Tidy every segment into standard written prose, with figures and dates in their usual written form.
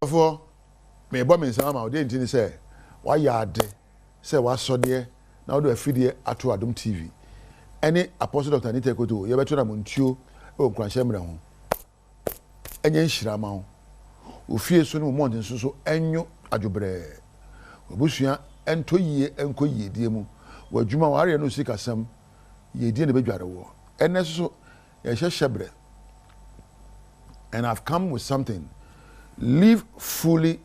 For me, bomb in some of the engine say, why yard say what so dear now do a feed at Adom TV. Any apostle Dr. Anita Koto, you better Muntio, oh, Cranshamra. Any Shirama, who fears soon more than so, and you ajubre. Bushia and 2 years and coye, dear, where Juma Waria no sick as some ye didn't be jar war. And that's so a shabre. And I've come with something. Live fully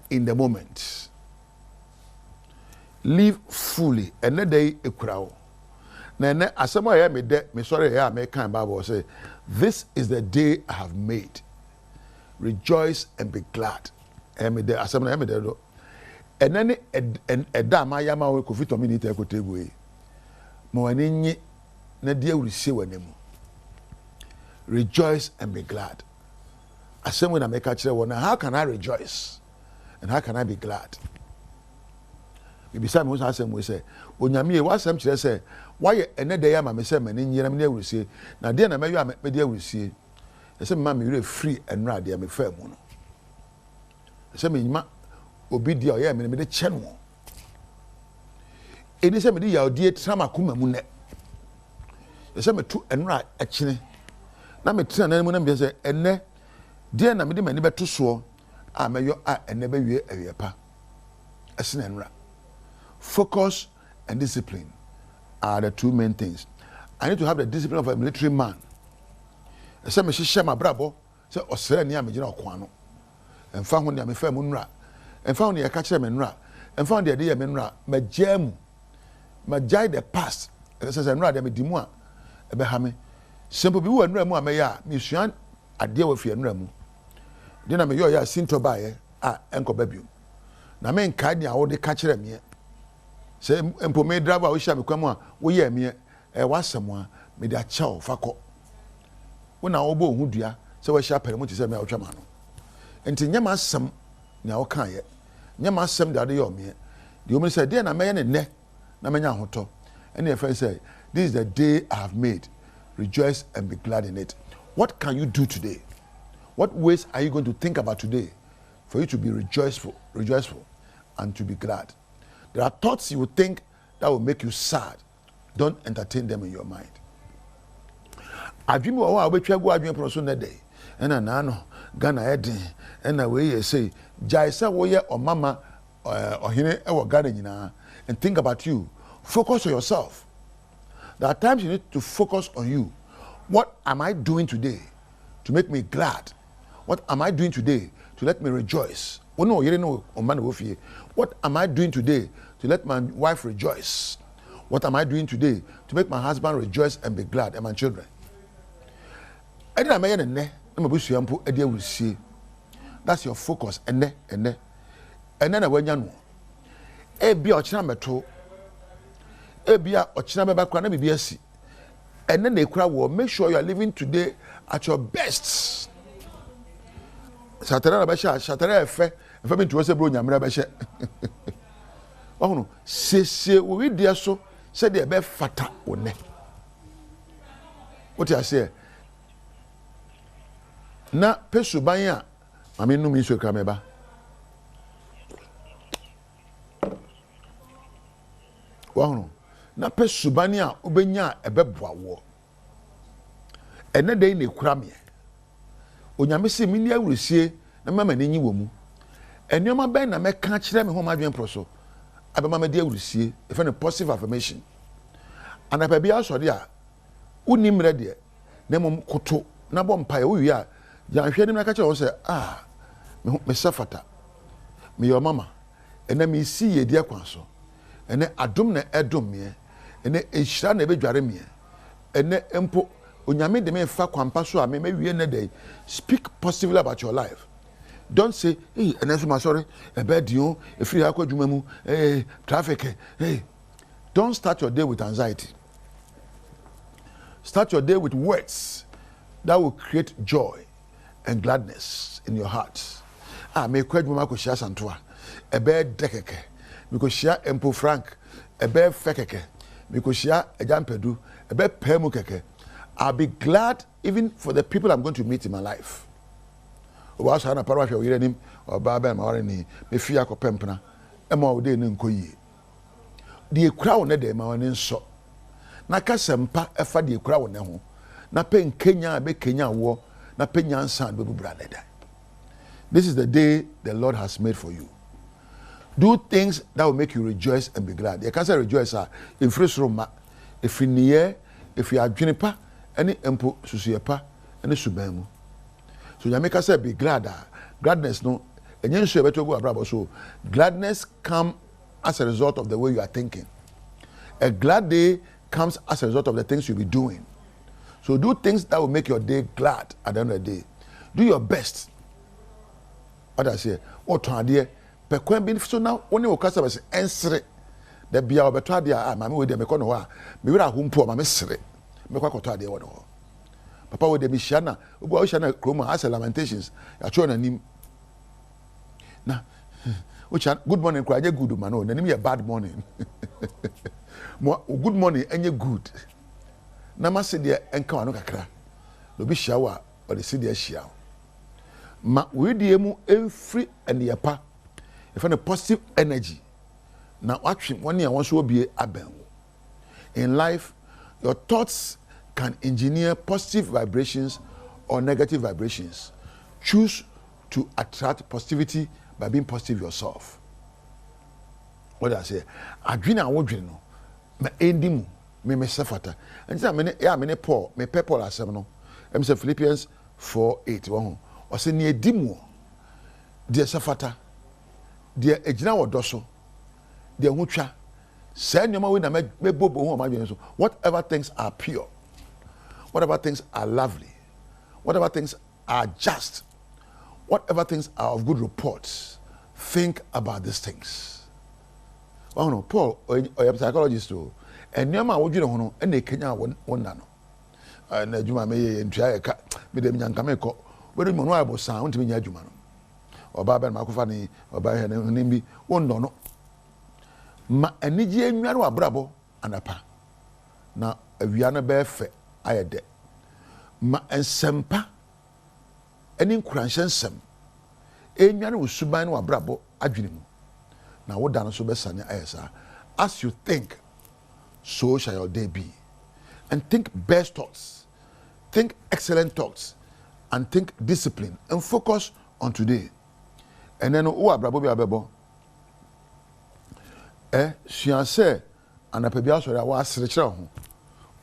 in the moment. Live fully. And the day a crowd. Now, as someone I made that, me sorry, I make kind Bible say, this is the day I have made. Rejoice and be glad. And me there, as someone I made that. And then a dam I am our coffee to minute I could take away. Moaninye, Nadia will see when them. Rejoice and be glad. As someone I make a chair, how can I rejoice? And how can I be glad? Maybe some who ask them, we say, when you mean what some say, why another day I'm a sermon in Yemen will see. Now, then I may have media will see. I said, Mammy, you're free and right, I'm a fair mono. I said, Ma, obidia, yeah, me the channel. It is a media, dear Trama Kuma Mune. I said, me two and right, actually. Now, me turn and be say, and ne. Dear na me de mani beto so a meyo a ene be wie awiepa asene nra. Focus and discipline are the two main things. I need to have the discipline of a military man. Ese me hihye ma brabo se osere ne a me gina okwan no. Emfa ho ne me fa mu nra. Emfa ho ne ye ka kire me nra. Emfa ho de ye me nra. Ma jam ma jai the past. Ese se nra de me di mu a ebe ha me. Simple bi wo nra mu a me ya me suan ade wa fi nra mu. Dina me yo ya sinto bae a enko babium na me nka dia wo de ka kire me se empo me driver wo hia me kwamu a wo ye me wasem a me da chao fakọ wo na wo bo hu dua se wo hia pere mu ti se me otwa ma no enti nyama asem na wo kan ye nyama asem da de yo me de wo say dey na me ye ne na me nya hoto and your friend say this is the day I have made, rejoice and be glad in it. What can you do today? What ways are you going to think about today for you to be rejoiceful, and to be glad? There are thoughts you will think that will make you sad. Don't entertain them in your mind. Adwimi wo a obetwa go adwimi pro so na day. Ena na no Ghana edin. Ena we say jai say wo ye omama ohene e wo Ghana nyina and think about you. Focus on yourself. There are times you need to focus on you. What am I doing today to make me glad? What am I doing today to let me rejoice? Oh no, you don't know. What am I doing today to let my wife rejoice? What am I doing today to make my husband rejoice and be glad, and my children? That's your focus. And then when you know, and then they cry, well, make sure you are living today at your best. Satara Basha, Satara Fe, if I'm to us a bro, Yamra Basha. Oh no, say, we dear so, said they be fata one. What I say? Na Pesubaya, I mean, no means to come eba. Wow, no. Na Pesubania, Ubenya, a bebwa war. And then they ne crammy. Onyamisi minia will see, na mamma ni womu. And your man na me catch them home adwen proso. Abama dear will see, if any positive affirmation. And I be also there. Unim ready, Nemum koto, Nabom pie, we are. Young Shady Macacho say, ah, me safata. Me your mamma. And then me see ye dear quanso. And then Adom ne Adom me, and then a shan never jaremia. And then empo. Onyame de me fa kwampa so a me wie na day. Speak positively about your life. Don't say, hey, and that's my sorry, a bad you, a free aquajumamu, hey, traffic, hey. Don't start your day with anxiety. Start your day with words that will create joy and gladness in your heart. Ah, me kwajuma ko share santoa, a bad dekeke, because share empo frank, a bad fekeke, because share a jampedu, a bad pemukeke. I'll be glad even for the people I'm going to meet in my life. was an apparent of him or Baba or any, me fear ko pempna, and more day in Koye. The crown a day, my own so. Naka sempa efa the crown neho. Na pen Kenya be Kenya war, na penyan san be brother. This is the day the Lord has made for you. Do things that will make you rejoice and be glad. You can't say rejoice in first room, if you near, if you are juniper, any empo susiepa, any subemu. So you make us say be glad. Gladness no, and you should better go abroad. So gladness comes as a result of the way you are thinking. A glad day comes as a result of the things you'll be doing. So do things that will make your day glad at the end of the day. Do your best. What I say, what idea? So now, when you customers answer the beer of a tradia, mammy with them, a corner, maybe a home poor, mammy sere, make a cotadia one. Papa with the Mishana, who Shana Chroma has lamentations, a children him. Now, which are good morning, cry, good man, and then me a bad morning. More good morning, and you're good. Namasi dear, and come on, cry. No be shower or the city shower. Ma we diemu every and the apa. If a positive energy. Now watching 1 year once will be a ben. In life, your thoughts can engineer positive vibrations or negative vibrations. Choose to attract positivity by being positive yourself. What do I say? Adwina wodwin no. Me endimu me sefata. And say many Paul, me people asem no. Em say Philippians 4:8 wo. O say ne edimu. De sefata. De ejina wodoso. De hutwa. Say nyoma we na me bobo ho ma dwen so. Whatever things are pure. Whatever things are lovely. Whatever things are just. Whatever things are of good reports. Think about these things. Oh no, Paul, or a psychologist too. And nyoma wo dwen ho no e na Kenya wonna no. Na djuma me ntua eka me dem nyanka me ko. We dem no abo san untimi nya djuma no. Oba ben makofa ni oba he ne bi wonno no. Ma anigye enware wabrabo anapa. Na awia no be fe ayede. Ma ensempa eni nkuranshe nsem. Enware usuban no wabrabo adwene mu. Na woda no so be sane ayesa. As you think, so shall your day be. And think best thoughts. Think excellent thoughts. And think discipline. And focus on today. And then who abrabo bi abebo. Sianse anapebia so ya wa asrekere ho.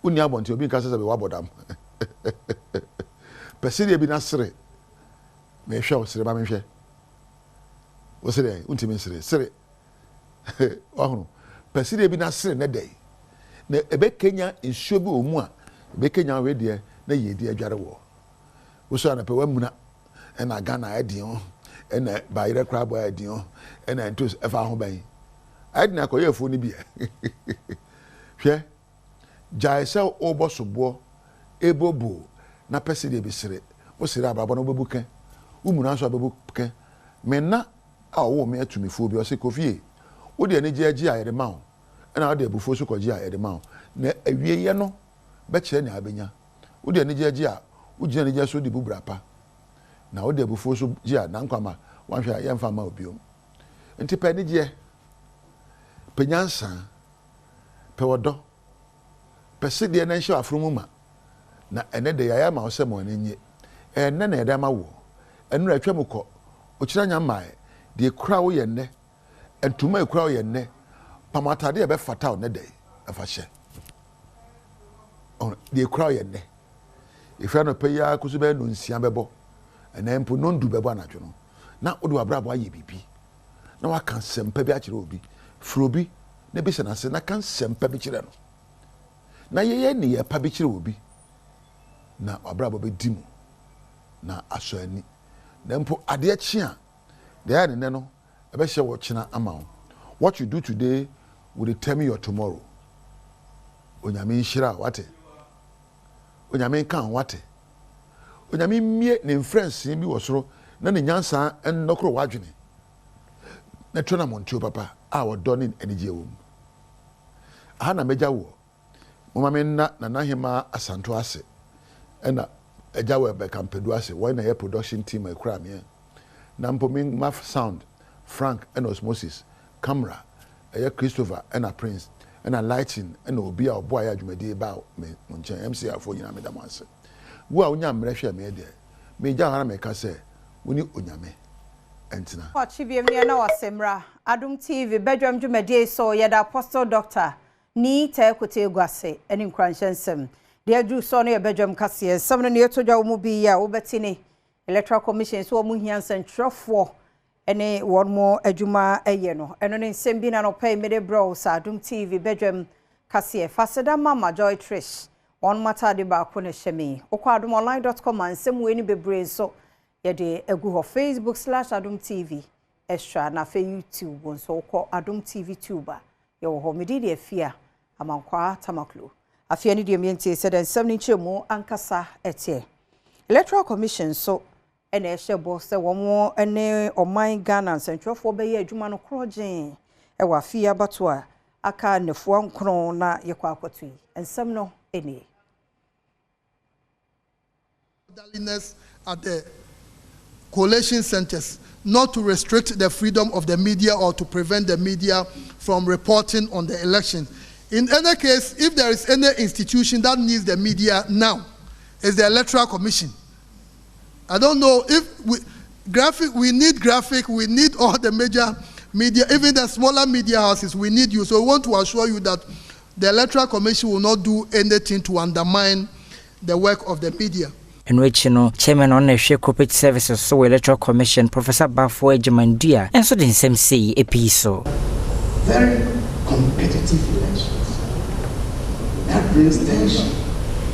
Uni abonti obi nka se be wabodam. Peside bi na sere. Me hwe o sere ba me hwe. O sere untimi sere. Sere. Wahunu. Peside bi na sere ne dey. Na ebe Kenya nsuo bi omu a ebe Kenya we de na yedi adware wo. Wo so anape wamuna na Ghana edion. Ena bayire crab boy edion. Ena entos efa ho ban. Adina ko ye fo ni bia. Hwe. Jaise obosobo ebobo na peside bi sere. Wo sere ababo no bebukan. Umuna so bebukan. Mena a wo me atumi fo bi o se kofie. Wo de ani gye ayere ma ho. Ena wo de abufo so koje ayere ma ho. Na awie ye no be kire ni abenya. Wo de ani gye a wo gina ni gye so di bubrapa. Na wo de abufo so gye na nkwama wan hwe ye mfa ma obiom. Enti pe ni gye penyansa pe wodo peside na nhye afromu ma na ene de yaya ma osem won enye ene na eda ma wo enu atwam kọ o kira nya mai de kura wo ye ne entuma ekura wo ye ne pamatade e be fata ne de afa hye on de kura wo ye ne ifra no pe ya kusu be no nsia bebo ene mpo no ndu bebo anadwo no na odu abrabo aye bibi na wa kan sempa bi akire obi frobi na bi senase na kan sempa bi kire no na yeye ne ye pa bi kire obi na abrabo be dimu na aso ani na mpo ade achi a de ya ne no e be hye wo kina ama wo. What you do today will determine your tomorrow. Onyame nhira wate onyame kan wate onyame mie ne friends bi wo soro na ne nyansa ennokro wadwene na tona montio papa a wo doni enije wo aha na meja wo mama me na hema asanto ase ena eja we be kampedu ase when na production team ekura me na mpo me maf sound Frank and Osmosis camera Christopher and a Prince and a lighting and obi a boy adwumadi ba me nchen MC afo nyina me damanse wo a onya mrehwe me de me ja hana me ka se woni onyame entina Chibiem ne na wasemra Adom TV Badwam dwumadi so ye da apostle doctor ni ta ekote egwase eni nkranhyensem de adu so no ye Badwam kase sem no ne yetodwa mu bi ya wo betini electoral commission so mu hiansen trofo ene won mo adwuma eye no eno ne nsem bi na no pay mede bro sa Adom TV Badwam kase faseda mama Joy Trish on mata de ba ko ne hyeme okwa adomonline.com ansem we ni bebre so ye de egu ho Facebook/Adom TV extra na fe YouTube wonso ko Adom TV tuber ye wo ho medi de afia amankwa tamaklo afia ni de mientie se den nsem ni chemu ankasa etie electoral commission so ene ehye se womo ene oman Ghana centralfo be ye adwuma no krogen e wa afia bato a aka nefuo nkron na ye kwa akwatui ensem no ene at the coalition centers, not to restrict the freedom of the media or to prevent the media from reporting on the election. In any case, if there is any institution that needs the media now, it's the Electoral Commission. I don't know if we need graphic, we need all the major media, even the smaller media houses, we need you. So we want to assure you that the Electoral Commission will not do anything to undermine the work of the media. And which chairman on the corporate services so electoral commission Professor Bafo Ejimandia and so the same say a piece so very competitive elections that brings tension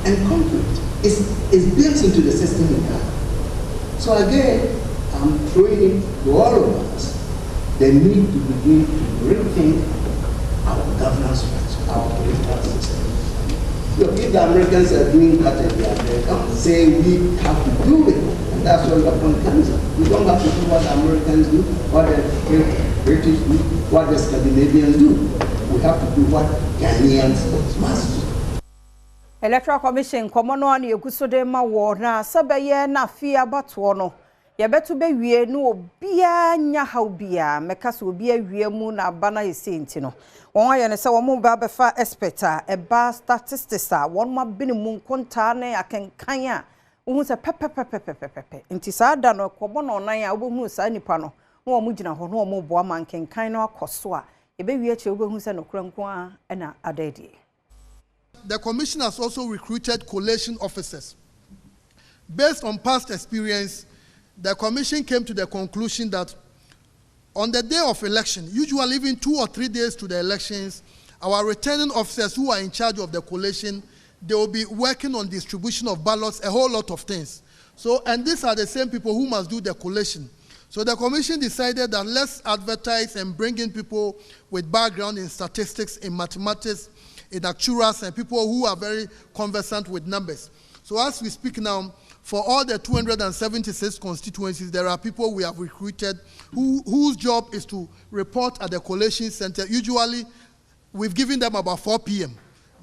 and conflict is built into the system in Ghana. So again, I'm throwing it to all of us the need to begin to rethink our governance structure, our political system. Look, if the Americans are doing that and they are there, don't say we have to do it. And that's where the point comes in. We don't have to do what the Americans do, what the British do, what the Scandinavians do. We have to do what Ghanaians must do. Electoral Commission komono ani egusode ma wo na sabeye na fia bato no ye beto be wie no obia nya haubia meka so obia wie mu na bana yesenti no won aye ne se wo mu ba befa experta e ba statistics a won ma bini mu nkonta ne akenkan a wo se pepepepepepepe nti sa da no komono nan a wo hu sa nipa no wo mu gina ho no wo bo ama nkenkan no akoso a e be wie che wo hu se no kranko a na adadie. The commission has also recruited collation officers. Based on past experience, the commission came to the conclusion that on the day of election, usually even 2 or 3 days to the elections, our returning officers who are in charge of the collation, they will be working on distribution of ballots, a whole lot of things. So, and these are the same people who must do the collation. So the commission decided that let's advertise and bring in people with background in statistics, in mathematics, in actuarials, and people who are very conversant with numbers. So as we speak now, for all the 276 constituencies, there are people we have recruited whose job is to report at the collation center. Usually, we've given them about 4 p.m.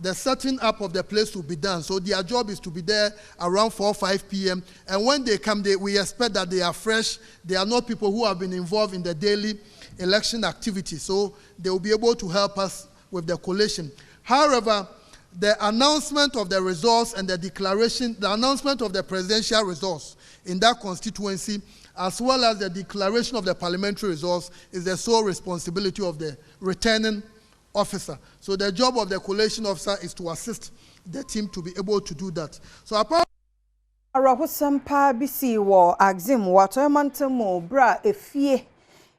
The setting up of the place will be done. So their job is to be there around 4 or 5 p.m. And when they come, we expect that they are fresh. They are not people who have been involved in the daily election activity. So they will be able to help us with the collation. However, the announcement of the results and the declaration, the announcement of the presidential results in that constituency, as well as the declaration of the parliamentary results, is the sole responsibility of the returning officer. So the job of the collation officer is to assist the team to be able to do that. So apart Arahusampa bisi wo axim wato mantemo bra efie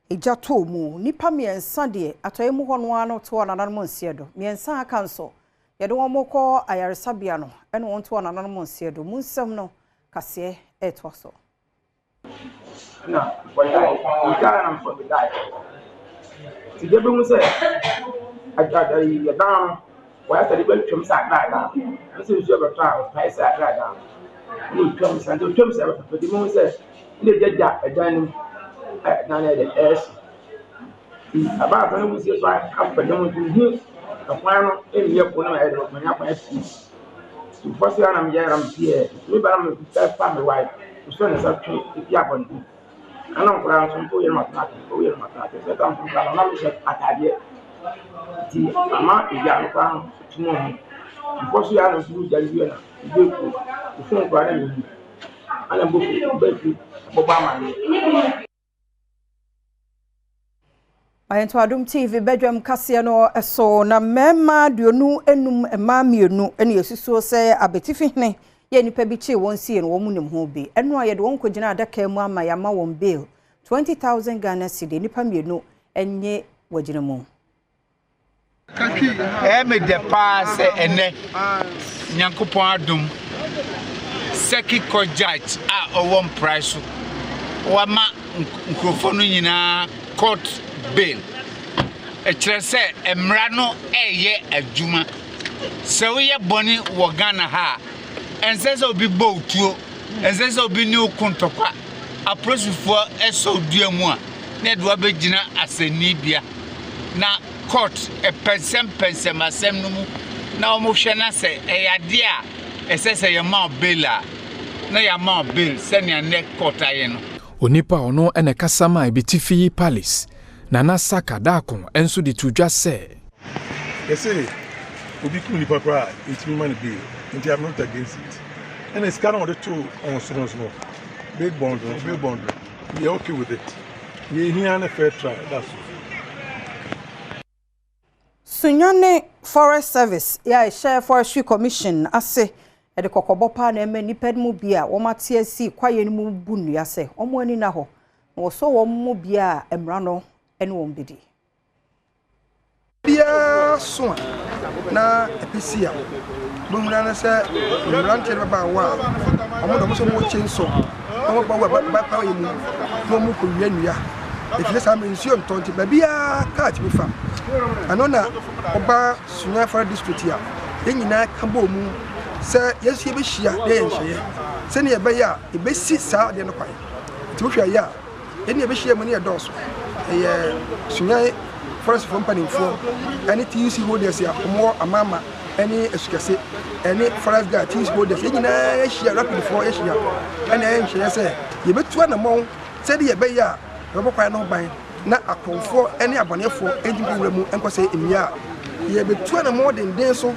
ejato mu nipa miensa de atoyemu hono ano to na nanmo nsiedo miensa aka nso yede wo moko ayaresabia no ene won to na nanmo nsiedo munsem no kase eto so na wala ujana na mfo bidai tijebu muse ajadai yadam waya tadi bel twem sa dada nse nso beta pai sa dada ni twem sa beta di muse ile jaja edan na na de es aba kan muse so afanye mu hu akwano emiye ko na e de ko nya kwa esi first year I'm here, I'm here. Maybe I'm a family wife. So there's actually happened. I don't know some for your mathematics, for your mathematics. I come from Ghana, I'm at idea. I'm not a young crown to know. First year I'm through Jalina, the phone brother, and I'm both Obama. Ayento Adom TV Badwam kase no eso na mema duonu enum ema mienu ene yesusuo se abetifihne ye nipa bi chi won sie no wo munim ho bi eno aye de won kogina adaka mu ama ya ma won bail 20,000 Ghana cedi nipa mienu enye wagina mu me de pass ene nyankopon adom seki ko judge a owon price wa ma nkrofonu nyina court bail e kire se emra no eye adwuma se wo ye boni wo Ghana ha ense se obi botuo ense se obi ni okontokwa aprosufo eso duamu a na de obegina asani bia na court e pensem asem no mu na o mo hwe na se e yade a ese se ye ma bail a na ya ma bail se ne ne court aye no onipa ono ene kasama ebitifi palace Nana Saka Dakon enso di tudwa se. They say obi ku nipa kra it me man bill and I'm not against it. And it's kind of the two on so big bond. We are okay with it. We here on a fair trial, that's all. Sunyane Forest Service ya share Forestry Commission ase e de kokobopa na eme nipa mu bia wo matie si kwaye ni mu bunu ya se omo ani na ho wo so wo mu bia emra no ene won bidi bia so na episia bonuna na se ranche baba wa omo do so mo chenso omo ba wa yemu no mu ko wianua efile sa me nsuo ntonti ba bia catch me fam anona oba sunya for district ya enyina kabo mu se yesu ye be hia de yenhye se ne ye be ya e be si sa de no kwae ti wo hwa ya ene ye be hia mu ne ye doso sunya forest company for any TC holders ya omo amama any esukese any forest guard TC holders nyina ya hia rapid for ya hia ene yenhye se ye betu na mon se de ye be ya robokwa no ban na akonfo any abonefo ejibowura mu enkose emia ye betu na mon den so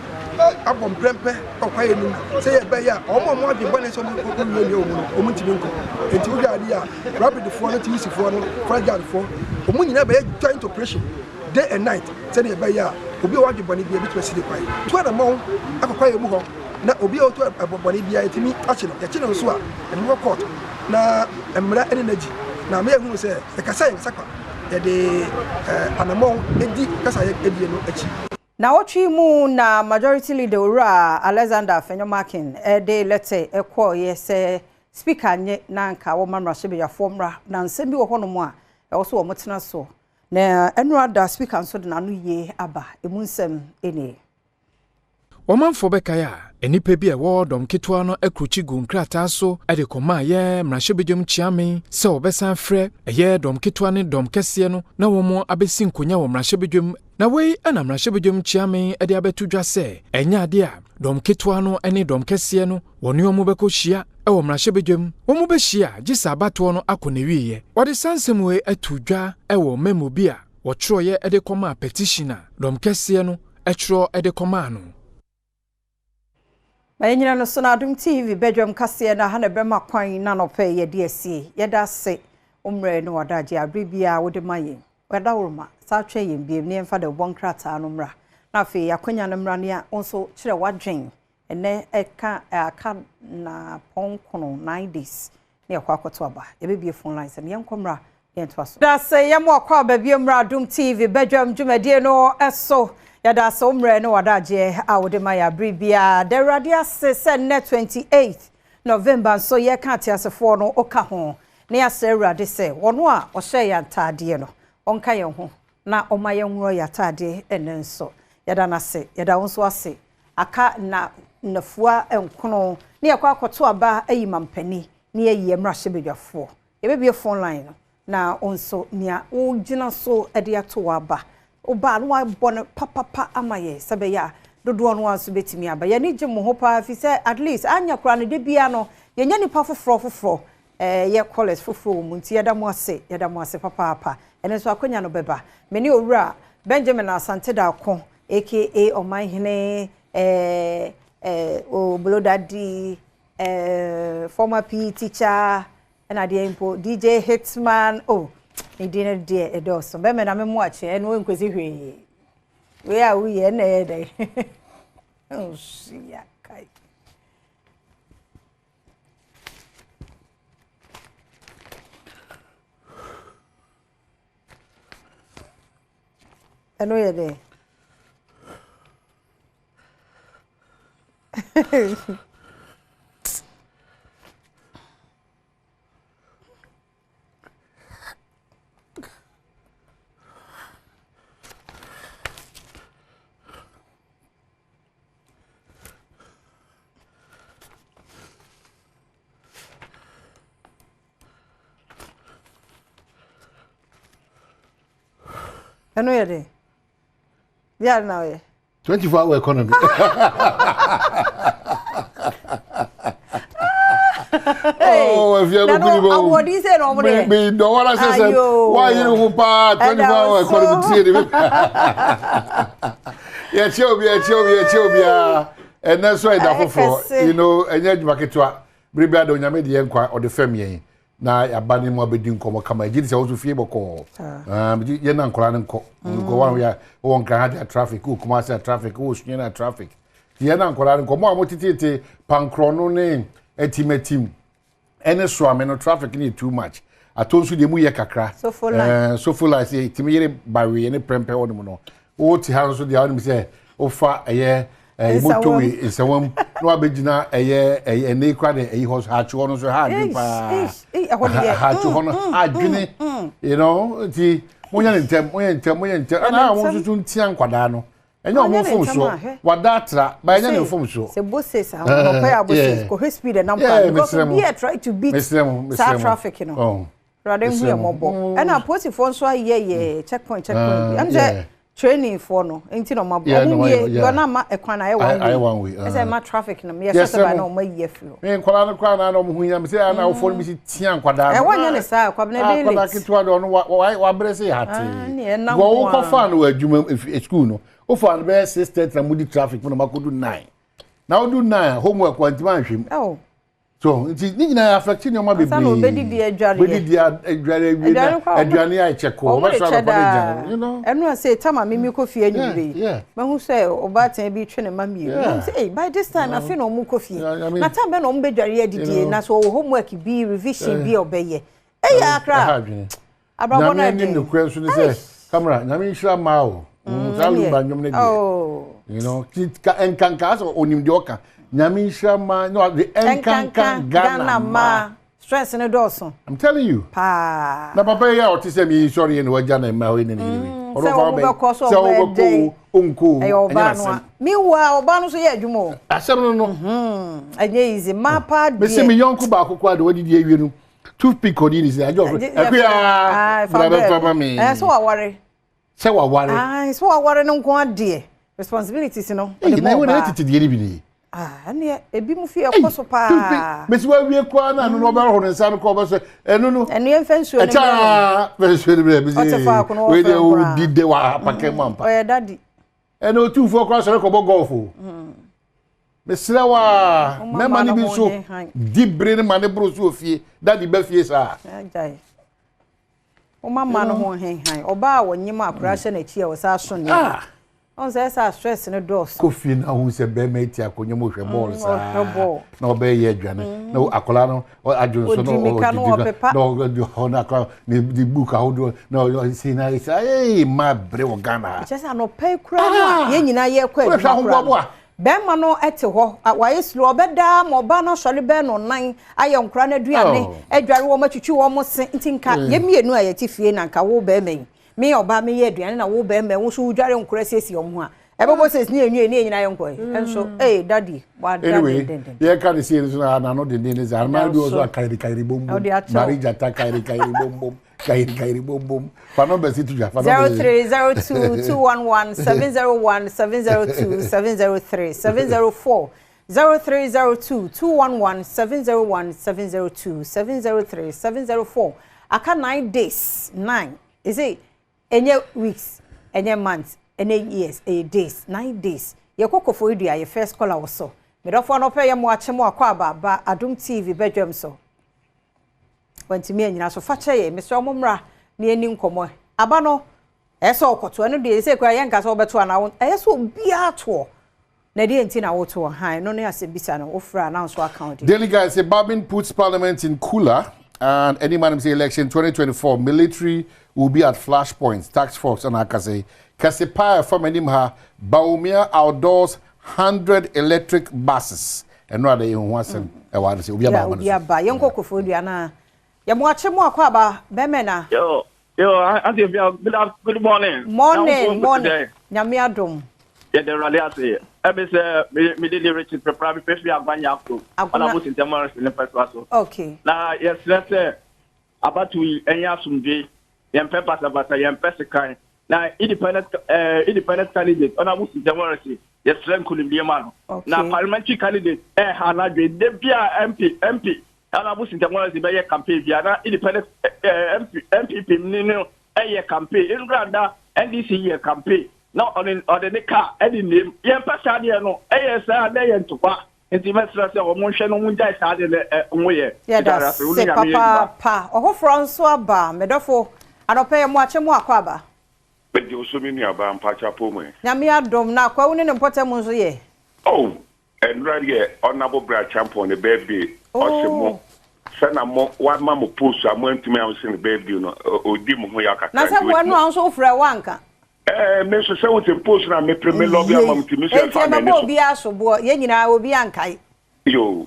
abom prempe okwaye ni se ye be ya omo adibone so mu ko ni omu ntimi nko enti wo gadi ya rapid for no TC for no forest guard for omu nyina be joint operation day and night se ye be ya obi o adibone bi ebi to si de kwai to na mon akokwaye mu ho na obi o to abobone bi etimi achi no ye chi no so a eno court na emra ene naji na me ehunu se e kasa yen sakwa ye de anamon edi kasa ye edie no achi na wotwi mu na majority leader ora Alexander Fenyomakin de lete ekwo ye se speaker nye na nka wo manra shebe ya formra na nsem bi wo hono mu a e wo so wo mutena so na enura da speaker nso de nanu ye aba emu nsem ene Womanfo bekaya enipa bi e wo dom ketwa no akruchi gu nkrata so ade koma ye mrahwebedwom chiame se obesan frɛ ye dom ketwa ne dom kese no na wo mo abesi nkonya wo mrahwebedwom na wei ana mrahwebedwom chiame ade abetudwa se enya ade a dom ketwa no ene dom kese no woni omo bekohia e wo mrahwebedwom wo mo behia gisa abato no akonewiye wode sansem we atudwa e wo memo bi a wo troye ade koma petitioner dom kese no etro ade koma no Mayina no so na Adom TV Badwam kase na ha na bema kwan na no pe ye de asie ye da se umre no wadaje abribia wo de maye wada worma sa twa ye mbiem ne mfa de bonkrata no mra na fe yakonya no mra ne a onso kire wadwen ene eka aka na ponkono 9 days ne akwa akoto aba e be bie phone lines ne yenkomra yentwa so da se ye mo akwa ba bie mra Adom TV Badwam dwumadie no eso yada so mre no wadaje awode maya bribia the radia se net 28 November so ye ka tiasefo no oka ho na ya se rade se wono a o hye ya ntade no onka ye ho na o maye nwuro ya tade ene nso yada na se yada wonso ase aka na nafua enkono na yakwa akoto aba ayi mampani na ye mra hye bedwafo ye be phone line no na onso nia o gina so ede ato aba oba no abone papa amaye sabeya dodo no anso betimi aba ye ni gye mo ho pa fi se at least anya kura ne de bia no ye nya nipa foforo ye college foforo mu nti yeda mo ase papa ene so akonya no beba me ni owura Benjamin Asante da ko aka Omanhene o Blodadi former PE teacher and at the impo DJ Hitman he didn't dare a door so be me na me mo ache eno enkwesi hwe we are we e na e dey oh ya kai eno ye dey eno ye dey yeah now ye 24-hour economy. Oh, if you're going to what do you say no more? Me don't want to say why you who pa 24-hour economy. Yeah, Chobia. And that's why that for you know, and yet Maketwa, Bribia don't yame the enquire or the family. Na abani mo abedin komo kama gidi se wo so fie boko ye na nkora ne nko go wan we won kan ha traffic ku kuma se traffic wo sunye na traffic ye na nkora ne nko mo amotitete pankro no ne etimetim ene so ameno traffic ni too much atonsu de mu ye kakra so full like say timi yere bawe ne prempe wo no wo ti ha so de awon mi se o fa eye motorway isawam no abegina eye ne kwa de hos ha chu no so ha adwin pa ha chu hono adwini you know ti monya ntem na won so tun tian kwada no enye o mo fom so wadatra ba enye ne fom so se bosses ha no pa ya bosses ko speed and number because we are trying to beat traffic you know rather we are mobo and na post for so ye checkpoint am say training for no enti no mabo you na ma ekwan na one way say ma traffic na me say ba na ma ye flow me kwala no kwa na no mo hunya me say na ofo mi si tian kwada e wanya ne sa kwa na daily kwala kitwa do no wa brese hati go ko fa no adwuma school no o fa no be 6:30 na mudi traffic no makodu 9 na odu 9 homework kwantima ahwem so nti ni nyina affect ni o ma bebre sana obedi di adware adwane ai cheko ba sha ba you know enu say tama mimi kofi anyire ma hu say obatan bi twe ne ma mi say by this time I feel no mu kofi na time be no mo bedware adidie na so homework bi revision bi obeye ya akra abrabo na ni no kwensu ni say camera nyame nhira ma o salu ba nyom ne di you know enkanka so onim de oka nyame shama no the enkanka Ghana ma stress ne doso I'm telling you pa na papa ya otise mi sorry ni waja na ma we ni oro fa be so go onko ayobano mi wa obano so ye adwumo asem no anye easy mapa de me se mi yonko ba akoko ade wadi die wienu toothpick odi ni se ajo akua fa mi so wa ware so wa ware no nko ade responsibilities no na we na titi die ni bi ni ane ebi mu fi ekoso pa mesi wa wie kwa na no ba ho nsa no ko ba so enu no ene enfensuo ne ba fensuo ne bi we de o dide wa pake mampa o daddy ene o tu fo kwa so ko bo golf mesira wa me mani bi so dibre ne mani bro so fie daddy ba fie sa ajai o mama no ho hen han oba wo nyima akura hye na chi e wo sa so ne on say sa stress no dos kofi na hu se be ma ti akonyo mo hwe ball sa na obe ye adwane na akola no adwon so no no akla ni di book ahodo no say na say ma bre wo Ghana just no pay kura ye nyina ye kwa adwa be ma no ete ho wa ye slow obeda mo ba no sole be no nan aye nkura na duane adware wo matwitwi wo mo se ntinka ye mienu a ye ti fie na nka wo be men me oba me ye aduane na wo be me wo so wudware nkura siesie omo a Ebo says ni nyina yonko. Enso daddy, what anyway, yeah can see this na no the name is Armando do also kairi bom bom. Marija ta kairi bom bom. Kairi bom bom. For number sit to 0302211701702703 0302211701702703 aka 9 days 9 is it any weeks any months any years days 9 days ye kokofo idua ye first caller wo so me do for no pay ye mo achemo akwa ba Adom TV Badwam so wantimi anyina so fa che ye Mr. Omomra ne ani nkomo aba no eso okoto no de se kwa ye nka so obeto ana eso bia to na de enti na woto han no ne asebisa no ofra na so account. Daily guys say Babin puts parliament in cooler and any man say election 2024 military will be at flashpoints tax force and akase Kasipa from Enimha Baumia outdoors 100 electric buses and rather you want some I want to say we are ba yenko kofo dua na ya mo ache mo akwa ba be me na yo auntie good morning nyame adom yeah the rally ase ebe say me dey rich prepare me first we agbanya afro ona bo sintemar in first so okay na yes let's say about we enya sumdwe yem pepper sabata yem pesikan na independent candidate ona bo sintemar yes ren kulimbi man na parliamentary candidate hanadwe de bia MP ana bo sintemar be ye campaign bia na independent MPP ni no campaign in granda NDC ye campaign no on the car any name yen pasa de no sa na yen topa enti mesra se o mo hwe no munjai sa de mo ye da se papa o ho franso aba medofo anope ye mo ache mo akwaba be so mi aba mpacha pomo nyame adom na kwa woni ne mpotem nso ye enradi ye honorable bra champion the baby osimo sana mo wa ma mo post amantimi am se ne baby no odi mo ho ya kaka na se wo no anso ofra wanka me so say what post na me premier lobby amamti me say fa me so obi asobo ye nyina obi ankai yo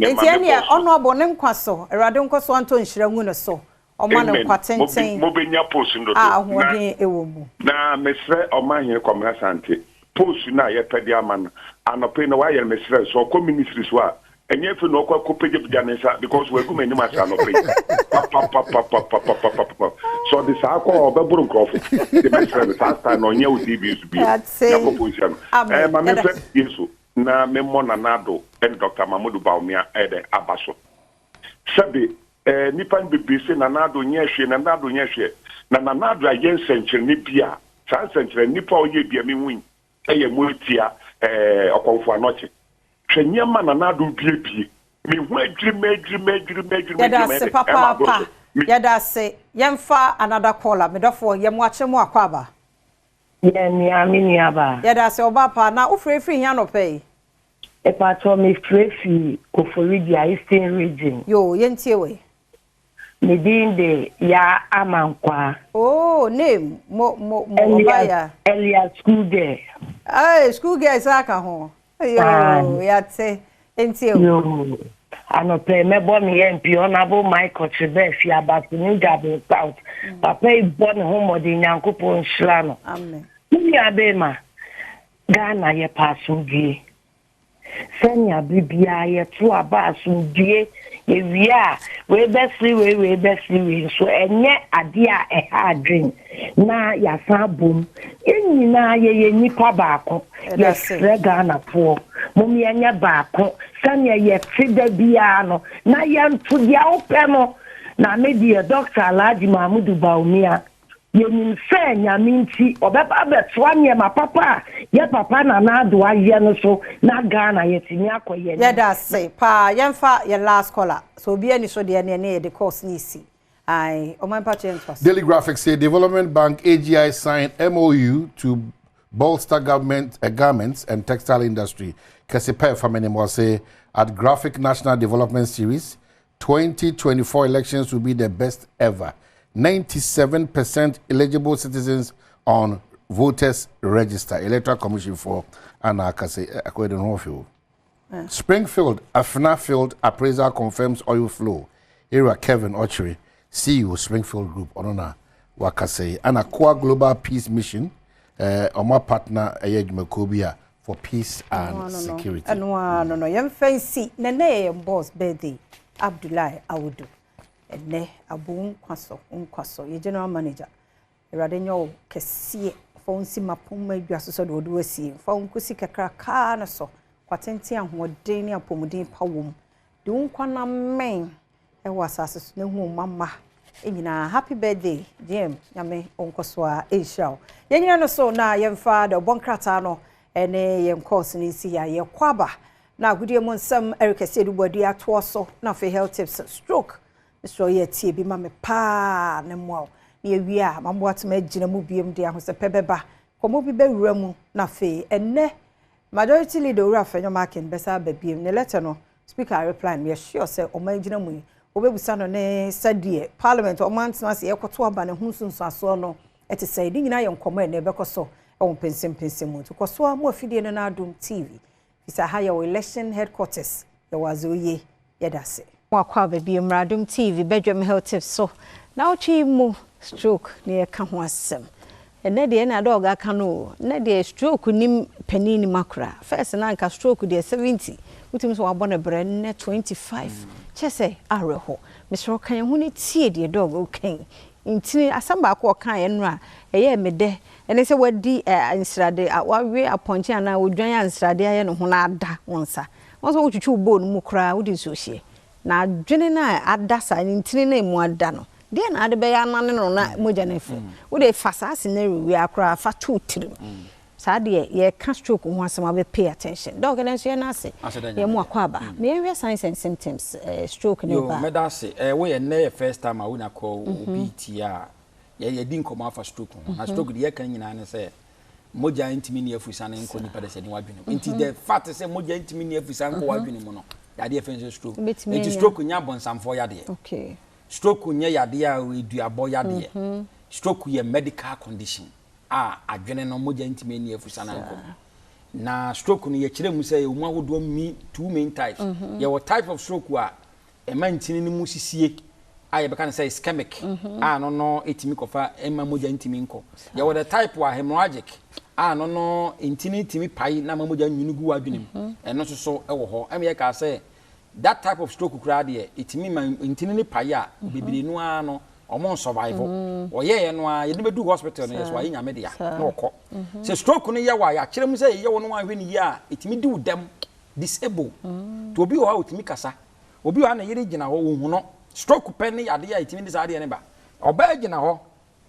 enti ene honorable ne nkwaso erade nkwaso anto nhira ngu ne so oma ne kwatenten mo benya post ndo hodin ewo mu na me sre oma hin komra sante post na ye pede amana anope na wa ye me sre so ko ministry so a enye fe no kwa kopeje bidanesa because we guma enyima sa no pe so this akọ obeburu nkrofu the best friend last time no nye udbs bi na proposition ma me fe yesu na me mo na nado and Dr. Mamudu Baumia ede abaso sabe nipa bibisi na nado nyehwe na nado nyehwe na nado ayen senchire ni bia san senchire nipa oye bia me win eye mo tia okonfo anoche Chenyama na nado biebie me hu adwiri yada se papa yada se yemfa another caller me dofo yem ache mo akwaba mi amini aba yada se oba pa na ofrefri hia no pay e pato me frefi Koforidi Eastern region yo yentie we me din de ya amankwa name mo obaya Elia school there school guys aka ho yo yate entie yo anope mebo mi MP honorable Michael Chibefi about ni Gabon South papa ibon homodi nyankopon hira no amen ni abema Ghana ye pasudie senya bibia ye to abasudie ewia we besri so enye ade a ha dream na ya sabum enyina ye nipa baako yes Ghana po mummy anya baako sanya ye fida bia no na yanto dia opemo na media Dr. Alhaji Mamudu Baumia yenim se nyaminti obeba betwa nyema papa ye papa na nado aye no so na Ghana yetimi akoye ye da say pa yemfa ye last caller so obi ani so de ne the course nisi ai o man pa change first. Daily Graphics say Development Bank AGI signed MOU to bolster garments and textile industry. Kasipa Famenemo say at Graphic National Development Series 2024 elections will be the best ever. 97% eligible citizens on voters register. Electoral Commission for Anakase according to Springfield, Afna Field appraisal confirms oil flow. Era Kevin Ochery, CEO Springfield Group, Onona Wakase, and Aqua Global Peace Mission omo partner Edwumako for peace and security. And no yam fancy nene boss birthday Abdullahi Awudu ne abu nkwaso ye general manager eradenyo kese fo nsi mapoma adwaso so do wasi fo nkosi kakra ka na so kwatenti ahoden ne apomuden pawom de nkwana men wasase so ne hu mama enyina happy birthday dem nyame onkoso a ehia yenyina no so na yemfa de bonkrata no ene yem course ni si ya ye kwaba na agudie mo nsam erikese dubodi ato so na for health tips stroke so ye tie bi ma me pa ne mo na ewi a mambo atema agina mu biem de ahose pebeba komo bi bewura mu na fe enne majority leader ura fanyo marking besa babiem ne letter no speaker reply me sure say o ma agina mu obebusa no ne sadie parliament o man tena se yekoto aba ne hunsunsu aso no eti say di nyina ye nkomo ene bekoso on pensem mu to koso a mo afidie no na Adom TV isa ha your election headquarters ye wazoye yedase mo akwa babiem Adom TV Badwam health so na ochi mu stroke ne ka ho asem ene de na dog aka no na de stroke nim panini makra first na nka stroke de 70 utim so wabone bre ne 25 chese areho misro kan hu ne tie de dog okay intini asamba akọ kan enu a eye mede ene se wadi insrade wawe aponche ana odwan ansrade aye no ho na ada wonsa wonso wotwutwu bo no mu kra wodi so hie na adwene na ada sa intini na mu ada no de na ade be ya nane no na moja na fu wode fasa scenario we akra fa two trim sa de ye ka stroke ho asema be pay attention dog na so ye na ase ye mu akwa ba me we signs and symptoms stroke ne ba yo me da se we ye na first time we na call obt a ye din komo afa stroke na stroke de ye kan nyina ne se moja intimi ne afusa ne nko nipa de se ni wadwene nti the fact se moja intimi ne afusa nko wadwene mu no ya de fense stroke nti stroke nya bonsamfo ya de okay stroke nya ya de a eduabo ya de stroke ye medical condition adwene no moja intimi ne afusa na nko na stroke no ye kire mu se mu ahodo mi two main types ye what type of stroke a e mantini ni mu sisie aye be kan say ischemic no etimi kofa ema moja intimi nko ye what the type wa hemorrhagic no intini timi pai na moja nyunugu adwene eno so e wo ho em ye ka say that type of stroke kura de etimi ma intini ni pai a bebiri no ano omo survival oye no a ye de bedu hospital no yes wa nya me dia na okọ se stroke no ye wa ya kire mu say ye wo no wa hwe ni ya etimi di udem disable to obi o etimi kasa obi o na yiri gina ho wo hu no stroke pen ya de ya etimi di sa de ne ba oba gina ho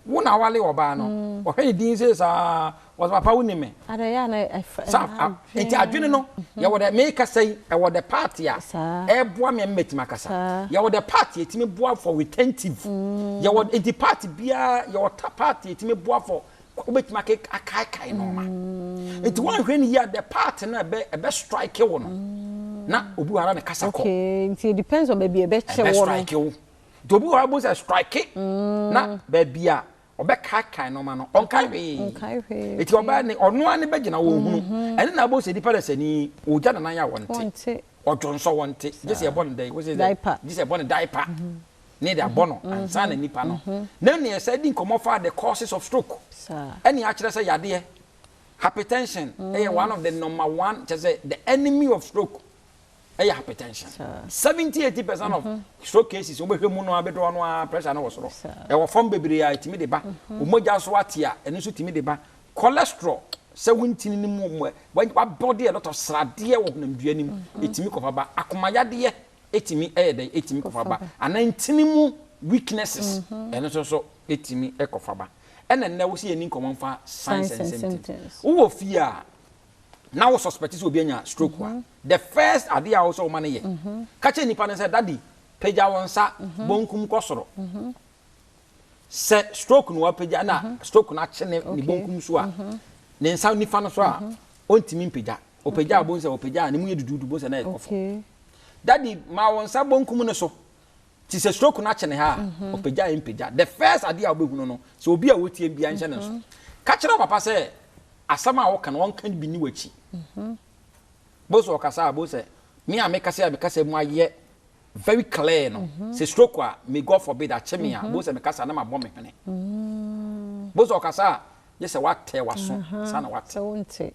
wo na wale oba no o hwe din say sa was papa wo ni me ada ya na enti adwene no ye wo de me kasa e wo de party a e boa me metima kasa ye wo de party etimi boa for retentive ye wo enti party bia ye wo party etimi boa for obetima ke akai no ma enti wan hwe ni ya the party na be strike wo no na obi wara ne kasa ko okay it depends on baby e be che wo no do obi wara bo say strike na baby a obe kai no ma no onkai we eti oba ne ono ane be gina wo hunu ene na bo say di palace ni oja na ya wonte ojonso wonte just e born dey we say just e born diaper need a bono and san nipa no na ne say di nkomo the causes of stroke any actually say yade hypertension one of the number one just say the enemy of stroke hypertension 70-80% of stroke cases obehwemu no abedo no pressure no wosoro wo form bebre a itimi de ba omoja so atia eno so timi de ba cholesterol se wuntini ni mu wa body a lot of srade wo namdua nim itimi kofa ba akomayade etimi eyede etimi kofa ba anantini mu weaknesses eno so etimi ekofa ba ena na wo se yeni nkomfa signs and symptoms wo fia now suspect is obi anya stroke the first idea also man ye kache nipa ne say daddy peja wonsa bonkum kosoro se stroke no peja na stroke na che ne bonkum so a ne nsa nifa no so a ontimi peja o peja bonsa o peja ne mu ye dudu bonsa na e kofo daddy ma wonsa bonkum ne so ti se stroke na che ne ha o peja en peja the first idea obehunu no so obi a wotie bia nche ne so kache na papa say asama wo kan won kan bi ni wachi boso okasa bose me a me kasa mu aye very clear no se stroke a may God forbid a chemia bose me kasa na mabɔ me hene boso okasa yes what te waso sana what so wonte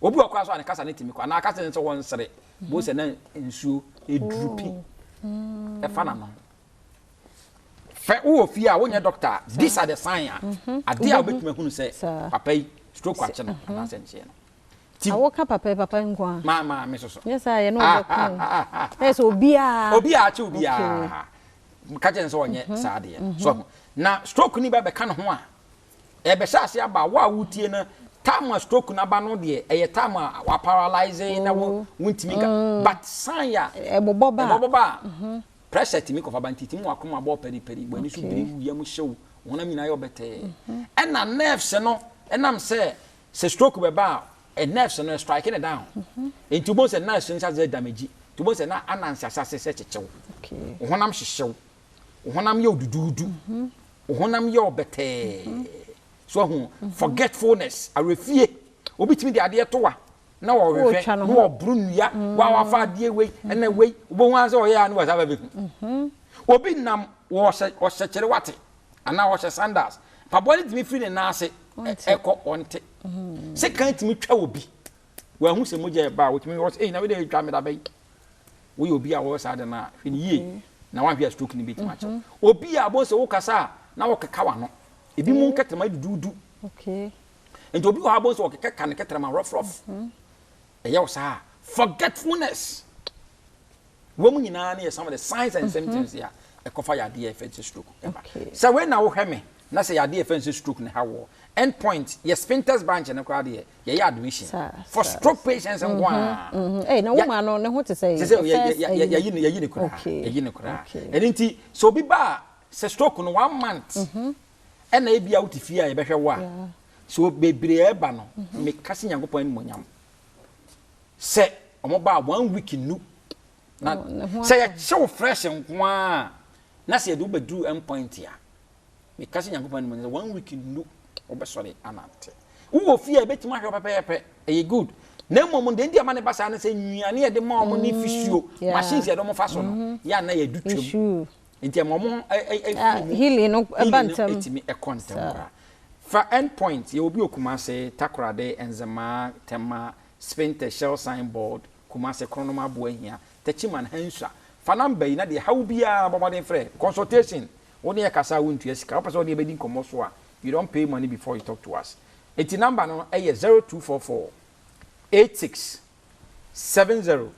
obi okwa so an kasa ne timi kwa na kasa ne so won sere bo se na nsuo edrupi e fa na no fe wo fi a wonye doctor these are the sign ade a obetuma hunu se papa yi stroke ache no na se nche no awoka papa nkwa ma me so yes I know yes obi a che obi a ka je nso wonye saade so na stroke ni ba be ka no ho a e be sha ase aba wa wutie na time stroke na ba no de e ye time wa paralyze na wuntimi ka but sign ya e boboba pressure timi ko fa ban titi mu akoma bo peri gbani so biri ya mu hyew wona mina yo bete and na nerves no enam se stroke be ba a nerves no striking it down into bones and nerves no damage to bones na anansi asase se chechew okay honam hyehyew honam ye odududu honam ye obete so hu forgetfulness arefie obitimi de ade towa na wo hwehwe na wo brunuya wa fa ade we na we obo hu anse o ye anu wasa ba be obi nam wo hyekere wate ana wo hye sandals pa body timi free na ase eko onte se kan timi twa obi wa hu se moja ba wo timi wo na we dey twa me da bai wo ye obi a wo sa de na hwe ni ye na wa hwe stroke ni bi tima cha obi a bo se wo kasa na wo keka wa no ebi mu nketema dudu okay enti obi wa bo se wo keka ne ketema rough eya wo sa forgetfulness wo mu nyina na some of the signs and symptoms ya ekofa ya de effect stroke so when na wo hweme na say ya de effect stroke ne hawo end point yes sphincters branch na kwa de ya admission for stroke patients and one na woman no ne ho te say ya yini kura enti so bi ba say stroke no 1 month and na ebia utifia ya behwe wa so bebre eba no me kase nyankopon ni monyam say omo ba 1 week nu na say ya show fresh nwa na say do bedu end point ya me kase nyankopon ni monyam 1 week nu obesore anante wo fie betima hwe pepepe e good na mom de ndia mane basa na say nnuane ye de ma omo ni fisuo machines ye do mo fa so no ya na ye dutwem ntia mom healing no abantam etimi e content for end point ye obi okumase takorade enzema tema sphincter shell signboard kumase chronoma bo ahia tachiman hansua fa number yi na de how bia bomoden frɛ consultation woni ye kasa wontu asika opese woni be din komoso a you don't pay money before you talk to us. Eti number no 0244 86 70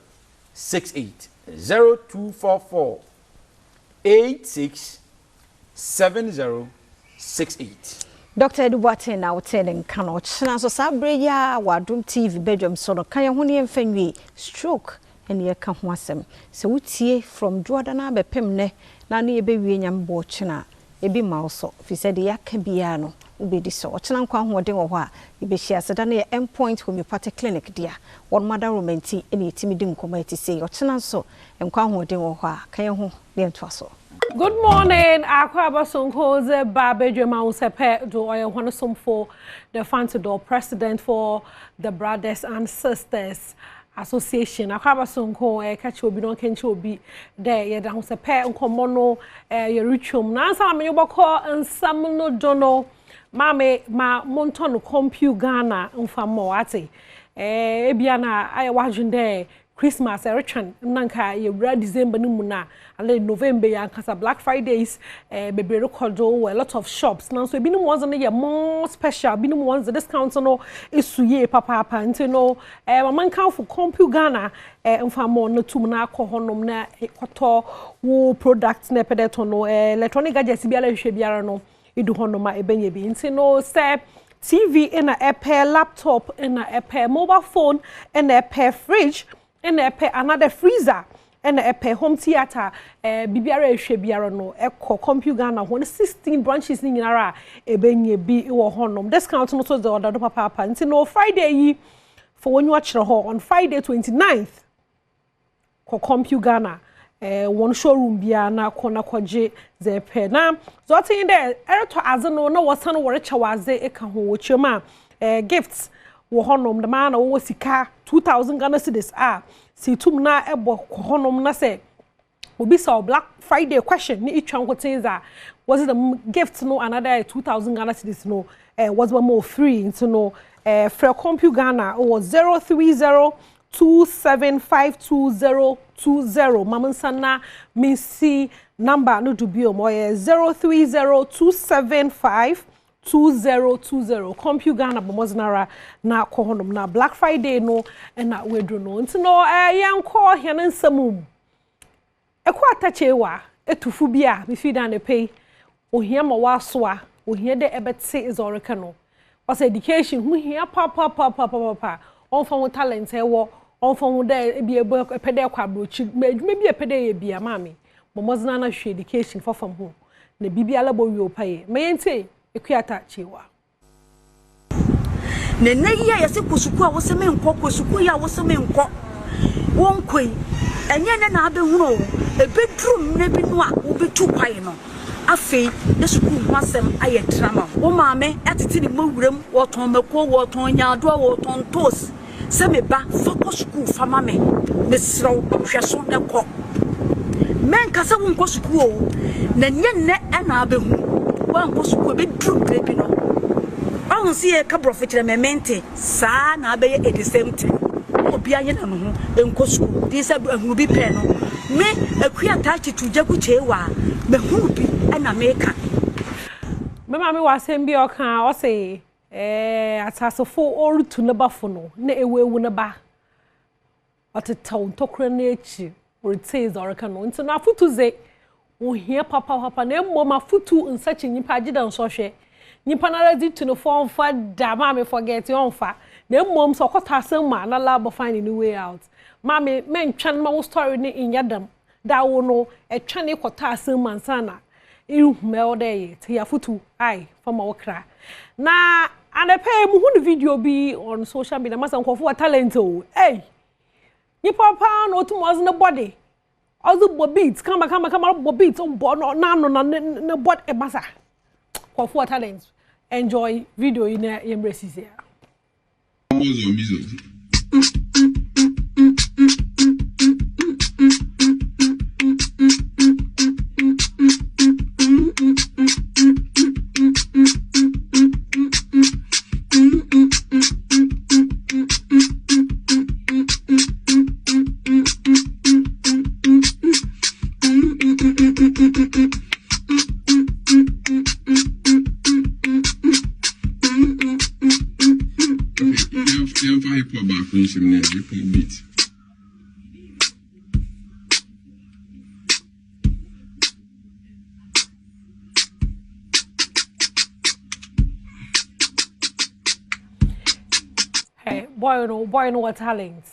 68 0244 86 70 68. Dr. Eduwate na wotelen kano china so sabre ya wa Adom TV Badwam so no kan ye ho ne mfanwi stroke ene ye ka ho asem se wutie from Jordan abepem ne na ne ye bewie nyambo china ebi mauso fi said yaka bia no ubedi so ochena nkwa hoden wo ho a ebehia seda na endpoint homeopathic clinic dia won mother romanti ene etimi di nkoma eti sei ochena so nkwa hoden wo ho a kan ye ho ne ntoa so. Good morning. Akwaba Sonkoze Badwam Usepe do oya honosom for the Fantador president for the Brothers and Sisters Association. Akwaba Sonko catch obi don kenchi obi there ye da Usepe nkomo no ye rituum na ansa me yoboko nsam no dono mame ma monto no compu Ghana mfamo ate ebia na aye wajunde Christmas erechan nanka ye bra December ni muna ale November ya kasa Black Fridays bebre recordo a lot of shops now so ebinim ones na ye more special ebinim ones the discount no esuye papa nti no man kan for compu Ghana mfamo no tum na akọhonom na ekoto wo products na pedeto no electronic gadgets biara hwe biara no edu honoma ebenye bi nti no say TV in a pair laptop in a pair mobile phone in a pair fridge and a pair another freezer and a pair home theater bibiara ehwe biara no ekọ compu Ghana ho 16 branches ni nyinara ebenye bi wo honom discount no so the order do papa nti no Friday yi for when you watch on Friday 29th ko compu Ghana one showroom bia na kona kwaje ze pe na so tin there ereto azeno na wosan wore chawaze eka ho wo chema gifts wo honom the man wo sika 2000 Ghana cedis si tum na ebo honom na se obi saw Black Friday question ni each one things are was it a gift no another 2000 Ghana cedis no was one more free into no for compu Ghana was 03027522020 mamansana minsi number no to be o mo 03027522020 compu Ghana bomoznara na kohonom na Black Friday no na wedro no into no yanko hene nsamum ekwa atachewa etufu bia me feed and pay ohia ma wasoa ohia de ebetse izoreka no was education hu hia pa on for talent ewo on for de bi epede kwa brochi adwuma bi epede ye bia mami momozna na hwe education for fam ho na bibia labo wi opaye mayente ekwa atachewa nene ye yese kosuku a woseme nkọ kosuku ya woseme nkọ wonkoi enye ne na abehunu ebedrum ne bi no a obetu kwae no afi ne suku ho asem aye drama wo maame atete ni mawuram woton mako woton nyaado woton tos se me ba focus school fama me ne sro hweso ne ko men kasa wo nko suku o na nye ne na abehu wo nko suku ebedrum ne bi no awon si e ka profit na mente sa na abeye at the same time obi anye na no ho enkosu di se ahuru bi pe no me akua tachi tujaku chewa me huru bi na meka me ma me wasem bi okan o se atasofo orutu ne bafo no na ewewu ne ba otetaw ntokra na echi oritiz oraka no nti na afutuze ohia papa na emmo mafutu nsachi nyipa agida nsohwe nyipa na ready to no form for da ma me forget on fa na mmom so kwata asem ma na lab find any way out mama men twan ma wo story ni inyadam da wo no etwane kwata asem ma nsana ihu me odeye te ya futu ai fama wokra na anepe mu hu video bi on social media masa nkofo talent o hey nyipa pa no to mo na body ozu bo beats kama bo beats on bo no na body e masa nkofo talent enjoy video in embrace here. Hey, boy no what talents.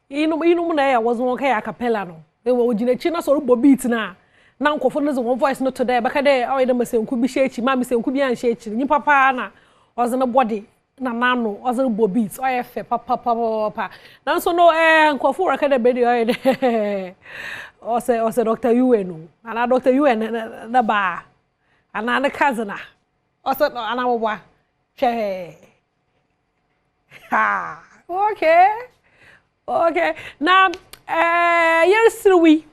You know na ya was one a cappella no. They were ojina so rubo beat na. Na nkofo no one voice no today baka dey o dey mase nku bi shechi ma mase nku bi an shechi ni papa na was na body na nano was rubo beat o ye fe papa. Na so no nkofo work dey be dey o say Dr. UN no. Ana Dr. UN na ba. Ana na cousin na. O say ana wo hwe ha okay now yes we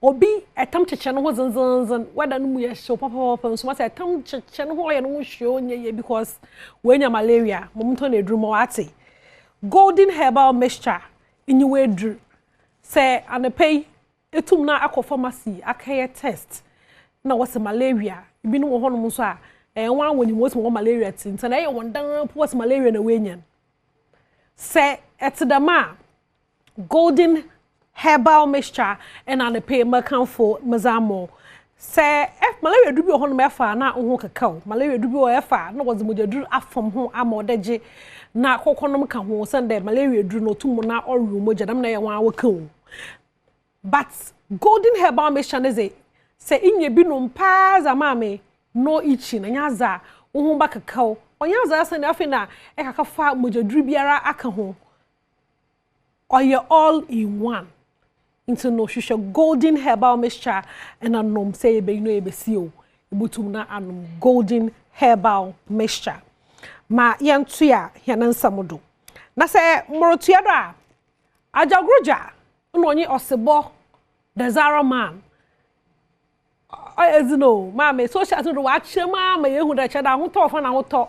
obi etam cheche no zanzan wada no mu ye show papa so say etam cheche no ye no show nye because when ya malaria momto na edru mo ate golden herbal mixture inyiwe edru say anepay etum na akọ pharmacy akaye test na was malaria ibi no ho no mo so a wan woni mo malaria tin na ye wondan was malaria na wenyan say etidama golden herbal mixture and an pay makan for mazamo say if malaria dubi ho no mefa na ho kakao malaria dubi o efa na was mojaduru afom ho amodeje na kokonom ka ho sende malaria duru no tumu na oru mojadam na ye wan wakan but golden herbal mixture is say inye bi no mpa za mame no ichi na nyaza ho ba kakao onyaza asa na afina e kaka fa mojaduru biara aka ho oye all in one into no shisha golden herbal mixture and anom say be no ebesio ibutum na anom golden herbal mixture ma yentua yenansamodo na say morotua do a ajagroja no onye osebo the Zara man as no mama social to watch mama you that chada ho to fa na ho to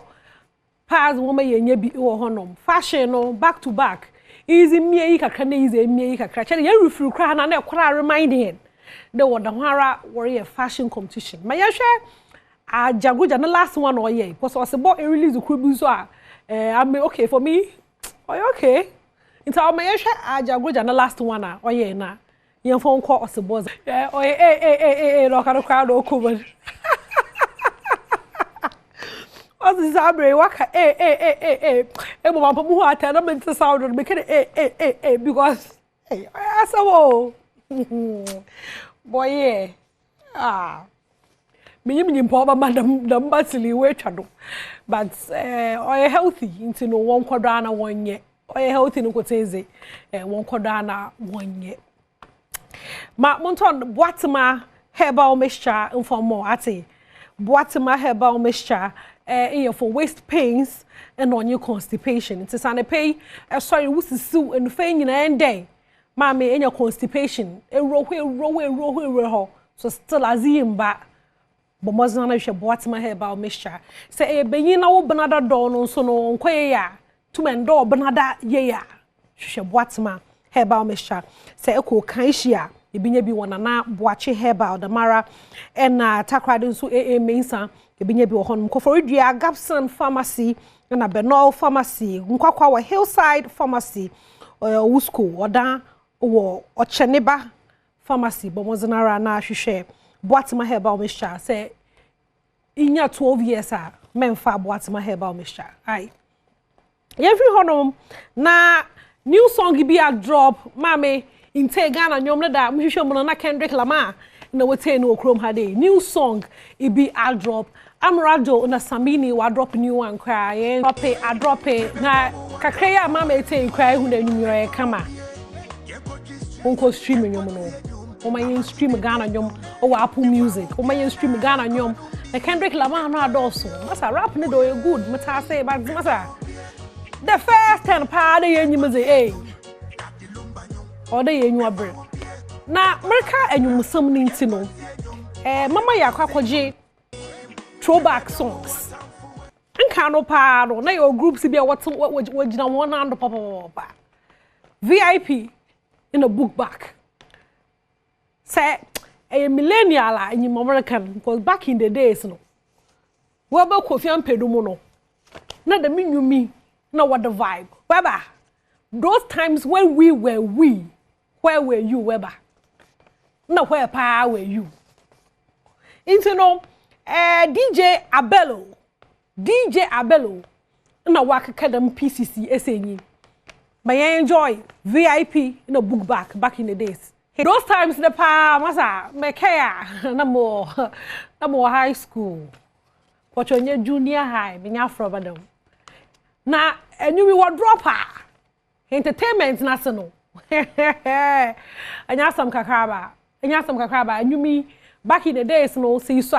pass woman ye bi wo honom fashion no back to back easy me yi kakra na easy me yi kakra chada ye refuru kra na na ekra reminding the wonder hara warrior fashion competition ma ye hwe a jagoja na last one or ye because was about a release kubu so I'm okay for me oh okay into ma ye hwe a jagoja na last one or ye na your phone call us boss no crowd or cover Ozi sabre waka ebo mama mu ata na mente sound make it because asawo boy me mpo ba madam batili we twado but oye healthy into no one kwadra na wonye oye healthy no koteze one kwadra na wonye ma monton boatema herbal mixture informo ate boatema herbal mixture for waist pains and on your constipation it's an pay sorry wusisu and fe nyina ende ma me enya constipation roho so still azimba but mozna na hwe boatema herbal mixture say benyin na wo benada do no so no nkoye ya tumendo benada ye ya hwe boatema herbal mixture say eko kan hia ebinya bi wona na boache herbal da mara na takrade nso mensa ebinya bi wo honom koforidua Gapson pharmacy na Benol pharmacy nkwakwa wa Hillside pharmacy Wusko oda wo Ocheneba pharmacy bomozinara na hwehwe boatema herbal mixture say inya 12 years a memfa boatema herbal mixture ai every honom na new song bi a drop mame inte Ghana nyom na da mhwehwe mo na Kendrick Lamar na wote no okrom ha dey new song e bi a drop Amrado na Samini wa drop new one cry drop na kakra ya mama ete cry hu na nyum yo kama onko stream nyom no o ma stream Ghana nyom o wa Apple Music o ma stream Ghana nyom na Kendrick Lamar no adoso masa rap ne do good mata say but masa the first 10 pa dey nyim say or dey enyu abre na America enyum sam ni ntino mama ya kwakwaje throwback songs nka no pa no na your groups be what wagina one and papa VIP in a book back say a millennial in American because back in the days no we ba Kofi Ampedumo no na the me na what the vibe Weber those times when we were where were you Weber no where pa were you into no DJ Abello na waka kadam PCC esenyi may enjoy VIP in a book back in the days those times the pa masa mekaya na more high school pochonye junior high binya frobadom na enyu we were dropper entertainment national anya sam kakraba enyu mi back in the days no see so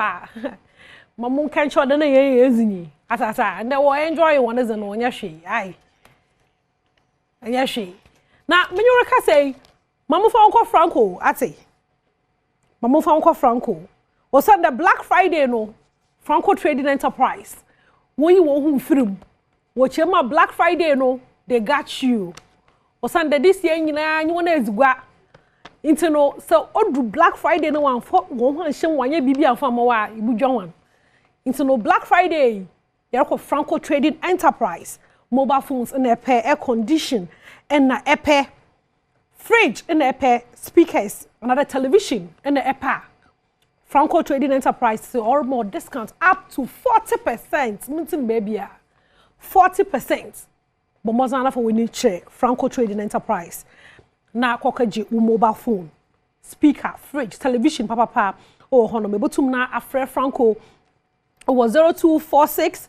mamun kan cho da na ye ezini asasa and they will enjoy one is no nya hwe ai anya hwe na menyo ka say mamu fa onko Franco ate mamu fa onko Franco o said the Black Friday no Franco Trading Enterprise wo yi wo hu film wo chema Black Friday no they got you o said this year nyina nyi wona ezigwa into no so odu Black Friday no one for wo hu hye wanye bibi amfa ma wa ibudwa wan into no Black Friday yako Franco Trading Enterprise mobile phones in air condition and na air fridge in air speakers another television in the air Franco Trading Enterprise so or more discounts up to 40% mintin baby 40% but mozana for we need check Franco Trading Enterprise na kokaji mobile phone speaker fridge television papa oh hono me botum na afre Franco was 0246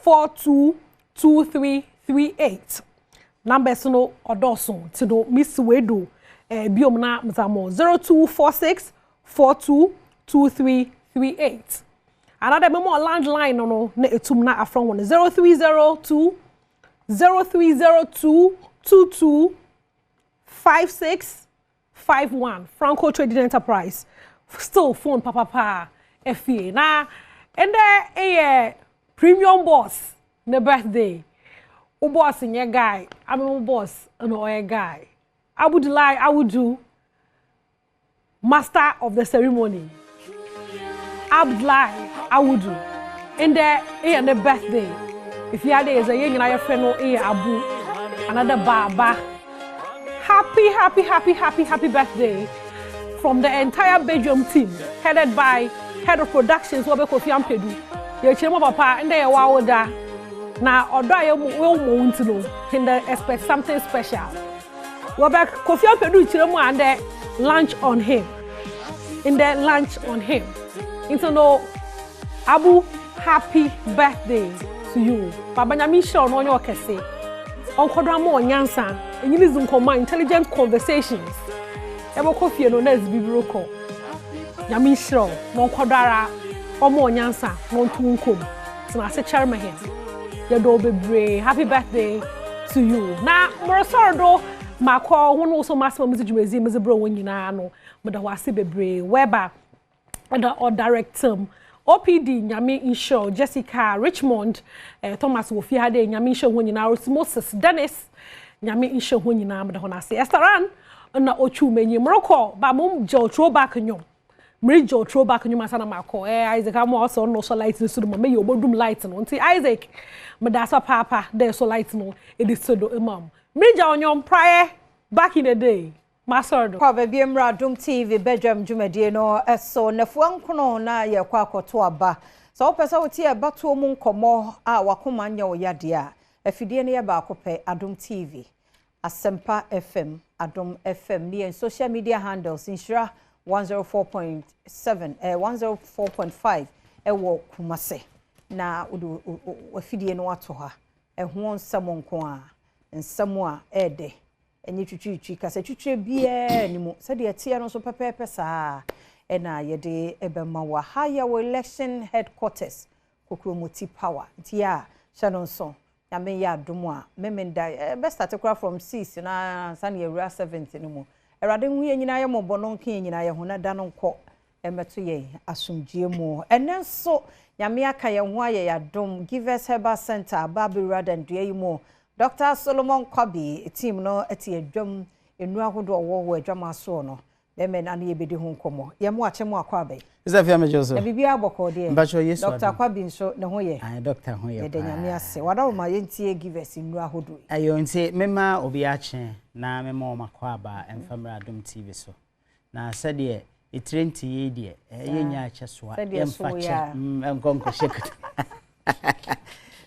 422338 numbers no odoso to do miss wedo biom na mzamo 0246 422338 another memo landline no na etum na afron one 0302 225651 Franco Trading Enterprise still phone papa FA na and there premium boss the birthday o boss in your guy I'm a boss no a guy I would do master of the ceremony I would do and there the birthday if you had is a young and friend or abu another baba happy birthday from the entire Badwam team headed by head of productions Kofi Ampedu ye chemo papa and there wa oda na odo aye we mo ntino and expect something special Kofi Ampedu chemo and the lunch on him into no Abu happy birthday to you baba nyami show no onyo kese onkodwa mo nyansa enyilizum command intelligent conversations ebo Kofi no na zibiroko nyami show no onkodara omo nyansa no ntunkom tina se charma him ye do bebre happy birthday to you na morosordo makọ hono so masimo muzijumezi muzibro wonyina no meda wase bebre weba or director OPD nyame insure Jessica Richmond Thomas Wofi hade nyame insure wonyina Moses Dennis nyame insure wonyina meda hona se Estaran na ochu menyi mroko ba mum jo throwback nyom mrijo throwback nyom asana makọ Isaac am also no so light no sudu me yobodum light no nti Isaac meda so papa there so light no edisodo imam mrijo onyom prior back in the day Masordo. Kwa baby mra Adom TV Badwam dwumadie no eso nafuan nkono na ye kwa akoto aba. So opesa woti e bato mu nkomo a wakoma nya oyade a afidie ne ye ba akopɛ Adom TV. Asempa FM, Adom FM ni social media handles insura 104.7 104.5 ewo Kumase. Na udu afidie no ato ha. Ho nsamo nko a nsamo a ede enye twitwi kasa twitwe bia ni mu se de atia no so pepepe saa na ye de ebema wa higher election headquarters kokromoti power ntia shanon so ya me ya domo a memenda best start from 6 na san ye 70 no mu erade hu ye nyina ye mobono nka nyina ye ho na da no nkọ emeto ye asumdie mu enenso ya me aka ye ho aye ya dom Givers Herbal Center Babirad and Duaimo Dr. Solomon Kwabi team no eti adwam enu ahodo wo adwam aso no be na na yebedi ho nkomo ye mo ache mo akwabe Isafia me Joseph bibia aboko de Mbacho Yesu Dr. Kwabi nso ne ho ye Dr. ho ye de nyame ase wada ma ye ntie Givers enu ahodo ayo ntie mema obi ache na mema o makwaba emfamra Adom TV so na sade etrenti ye de ye nya ache so emfache enkonko shekut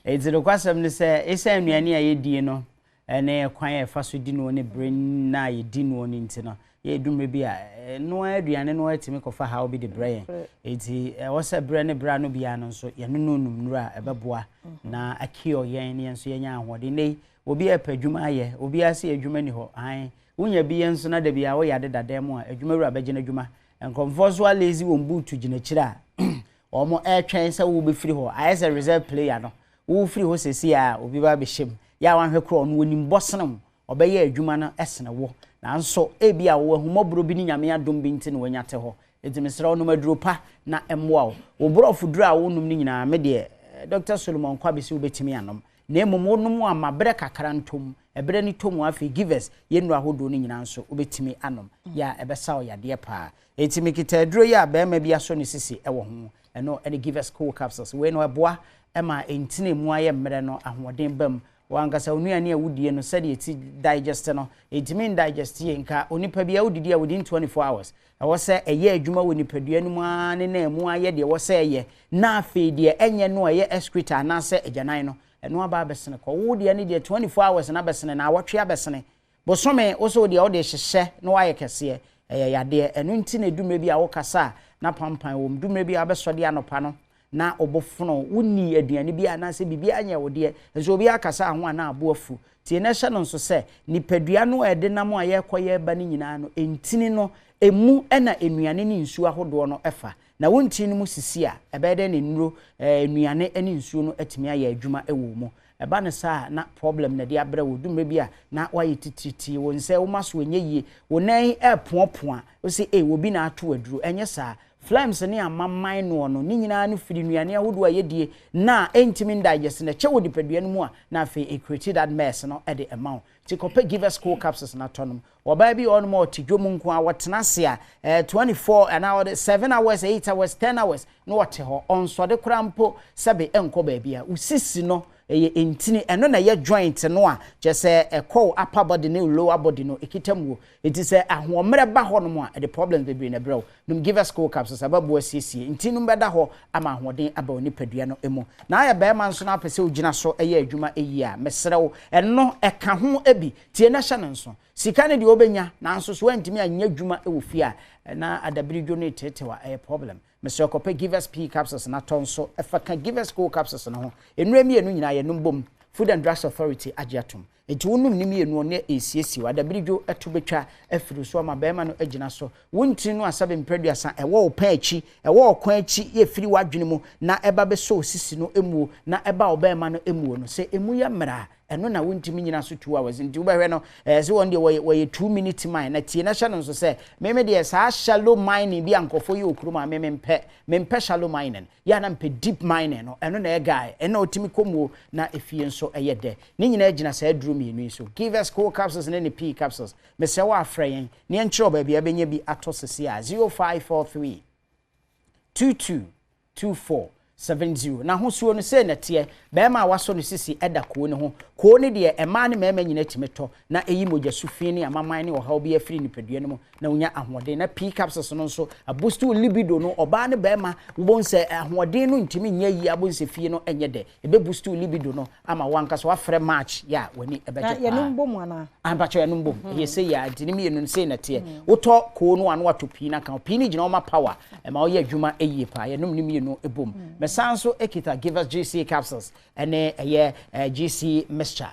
Ezero kwasem ne se esa nnuane a yedie no ene kwan e fa so di no ne brain na yedi no ne ntino ye dumre bi a no aduane no atimi kofa ha obi de brain eti wo se brain ne bra no bia no so ye no num nura ebeboa na akio yen ne nso yenya ahode nei obi apadwuma aye obi ase adwuma ni ho an wonya bi yenso na da bia wo yade dadem a adwuma ru abegye adwuma enkomfo so lazy won boot gina kira omo twen se wo be free ho as a reserve player no wo free ho sesi a obi ba be shem ya wan hwekro no wonim bosenam obeye adwuma no esene wo nanso ebia wo ahumobro bi ni nyame adom bi nti no wanyate ho etimesra no maduro pa na emwa wo brofo duro a wonum ni nyina me de Dr. Solomon Kwabi si obetimi anom na emom wonum amabre kakra ntom ebre ni tomu afi Givers yenu ahodo ni nyina nso obetimi anom ya ebesa o yade pa etimi kita duro ya ba ma bia so ne sisi ewo ho eno ene Givers cool capsules we no eboa ema entine mu aye mre no ahoden bam wankasa onuane awudie no sade eti digest no etimi digest ye nka onipa bia awudidi within 24 hours awo se eye adwuma woni padua no mu ane na mu aye de wo se eye na afi de enye no eye excreta na se agyanan no eno aba besene ko wudie ne de 24 hours na besene na awotwe abesene bosome wo so de wo de hyehye no aye kese yade eno ntine edumre bi awo kasa na pampan wo dumre bi abesode anopa no na obofono wonni aduane bi anase bibia anya wode enso obi akasa ho na aboafu tie na hye no nso se nipadua no ede nam aye koye ba ni nyina no entini no emu na enuane ni nsu ahodo no efa na wonti no mu sisi a ebede ne nuro nuane ene nsuo no atimi aye adwuma ewo mu eba ne saa na problem na de abrɛ wo dumre bia na waye tititi wo nse wo maso enye yie wo nan epoapoa wo se wo bi na ato aduro enye saa flames ne amamman no no ni nyina no firi nuane ahodo a yedie na entimi digest na chewo dipadua no mu a na fe create that mess no e de amount ti kope give us cool capsules na tonom oba bi on mo tidwom nko a wotena se a 24 and hour 7 hours 8 hours 10 hours no wote ho onso de krampo sebe enko ba bia usisi no eye entini eno na ye joint no a je se ekọ upper body ne lower body no ekitamu eti se ahomre ba ho no a the problems be be na bro num give us cool capsules ababu asiesie entinu beda ho ama ahoden aba oni padua no emu na ya be man so na pese ogina so eye adwuma eyi a mesrew eno eka ho abi tie na hye nso sika ne de obenya na nso so antimi anya adwuma ewo fie a na adabiri dwo ne tetewa a problem Mr. Kope give us P capsules na tonso efa can give us cool capsules na ho enura mi enu nyina ye numbom Food and Drugs Authority agiatum enti wonum ni mi enu ne esiesi wa dabirijo eto betwa afiru so ma be ma no agina so wonti no asabe mpreduasa ewo opa achi ewo okwan achi ye firi wadwene mu na eba be so sisi no emuo na eba oba ma no emuo no se emu ya mra eno na wontimi nyina so 2 hours nti wo no se won de wo 2 minute mine na tie na hye no so se meme de sa shallow mining bi ankofo ye okuru ma mempe shallow mining ya na mpe deep mining no eno na e guy eno otimi komuo na efie nso eye de ni nyina agina sa aduru mi so give us cool capsules and any P capsules me se wa afreyen ne enchiro ba bia benya bi atosese a 0543 222470 na hosuo no se na tie be ma waso no sisi eda ko ne ho ko ne de ema ne mema nyina timeto na eyi moja sufie ne amaman ne oha obi afiri ni padua ne mo na unya ahoden na P capsules no nso boost libido no oba ne be ma wonse ahoden no ntimi nya yi abonse fie no enye de ebe boost libido no ama wanka so afre match ya wani ebeje ya no mbom ana ambacho ya no mbom ye se ya ntini mi enu se na tie woto ko no ano wato P na kan P ni gina o ma power e ma o ye adwuma eyi pa ye nom ni mi enu ebom mesanso ekita give us GC capsules ene eye GC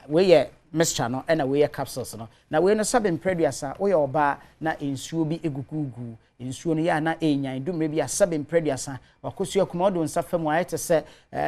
we ye mixture no na we ye capsules no na we no sabe mpreduasa we ye oba na ensuo bi egugugu ensuo no ya na enyan dumre bi asabe mpreduasa wakosua kuma odo nsafa mu ayete se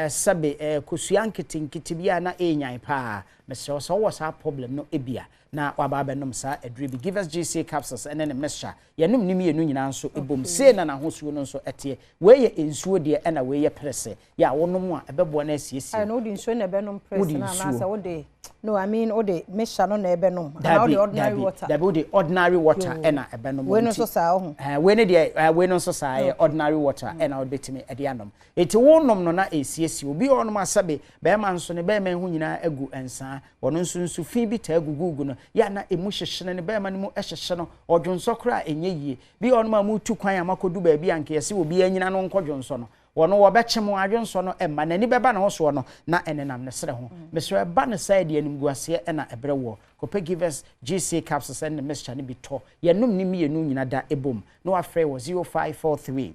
sabe kosua nkitinkiti bi ya na enyan pa mesre so wo sa problem no ebia na waba benom sa adri bi give us GC capsules and then mixture yenum ni mienu nyina nso ebom se na hosuo no nso ete we ye ensuo de na we ye presse ya wonom a ebebo na asiesi I know the ensuo na benom presse na na say wo de no I mean wo de mixture no na ebenom na wo de ordinary water da wo de ordinary water na ebenom we no so sa ho we ne de we no so sa ordinary water na wo betimi ede anom eti wonom no na asiesi obi onom asabe be ma nso ne be ma hu nyina agu ensa wono nso fi bi ta agugugu no ya na emu hyehyene ne be ma ne mu ehyehye no odwonso kra enye yie bi ono ma mu tu kwan amakodu ba bi anke yesi obi anyina no nkodwonso no wono wo bechem adwonso no emma nani beba na ho so no na enenam ne sere ho mesre ba ne side anim guase na ebre wo kope give us GC capsules and the mixture ne bi to yenum ni mienu nyina da ebom no afre wo 0543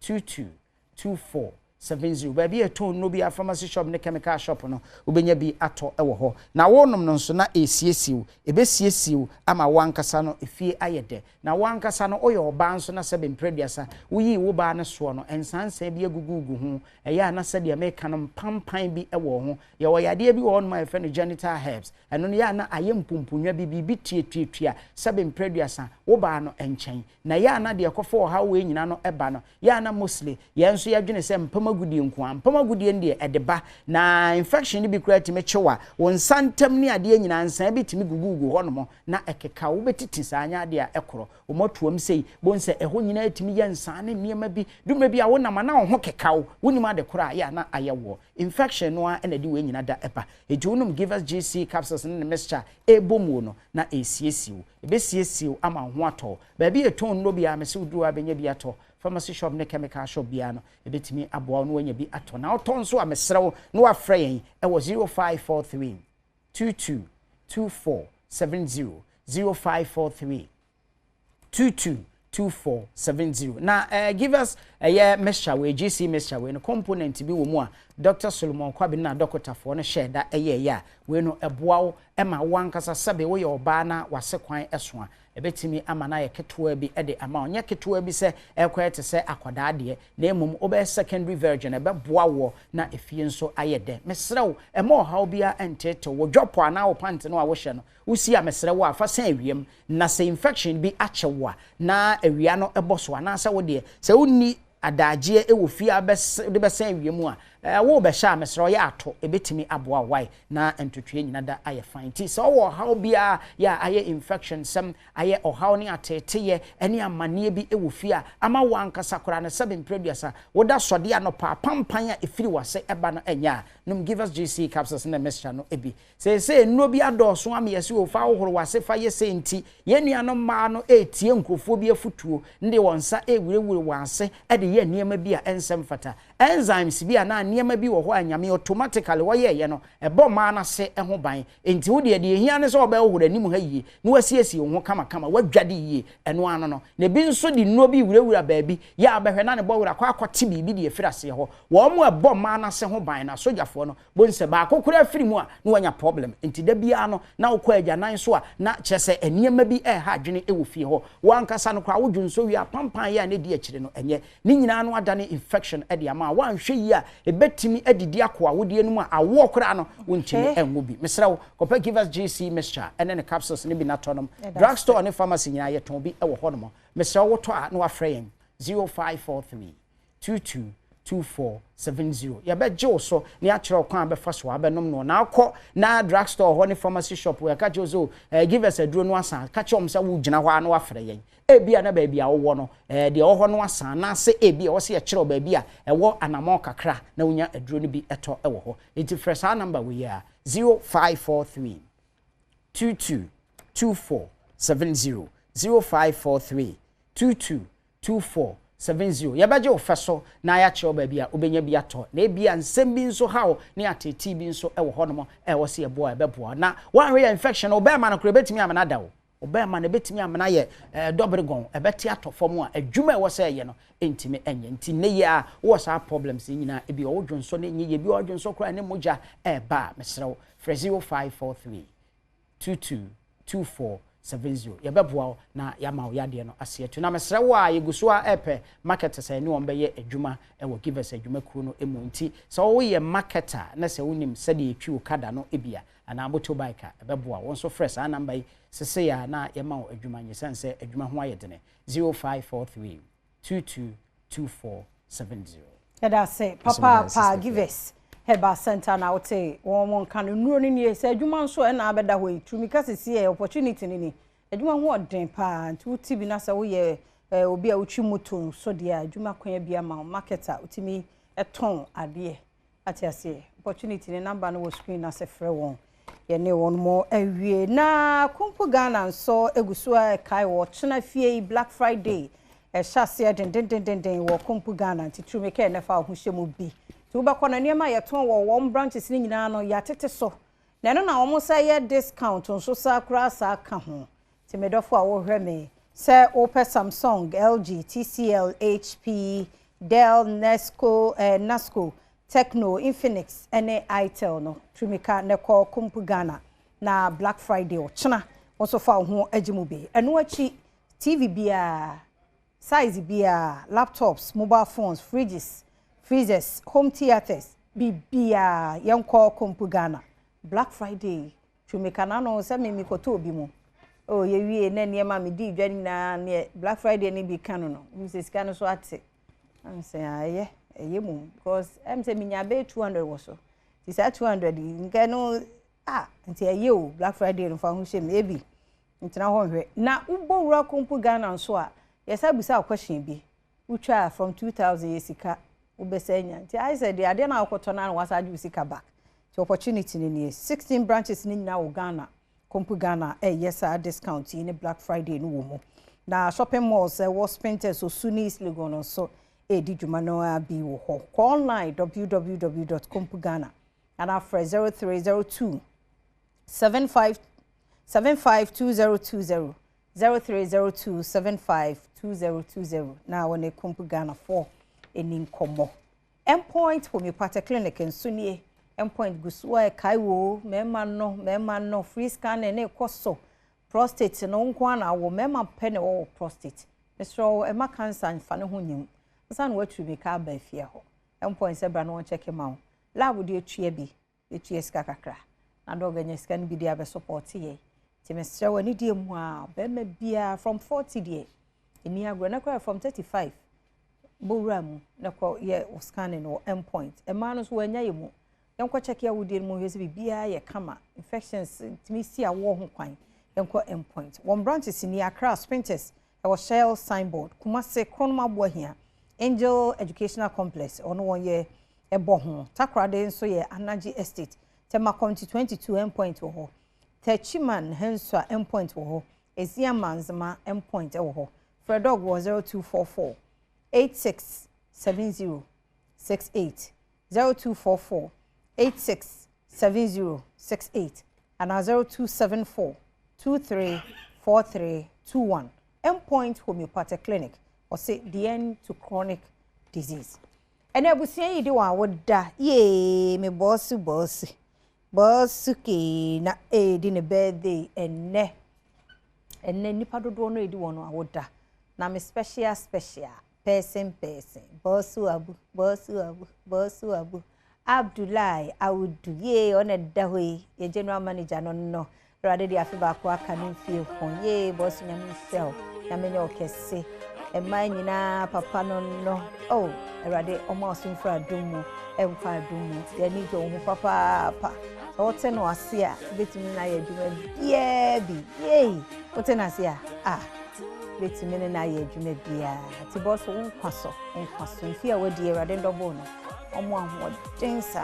222470 baby eton no bi a pharmacy shop ne chemical shop no obenya bi ato ewo ho na wonom no nso na esiesiu ebesiesiu ama wankasa no efie ayede na wankasa no oye oba nso na sebe mpreduasa uyi wo ba ne so no ensansa bi agugugu ho eya na sede America no pampan bi ewo ho ye wo yade bi wo no my friend genital herbs eno ne ya na aye mpumpunwa bi tietietia sebe mpreduasa wo ba no enchen na ya na de ekofo ha we nyina no eba no ya na mostly ye nso ya dwene se mpamagudie nko mpamagudie ndie edeba na infection ni bi kura time chewa won santam ni ade nyina nsan bi timi gugugu ho no na ekeka wo betiti sanya ade a ekoro wo motuom sei bonse eho nyina timi ye nsan ne niema bi dumre bi a wo nama na ho kekawo wonima ade kura ya na ayewo infection no a na di we nyina da eba ejunum give us GC capsules ne mixture ebomu no na esiesiu ebesiesiu ama ho ato ba bi eton no bi a mese uduru abenya bi ato pharmacy shop ne chemical shop biano ebetimi aboa no wanya bi ato na oton so amesrew no afre yen e wo 0543 222470 0543 222470 na give us a mixture we GC mixture we no component bi wo mu a Dr. Solomon Kwabi na Dr. Fo no share da ya we no eboa wo ema wankasa sabe wo ye oba na wase kwan esoa ebetimi ama na ye ketewa bi ede ama onye ketewa bi se ekwete se akwada de na emum obe secondary virgin ebeboa wo na efie nso ayede mesrew emo haw bia entete wo dwopo ana wo pante no a wo hye no usi a mesrew afa san awiem na se infection bi achewo na awia no eboso ana se wo de se unni adagye ewo fie de besan awiem a wo be sha mesro ya ato ebetimi aboa wai na entotwe nyina da aye fine ti so wo how bia ya aye infection sem aye ohaw ne ateteye ene amane bi ewo fie a ama wankasa kora na 7 producer wo da sode ano pampan a efiri wase eba no enya num give us GC capsules na mesha no ebi se no bi adoso am yesi wo fa wo wase fa ye senti ye nuanom ma no etie nkofo bi afutuo nde wonsa ewurewure wanse ede ye niema bi a ensem fata enzymes bi a na niema bi wo ho anyame automatically wo ye no ebo ma na se ho ban enti wo de ehia ne so oba ehoro anim ha yie na wasiesie wo ho kama wadwade yie eno ano no ne bi nso di no bi wurewura baabi ya abehwe na ne bo wura kwa akote bibi de efirase ho wo mo ebo ma na se ho ban na sojafo no bonse ba akokura afiri mu a no wanya problem enti da bia no na wo kwa agyanan so a na kyese eniema bi ha adwene ewo fie ho wankasa no kwa wodwunso wi a pampan ya ne di akire no enye ni nyina no adane infection ede ama wanhwe yi a ebetimi adidi akoa wodi enu a awo kora no wontimi enwo bi mesrew kopa give us GC mixture ene ne capsules ne bi na tonom drugstore ne pharmacy nyina ye ton bi ewo honom mesrew wo to a no afrɛ 0543 222470 ya be je so ne a kyerɛ kwan be fa so abenom no na akɔ na drugstore ho ne pharmacy shop we ka jozo give us a duro no asa ka kyerɛ so wo gyina hɔ a no afrɛ yen ebia na ba bia wo no de wo no asa na se ebia wo se ye kyerɛ ba bia ewo anamon kakra na wonya aduro no bi eto ewo ho enti fresh our number we are 0543 222470 0543 222470 yabaje ofeso na ya kyerɛ ba bia obenya bi ato na ebia nsem bi nso hawo ne ateti bi nso ewo ho no ewo se eboa ebeboa na one way infection obema na kuro betimi amana dawo obema na betimi amana ye dobregon ebeti atofom a adwuma ewo se ye no entimi enye nti ne ya wo sa problems nyina ebi odwonso ne nye bi odwonso kura ne moja ba mesrew 0543 222470 yabeboa na yama wo yade no aseetu na mesrew a yeguso a epe market se ne won be ye adwuma ewo give us adwuma kuro no emu nti so wo ye marketer na se wonim se de etwi okada no ebia ana motorbike ebeboa won so fresh a number sese ya na yama wo adwuma nye sense adwuma ho ayedene 0543 222470 yada say papa give us heba center na wote won kan nuro ni nie se adwuma nso e na abeda ho itumi ka sisi e opportunity ni adwuma ho odden pa nti wuti bi na se wo ye obi a utwi moto so de adwuma kwan bia ma marketer utimi eton ade atiase opportunity ni number no wo screen na se frɛ won ye ne won mo awie na kumpu Ghana nso eguso a kai wo chena fie Black Friday hyase den wo kumpu Ghana nti tumi ka ne fa ho hyemu bi ti wo bakọ na niema ye ton wo won branches ni nyina no ya tete so na no na wo mo say ye discount nso sa kura sa ka ho ti medofo a wo hwɛ me say Opel Samsung LG TCL HP Dell Nasco Techno Infinix ene Itel no trimika ne call kumpu Ghana na Black Friday o chena wonso fa ho agimu be eno achi TV bia size bia laptops mobile phones fridges freezers home theaters bia yenko kumpu Ghana Black Friday trimika na no se me koto obi mu oh ye wie na niema me di dwani na ne Black Friday ni bi kanu no Mrs. Kanu so ate am say aye yemu because em say minya be 200 wo so ti say 200 nke no nti aye Black Friday no fa ho hye me ebi ntina ho hwe na ubo wura kumpu Ghana so a yesa busa question bi utwa from 2000 yesika ubesenya nti I said the ade na akoto na wasa aju sika back the opportunity ni 16 branches ni na wo Ghana kumpu Ghana yesa discount in Black Friday no wo mu na shopping malls was spent so Sunis Legon so edi jumano bi wo ho online www.kumpugana and after 0302 752020 0302 752020 na wone Kumpugana 4 enin komo endpoint homeopathy clinic nsunie endpoint gusua kaiwo mema no free scan ne koso prostate no nko na wo mema pe ne wo prostate so e ma cancer fa ne ho nyim san wo tru be ka ba fie ho endpoint se bra no check him out lab de etua bi etua ska kakra na do ganya ska ne bi dia be support ye ti me sre wani die mu a be ma bia from 40 die eni agro na kwa from 35 boram na kwa ye scanning no endpoint e ma no so wanya ye mu yankwa check ya wudie mu hwese bi bia ye kama infections ti me si awo ho kwan yankwa endpoint one branch is in Accra Sprinters our Shell signboard Kumase Kronma Bohia Angel Educational Complex ono one year ebo ho takrade nso ye Anaji Estate tema county 22 endpoint wo ho Techiman Henswa endpoint wo ho Eziamanzama endpoint wo ho Fredog was 0244 867068 0244 867068 and 0274 234321 endpoint homeopathic clinic or say the end to chronic disease. And I was saying you would da ye me boss ke na din birthday and then nipa do no edi wono awoda na me special person boss abu Abdullahi awudu ye on da hoyi ye general manager no rade dia fe ba ko aka no fie kon ye boss nyame sel nyame ne okese e man nyina papa no oh rade omo osumfra dumu emfa dumu ye ni jo mu papa so wote no ase a betimi na ye adwuma bia bi ye wote na ase a betimi na ye adwuma bia ti boss unkwaso fie wadi rade ndobo no omo ahodensa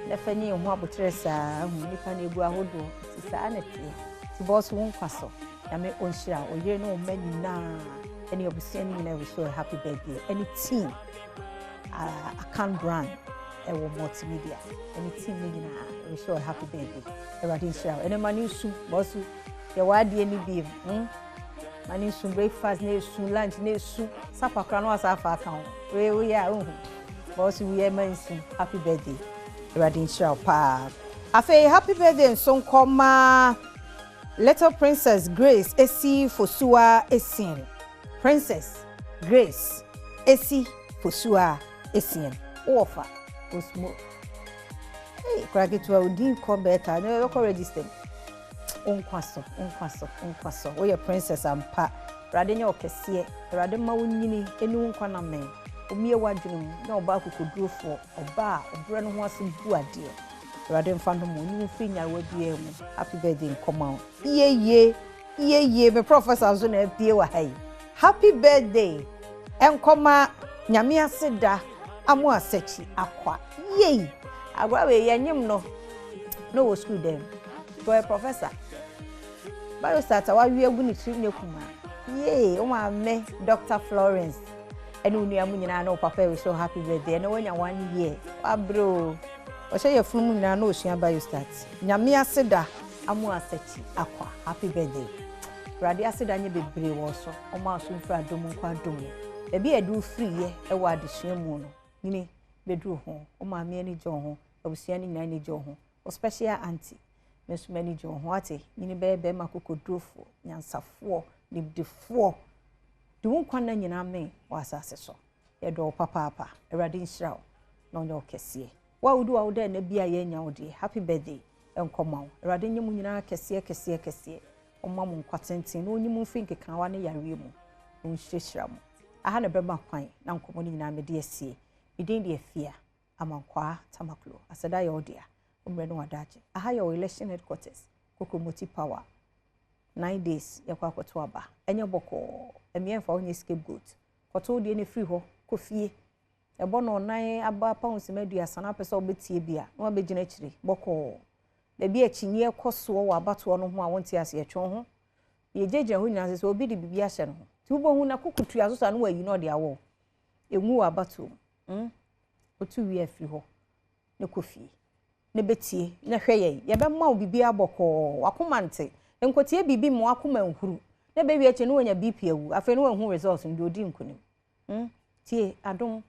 na fani ho abotresa hu nipa na ebu ahodo sisa na tie ti boss unkwaso na me onhira oye no mani na any obusia ni na wish you a happy birthday any team a can brand e wo multimedia any team ni na wish you a happy birthday everybody share any mani su boss ye wade ni bi mani su breakfast na su lunch na su sapa kra no asafa account we ya boss we are mention happy birthday everybody share pa afi happy birthday so nkoma little princess Grace esi fosua esien Princess Grace esi fosua esien ofa osmo hey kwage to odi ko beta no we ko register onkwaso we princess ampa rade nya okese rade ma wonyini enu nkwa na men omie wadwunum na oba kokodurofo oba obre no ho asem bu ade rade mfando mo nyu fi nya wadie mu happy birthday nkoma ye me professor zo na bie wa hai happy birthday enkoma nyame aseda amu asechi akwa ye agwa we yanyim no wo school dem to a professor bio starter wa wi agu ni tri ne kuma ye o ma me Dr. Florence enu nu amu nyina na papa we so happy birthday na wanya 1 year abro o se ye funu nyina na osua bio start nyame aseda amu asechi akwa happy birthday radi aseda nye bebre wo so o ma so mfra dom kwa dom e bi edu free ye e wa adesua mu no nyini bedru ho o ma me ani jo ho obusua ni nyina ni jo ho o special auntie mesu mani jo ho ate nyini be makokodrofo nyansafo libdefo de won kwan na nyina me wa asase so ye do papa erade nhyira no nyo kese wa wudu wa wuda na bia ye nya wode happy birthday enkoma erade nyemu nyina kese omam nkwatenten no onyim mfi nkeka wa ne yare mu no nhyihyira mu aha na bema kwan na nkomo ni nyina me de asie bidin de afia amankwa tamaklo asada ye odia umre no wadaje aha your election headquarters kokomoti power 9 days yakwa akoto aba enye boko emienfa onye scapegoat koto de ne free ho kofie ebo no nan aba pounds medua sana pesa obetie bia no abegina chire boko da bi achinye ekoso wo abato no ho a wonti ase etwon ho ye jeje ho nyina se obi de bibia hye no ti wo hu na kokutu asosa no wayi no de awo enwu abato otu wi afi ho ne kofie ne betie ne hweye ye be ma bibia boko akomante enkotie bibi mo akoma nhuru ne be wi ache no wanya BP awu afa no hu results ndi odi nkunim tie Adom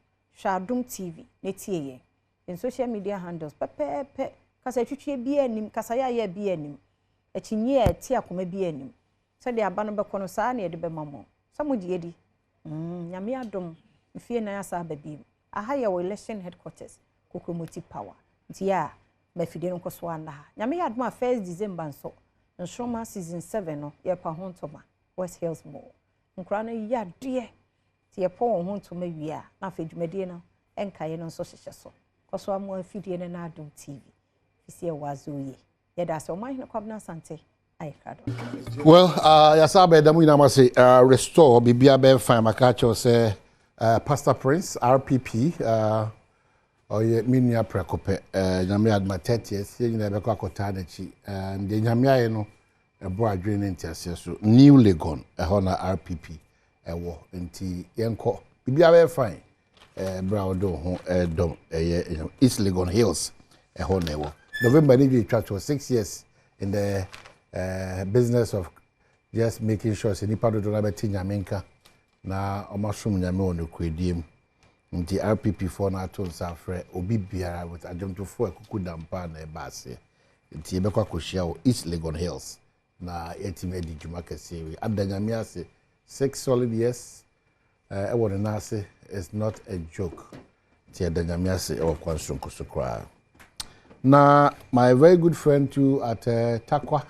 Adom TV ne tie ye in social media handles pepe kasa twitwe bia nim kasa ya bia nim echinyi e ti akoma bi anim se de aba no be kono saa na ye de be mamo samudi edi nyame adom mfie na asa aba bi aha ye election headquarters Kokromoti power nti ya mafide no koso ana ha nyame ya adom a 1st December nso Nshroma season 7 no ye pa ho ntoma West Hills Mall nkura no ya de ti ye pa ho ntoma wi a na fa dwumade no enka ye no nso hyehye so koso amu afidie no na Adom TV fisi e wazoye ye da se o man kwabna sante ai krado. Well, yasabe damu ina mase restore bibia be fine makacho say Pastor Prince RPP oye minia prekope nyame adma 30 years ye nyina be kwa kota na chi and nyame aye no ebo adwene ntiase so New Legon ho na RPP ewo nti yenko bibia be fine brown do ho dom East Legon Hills ho na ewo November ni twa 6 years in the business of just making sure se nipa do na beti nyamenka na omasum nyame ono kwediem nti RPP4 na to nsafre obi biara with AdomTV ekuku dampa na ebase nti ebekwa koshia o East Legon Hills na etime di juma kasewe adanyame ase 6 solid years ewo na ase is not a joke ti adanyame ase ewo kwanso kosokra na my very good friend too at Takwa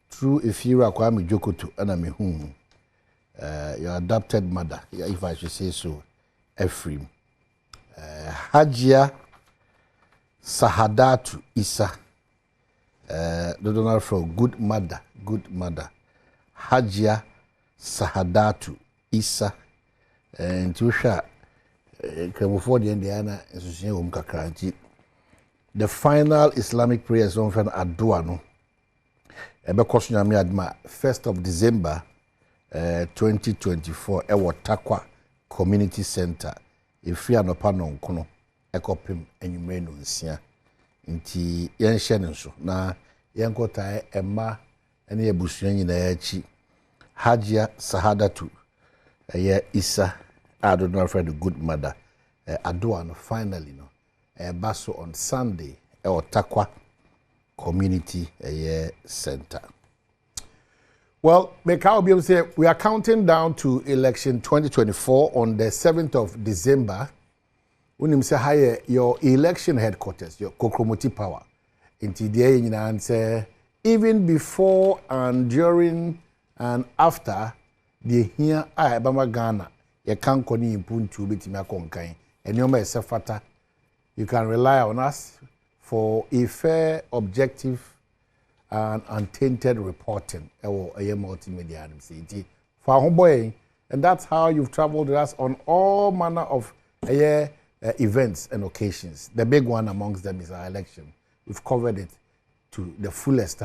through Ifira Kwame Jokoto and I'm your adopted mother, if I should say so, Ephraim. Hajia Sahadatu Isa. Donald from good mother. Hajia Sahadatu Isa. And Tusha Kramofodi and Diana Kakranji. The final Islamic prayers on Aduano. Ebe koso nyame adma 1st of December 2024 ewo Takwa Community Center efi anopa no nkono ekopem enyumre no nsia nti yenhye ne nso na yenkota emma ene ebusuan nyina yachi Hajia Sahadatu Isa Adonai for the good mother Adoa no finally no baso on Sunday ewo Takwa Community Center. Well, Mekao say we are counting down to election 2024 on the 7th of December. When you say higher your election headquarters, your Kokromoti power, into the answer even before and during and after the here I Bama Ghana, you can't koni impuntu bitima konkai, and you may sefata. You can rely on us for a fair, objective, and untainted reporting. For homeboy, and that's how you've traveled with us on all manner of events and occasions. The big one amongst them is our election. We've covered it to the fullest.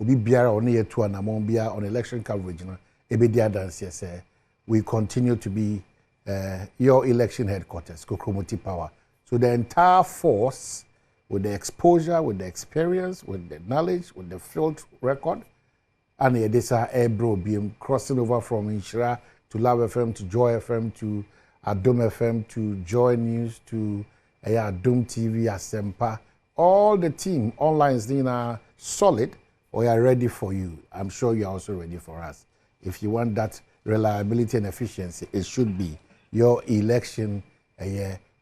Obi biara on year 2 and among biara on election coverage. We continue to be your election headquarters, Kokromoti Power. So the entire force, with the exposure, with the experience, with the knowledge, with the field record, and this airbro being crossing over from Inshira to Love FM to Joy FM to Adom FM to Joy News to Adom TV, Asempa. All the team online is solid. We are ready for you. I'm sure you are also ready for us. If you want that reliability and efficiency, it should be your election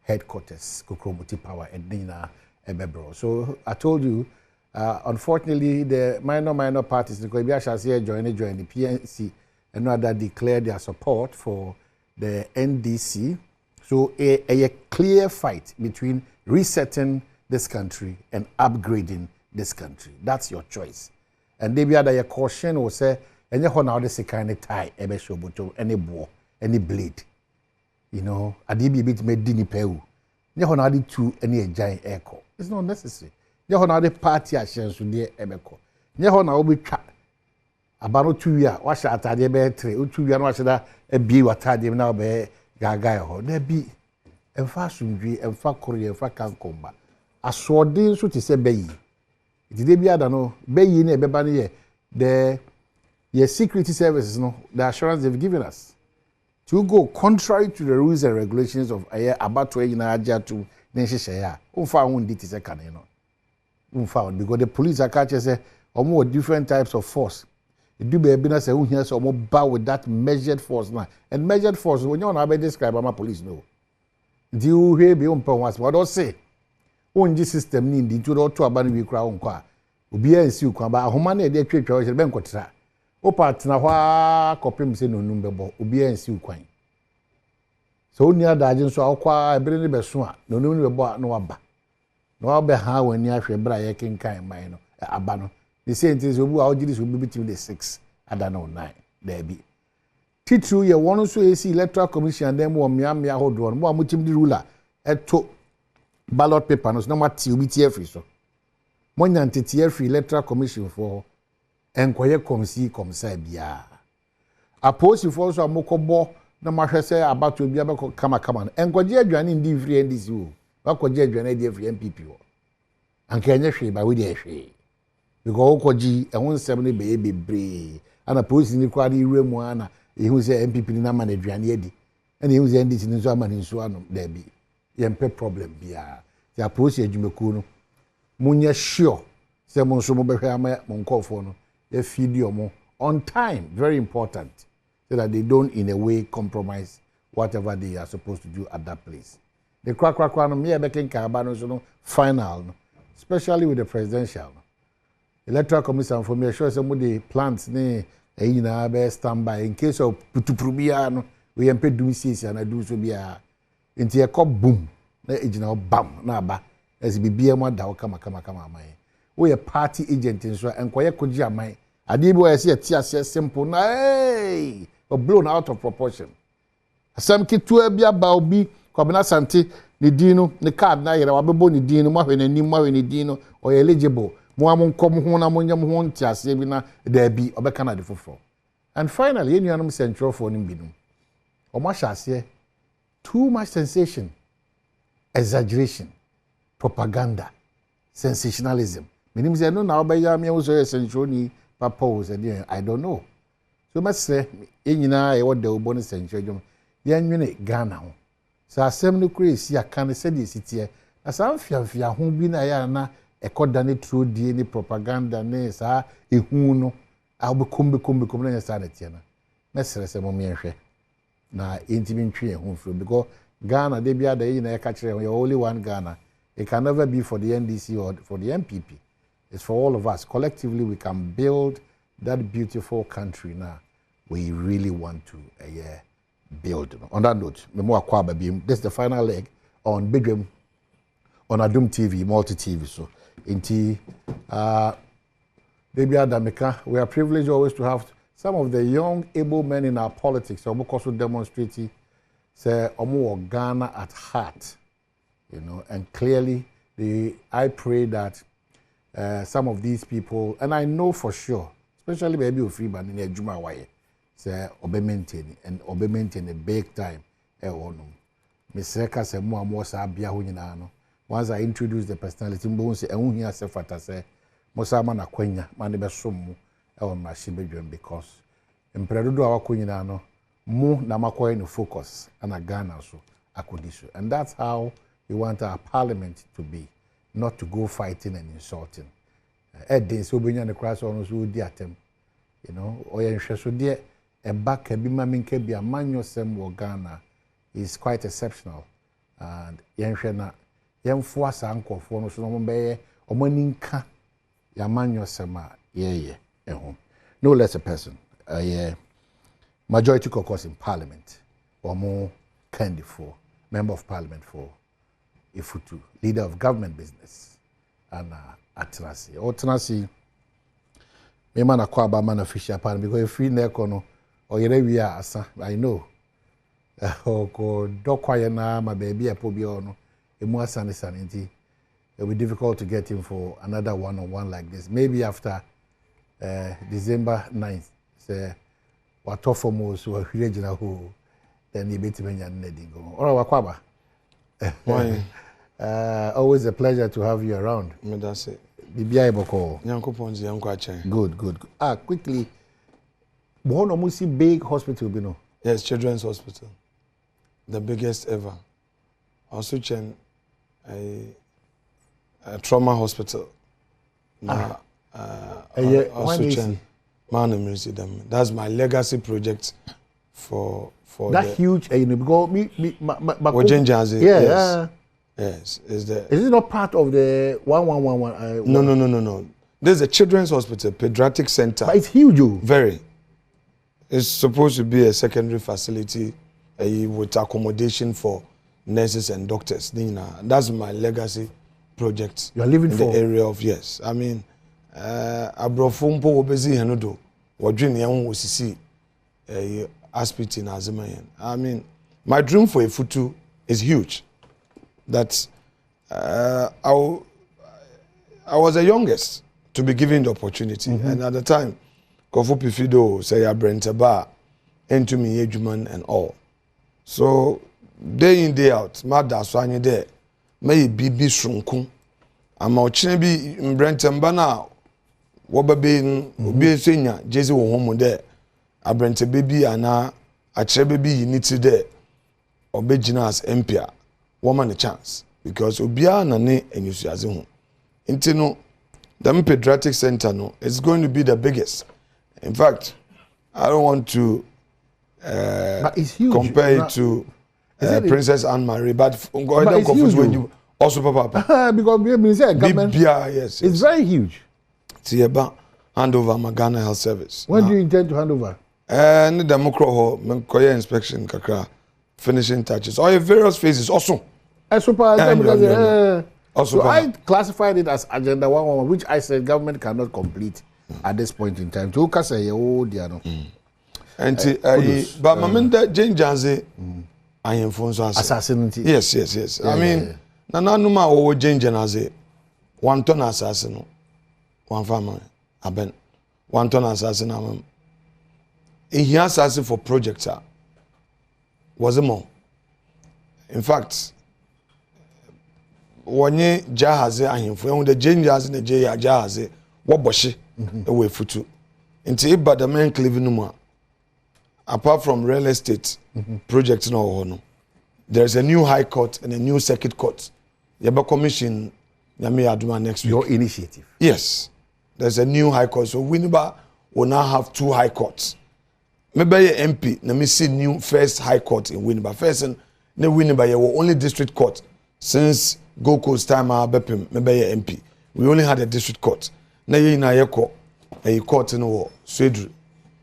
headquarters, Kokromoti Power, Edina. So I told you, unfortunately, the minor parties, the join the PNC, and other declared their support for the NDC. So a clear fight between resetting this country and upgrading this country. That's your choice. And they be other caution will say, and you now this kind of tie, any bow, any blade. You know, I did be bit made dini peu. You now did two any giant echo. It's not necessary. You now the party action should be ebeko. You now be chat about 2 years. Wash at a be 3 2 years. Wash that a be what I did now be gaga ho. There be and fashion be and fa Korea and fa can combat. I saw this to say be. It did be I don't know. Be in a bebani the security services no the assurance they've given us to go contrary to the rules and regulations of about to to nation share. Unfa won dit is a can because the police are catching say omo different types of force. It do be na say who here so omo ba with that measured force now. And measured force when you na be describe am police no. Di u hwe be umpa once what do say. Onji system ni ndi to to aba no bi kura onko a. Obi ansi ukwa ba ahoma na e de twetwa o be nkotra. O partner hwa kopem se no num bebo obi ansi ukwan. So oni adaje nso akwa ebere ne beso a no num bebo no waba. No obe ha wani ahwe bra ye kenkan man no aba no. The same things obu a ogidi so be between the 6 ada no 9 there be. Titru ye won so AC electoral commission dem wo miamia hodo no mo amutim di ruler eto ballot paper no na mati obi tie free so. Mo nyantete free electoral commission for enkoye komsi komsa bia. Aposi for so amokobo na mahwese abato bia be kama no. Enkoje adwane ndi free NDC o. Wakoje adwane di free MPP o. Anka enye hwe ba we di hwe. Because okoji ehun sem ne be bebre. Ana police ni kwa di remu ana ehun se MPP ni na ma na adwane adi. Ana ehun se NDC ni so ama ni so ano there be. Yempe problem bia. Ya police adwumaku no. Munya sure say mo so mo behwe ama mo nkofo no. They feed you on time, very important, so that they don't in a way compromise whatever they are supposed to do at that place. The crack no me making carbano so no final, no, especially with the presidential. Electoral commission for me sure some of the plants ne na be standby in case of putupubia no we empe do see and I do so be a into a cop boom na ejina bam na ba as be bia mo da kama man. We a party agent in so and kwaye koji amai adibo ese tia simple na hey or blown out of proportion asam kitu bia ba obi kwabena sante ne dino ne card na yere wabebo ne dino mo hwe nanim mo hwe ne dino o eligible mo am nkom ho na mo nyam ho ntiase bi na da bi obeka na de foforo. And finally yenuanom central for nim binum o ma hyase too much sensation, exaggeration, propaganda, sensationalism. Meaning say no na obeya me wo so central ni papa wo say I don't know. So much say enyina e wo da obo ne central dwom yenwene Ghana ho. So asem no kure si aka ne say de sitie asam fiafia ho bi na ya na ekoda ne true die ni propaganda ne sa ehu no a obekom na yesa na tie na mesere se mo mienhwe na intimi ntwe ehu fro because Ghana de bia da yina e ka kire you only one Ghana. It can never be for the NDC or for the MPP. It's for all of us. Collectively, we can build that beautiful country now we really want to build. On that note, this is the final leg on Badwam, on Adom TV, multi-TV. So, Baby Adamika, we are privileged always to have some of the young, able men in our politics. So, we also demonstrating, say, Ghana at heart. You know, and clearly, I pray that some of these people, and I know for sure, especially baby of free band in Juma Waye, say obe maintain a big time. Miss Reka say more sabia hunyano. Once I introduce the personality, mbon say ehun hia se fata say mosa ma na kwanya ma ne be som e ma shi Badwam because empredodo awakwanya no mu na makoy no focus ana Ghana so akodiso. And that's how we want our parliament to be, not to go fighting and insulting. So benya the cross on so di atem. You know, oya nhwe so de e back e bi ma minke bi amanyo sem wo Ghana is quite exceptional. And yenhwe na yemfo asa ankofo no so no be omaninka yamanyo sem a ye ehom. No less a person. Majority caucus in parliament or more candy for member of parliament for Ifutu, leader of government business, and Atrasi. Otrasi, me man a kwaba man official pan because if we nekono or we are asa, I know. Oko dokwaye na my baby a pobiono, a more sanity. It will be difficult to get him for another one-on-one like this. Maybe after December 9th, say what for most who are regional who then he beat me and netting go. Or wakwaba. Always a pleasure to have you around. That's it. Good. Quickly. Bohono Musi big hospital, you know? Yes, Children's Hospital. The biggest ever. Also, a trauma hospital. That's my legacy project for that huge because yes. Is it not part of the 1111? No. There's a children's hospital, pediatric center. But it's huge. Very. It's supposed to be a secondary facility with accommodation for nurses and doctors. That's my legacy project. You're living in for the area of yes. I mean, Abrofumpo obezi henodo. Wadrin yang wosisi aspect in Azimayan. I mean, my dream for a futu is huge. That I was the youngest to be given the opportunity, and at the time, Kofu Pifido say Brentaba, into me Yejuman and all. So day in day out, Mada Swanya there, may be shrunkun. I'm out Chinebi in Brentamba now. Wobabin, be senior, Jesse home there. A Brenta baby and a baby you need to there. Or Beginas Empire, woman a chance. Because Obia Nane and Yusiazum. Intino, the pediatric center no, it's going to be the biggest. In fact, I don't want to compare it to Princess Anne Marie, but it's huge when you also papa. Because government, yes, it's very huge. Tieba hand over my Ghana Health Service. When do you intend to hand over? And the Mokro inspection kakra finishing touches. Or various phases also. So I classified it as Agenda 111, which I said government cannot complete at this point in time. To say oh dear no. And but Mamenda Jane Janze I am Fonso assassinity. Yes. I mean Nana Numa o Jane Janaze 1 ton assassin. One family aben 1 ton assassin amam. He assassin for project was a more. In fact, wanye jahaze ahemfo ehun de jenjaze na je ya jahaze wo boshe ewe futu nti ibada enclave no mu apart from real estate project no ho no there's a new high court and a new circuit court yeba commission nyame aduma next week. Your initiative? Yes, there's a new high court, so Winneba will now have 2 high courts. Maybe MP na me see new first high court in Winneba. First and ne Winneba ye were only district court since Gold Coast time bepim maybe MP. We only had a district court. Na ye na ye a court in war Swedru.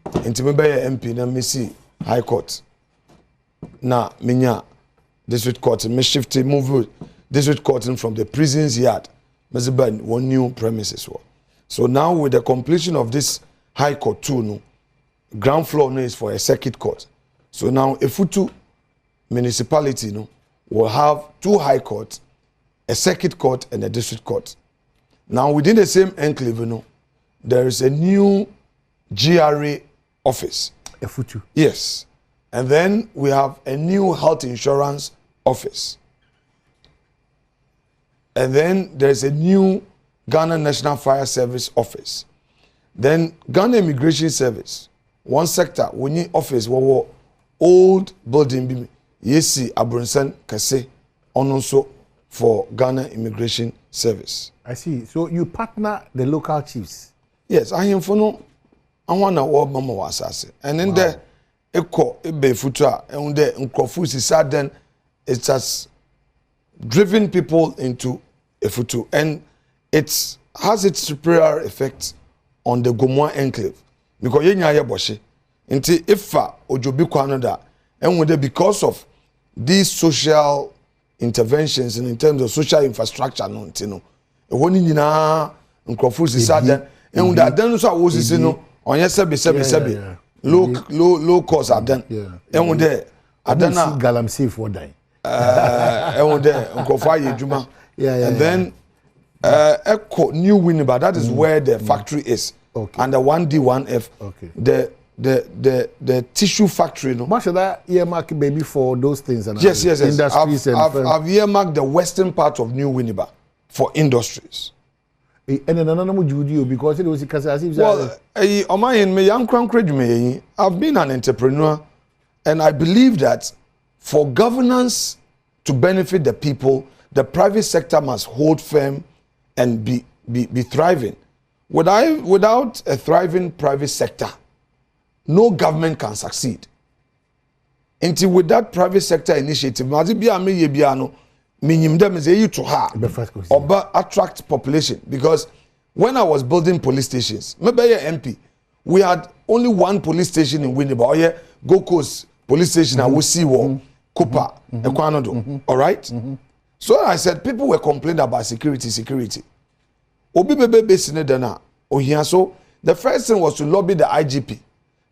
Inti maybe MP na me see high court. Na minya district court me shift move district court from the prisons yard. Maybe one new premises. So now with the completion of this high court too, no, ground floor no is for a circuit court. So now a Futu municipality no will have 2 high courts, a circuit court and a district court. Now within the same enclave, no, there is a new GRA office. A Futu. Yes. And then we have a new health insurance office. And then there's a new Ghana National Fire Service office. Then Ghana Immigration Service, one sector, we need office, we old building, yesi Abronsan Kase, also for Ghana Immigration Service. I see. So you partner the local chiefs? Yes, I am for no, I want to work mama wasase. And then there, eko ebe futra, and there nkrofusi sudden, it has driven people into a futu, and it has its superior effect on the Gomoa enclave because yenya ye boshe nti ifa ojobi kwanoda and because of these social interventions and in terms of social infrastructure no ntino e woni nyina nkrofu sisa and that then so wo sisi no onye sebe low cost adan and there adana galamsey for die and there nkrofu ayedwuma and then Echo New Winneba, that is where the factory is. Okay. And the 1D1F. Okay. The tissue factory. No? Much of that earmark baby for those things and yes. Industries I've earmarked the western part of New Winneba for industries. And then another Judio because it was I've been an entrepreneur and I believe that for governance to benefit the people, the private sector must hold firm and be thriving. without a thriving private sector, no government can succeed. Until with that private sector initiative, minimum them is a to her or attract population. Because when I was building police stations, maybe MP, we had only one police station in Winneba. Yeah, Gold Coast police station, I will see one, Cooper, Equanodo. All right? So I said, people were complaining about security. Obi bebe basine dana ohia. So the first thing was to lobby the IGP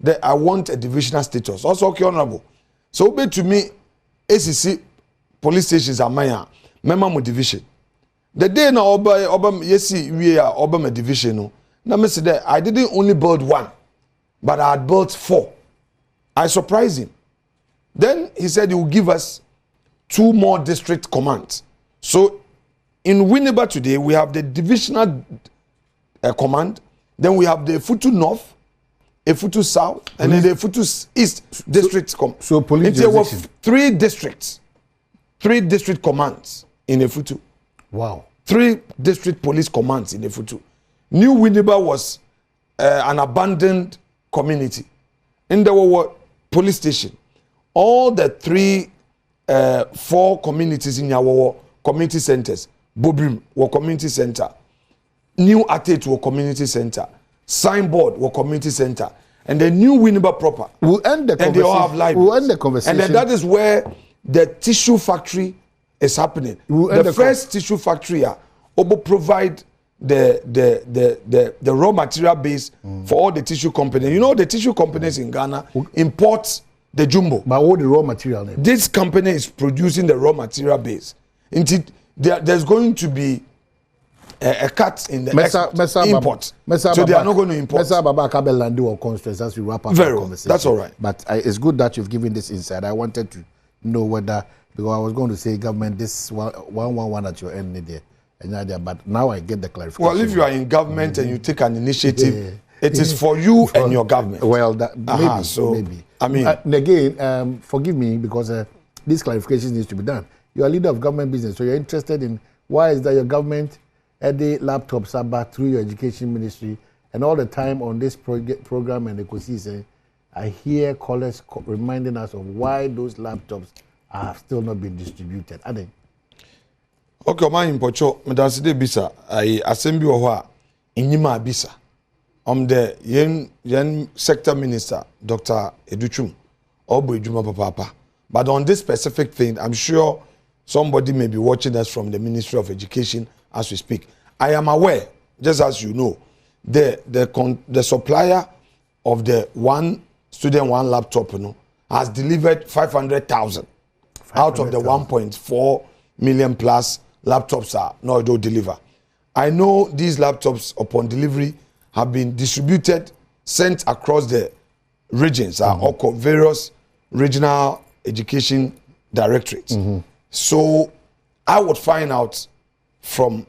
that I want a divisional status. Also, okay, honorable. So obi to me, ACC police stations are mine. Member division. The day na oba yesi we are oba division no. Na me say that I didn't only build one, but I had built 4. I surprised him. Then he said he will give us 2 more district commands. So in Winneba today, we have the divisional command, then we have the Futu North, a Futu South, and then the Futu East district. So police there were 3 districts, 3 district commands in a Futu. Wow. 3 district police commands in a Futu. New Winneba was an abandoned community. And there were police station. All the 4 communities in our community centers. Bobrim were community center. New Atate were community center. Signboard were community center. And the new Winneba proper. We'll end the conversation. And they all have libraries. We'll end the conversation. And then that is where the tissue factory is happening. The first tissue factory will provide the raw material base for all the tissue companies. You know the tissue companies in Ghana import the jumbo. But what the raw material? This company is producing the raw material base. Indeed, there's going to be a cut in the import. So they are not going to import. As we wrap up Very the well. conversation. That's all right. But it's good that you've given this insight. I wanted to know whether, because I was going to say government, this 111 at your end there. But now I get the clarification. Well, if you are in government and you take an initiative, it is for you and your government. Well, that maybe. So, maybe. I mean, again, forgive me because this clarification needs to be done. You are a leader of government business, so you're interested in why is that your government at the laptops about through your education ministry, and all the time on this program and the COSI, I hear callers reminding us of why those laptops have still not been distributed. Are they? Okay, my impocho, Madam Bisa, I assembly or Inyima Bisa. The yen sector minister, Dr. Educhum, Obo Juma Papa. But on this specific thing, I'm sure somebody may be watching us from the Ministry of Education as we speak. I am aware, just as you know, the supplier of the one student, one laptop, has delivered 500,000 out of the 1.4 million plus laptops are not deliver. I know these laptops upon delivery have been distributed, sent across the regions, or various regional education directorates. So I would find out from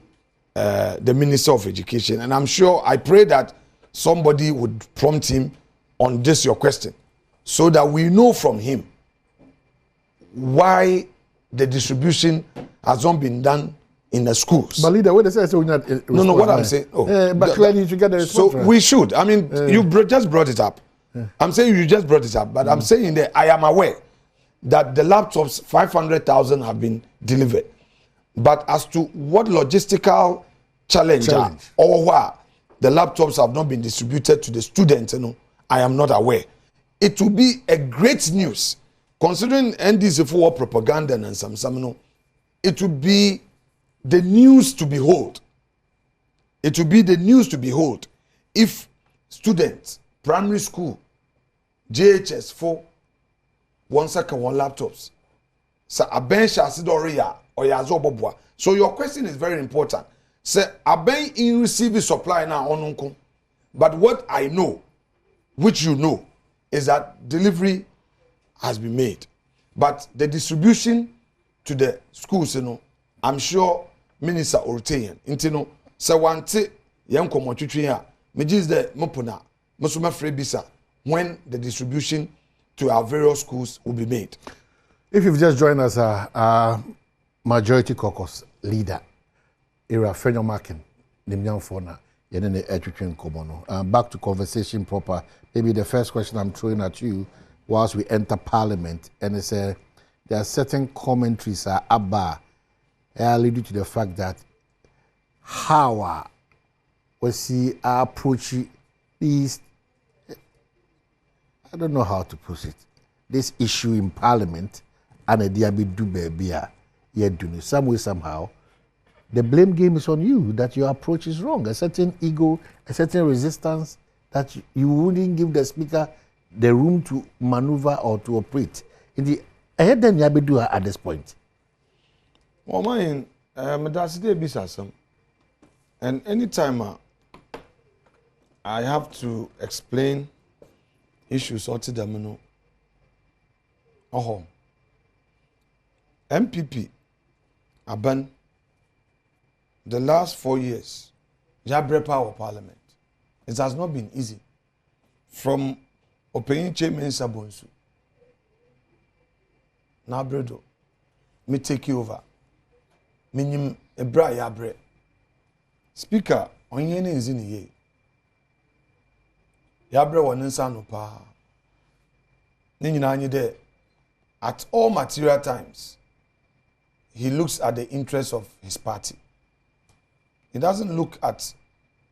the Minister of Education, and I'm sure, I pray that somebody would prompt him on this your question, so that we know from him why the distribution has not been done in the schools. But leader, what say not no, what I'm saying. But clearly you should get the response. So we should. I mean, you just brought it up. I'm saying you just brought it up, but I'm saying that I am aware that the laptops, 500,000 have been delivered. But as to what logistical challenge. Or why the laptops have not been distributed to the students, I am not aware. It will be a great news, considering NDC for propaganda and some, it will be the news to behold. It will be the news to behold if students, primary school, JHS 4, one laptops. So a bench or yazo. So your question is very important. Say aben in receive supply now on. But what I know, which you know, is that delivery has been made. But the distribution to the schools, I'm sure Minister Orteyan, intino, say one te young comotria, Majis de Mopuna, Musuma Frebisa, when the distribution to our various schools will be made. If you've just joined us, our majority caucus leader, Era Fenyo Makin, Nimyan Fona, Back to conversation proper. Maybe the first question I'm throwing at you whilst we enter Parliament, and it's there are certain commentaries about leading to the fact that how we see our approach is, I don't know how to put it, this issue in Parliament and a diabe do baby some way somehow. The blame game is on you that your approach is wrong. A certain ego, a certain resistance that you wouldn't give the speaker the room to maneuver or to operate. In the ahead then you do at this point. Well, mine, that's the business. And anytime I have to explain issues or to them, MPP, Aban. The last 4 years, Jabre Power Parliament. It has not been easy. From Opening Chairman Sabonsu, Nabredo, me take you over. Minim Ebra Yabre. Speaker, on yene is in ye. Yabre wanensa no pa. Ninyina anyi de. At all material times, he looks at the interests of his party. He doesn't look at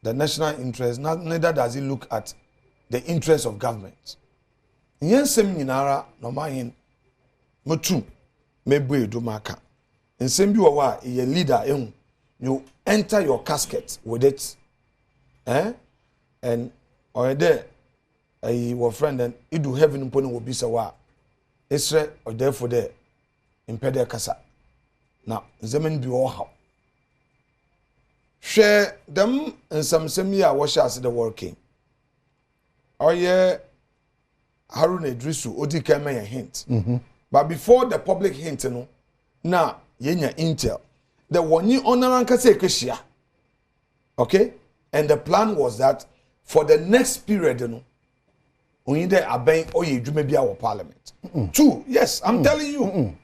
the national interest, neither does he look at the interests of government. Yensem nyinara no mahin mutu mebwe domaka. Nsem bi wa ye leader ehun, you enter your casket with it. And or there your friend and you do heaven upon will be so wa. Esre or therefore there impede kasa. Now, zemen bi wo how. Share them and some semia wash as the working. Oh yeah, Harun Idrisu Odi came a hint. But before the public hint, no, now yenya intel. The one you honor kashia. Okay? And the plan was that for the next period, you know, we need a bank or you do maybe our parliament. Two, yes, I'm telling you.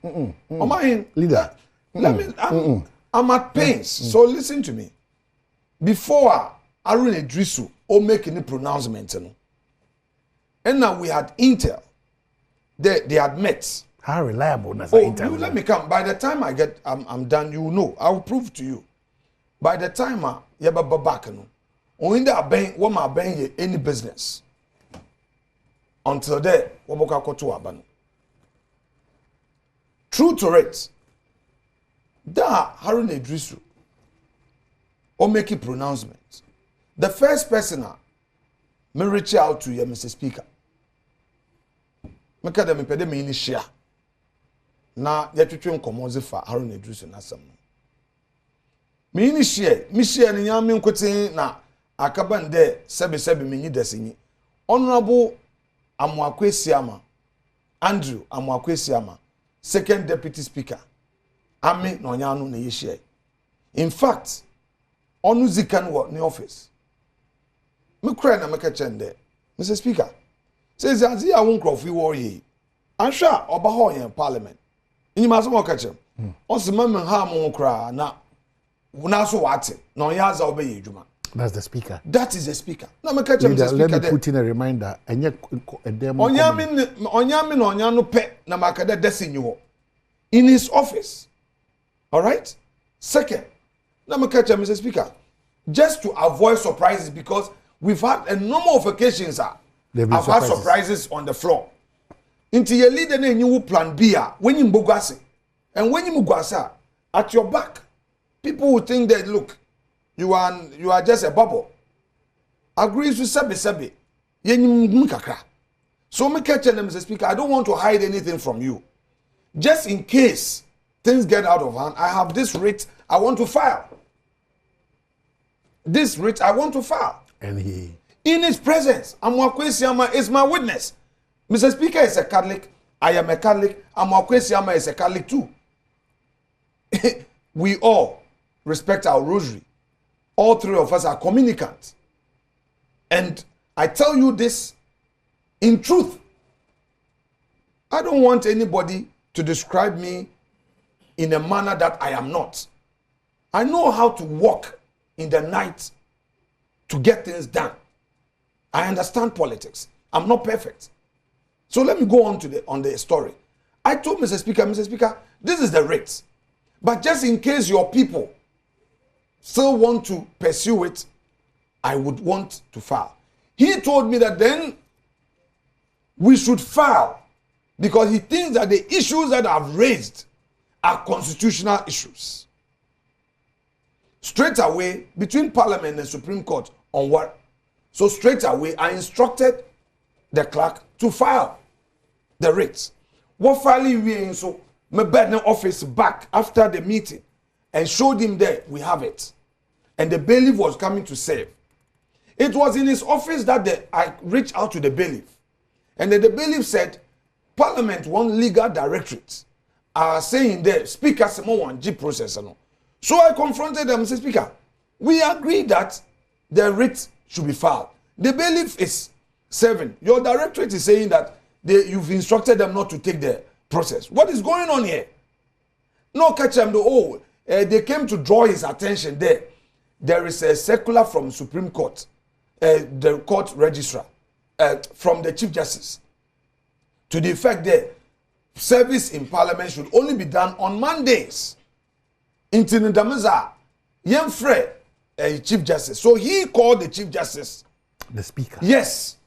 Leader. Let me I'm at pains. So listen to me. Before Harun Idrisu or make any pronouncement, you know, and now we had intel. They had met. How reliable is intel? You let me come. By the time I'm done, you know. I will prove to you. By the time you have back, no, only that bank, what my bank any business. Until there, waboka koto abano. True to it. That Harun Idrisu or make a pronouncement. The first person me reach out to you, Mr. Speaker. Make them impede me share. Na yetwetwe nkomoze fa Harun Idrisu na sam. Me share ni nyame nkotin na akaba nde sebe me nyi desinyi. Honorable Amwakwesiama Andrew Amwakwesiama, second deputy speaker. Ame no nyanu na share. In fact, onu zikan wo ni office. Me kra na make chende. Mr. Speaker, says azi ya won crofie wo yi. Ansha oba ho yen parliament. Inyima so mo ka chem. O se man ha mo kra na una so wate. Na ya za obey edwuma. That's the speaker. That is the speaker. Na make chem the speaker. Let me put in a reminder. Enye edem. Onyame no onyano pe na makada desinyi wo. In his office. All right? Second, let me catch Mr. Speaker. Just to avoid surprises, because we've had a number of occasions. I've had surprises on the floor. Into your leader, then you plan B. When you mbogase, and when you mugasa at your back, people will think that look, you are just a bubble. Agrees with Sabi. So me catch Mr. Speaker. I don't want to hide anything from you. Just in case things get out of hand, I have this writ I want to file. This writ I want to file. And he, in his presence, Amwakwesiama is my witness. Mr. Speaker is a Catholic. I am a Catholic. Amwakwesiama is a Catholic too. We all respect our rosary. All three of us are communicants. And I tell you this in truth. I don't want anybody to describe me in a manner that I am not. I know how to walk in the night to get things done. I understand politics. I'm not perfect. So let me go on to the story. I told Mr. Speaker, this is the rate. But just in case your people still want to pursue it, I would want to file. He told me that then we should file because he thinks that the issues that I've raised are constitutional issues. Straight away, between Parliament and Supreme Court on what? So straight away, I instructed the clerk to file the writ. What filing we in so my bed office back after the meeting and showed him there we have it. And the bailiff was coming to serve. It was in his office that I reached out to the bailiff. And then the bailiff said, Parliament want legal directorates are saying there, Speaker Simon G process. So I confronted them and said, Speaker, we agree that the writ should be filed. The bailiff is serving. Your directorate is saying that you've instructed them not to take the process. What is going on here? No, catch them. They came to draw his attention there. There is a circular from Supreme Court, the court registrar, from the Chief Justice, to the effect that service in Parliament should only be done on Mondays. Intinidamaza, Yemfre, Chief Justice. So he called the Chief Justice. The Speaker. Yes.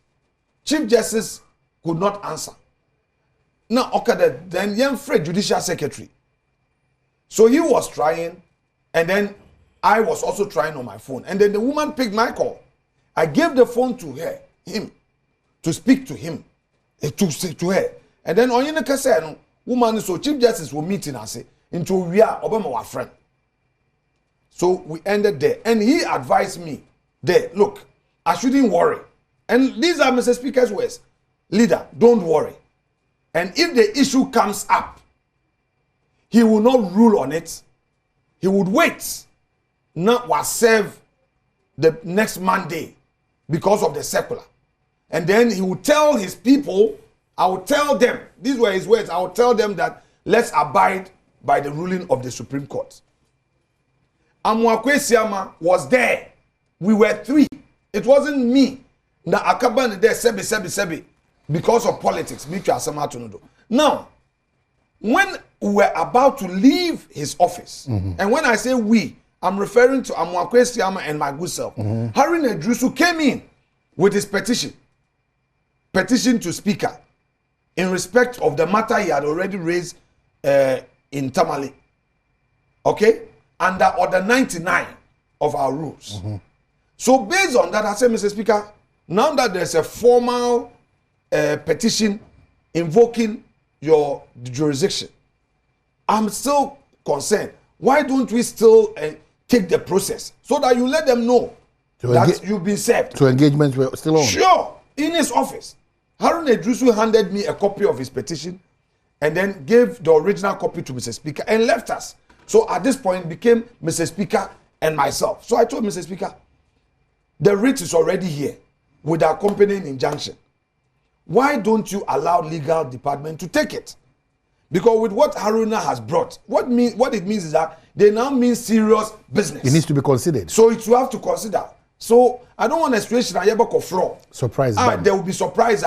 Chief Justice could not answer. Now, okay, then Yemfre, Judicial Secretary. So he was trying, and then I was also trying on my phone. And then the woman picked my call. I gave the phone to him, to speak to him, to her. And then on the case, woman, so Chief Justice will meet in us into we are Obama our friend. So we ended there. And he advised me there, look, I shouldn't worry. And these are Mr. Speaker's words. Leader, don't worry. And if the issue comes up, he will not rule on it. He would wait. Not was serve the next Monday because of the circular. And then he would tell his people, I will tell them, these were his words, I will tell them that let's abide by the ruling of the Supreme Court. Amuakwe Siama was there. We were three. It wasn't me. Na akaban there sebi because of politics. Now, when we were about to leave his office, and when I say we, I'm referring to Amuakwe Siama and my good self. Harry Nedrusu came in with his petition to Speaker in respect of the matter he had already raised in Tamale. Okay? Under Order 99 of our rules. So based on that, I said, Mr. Speaker, now that there's a formal petition invoking your jurisdiction, I'm still concerned. Why don't we still take the process so that you let them know that you've been served? So engagements were still on? Sure. In his office. Harun Edrusu handed me a copy of his petition and then gave the original copy to Mr. Speaker and left us. So at this point became Mr. Speaker and myself. So I told Mr. Speaker, the writ is already here with the accompanying injunction. Why don't you allow legal department to take it? Because with what Haruna has brought, what it means is that they now mean serious business. It needs to be considered. So it you have to consider. So I don't want a situation where you fraud. Surprise. There will be surprise.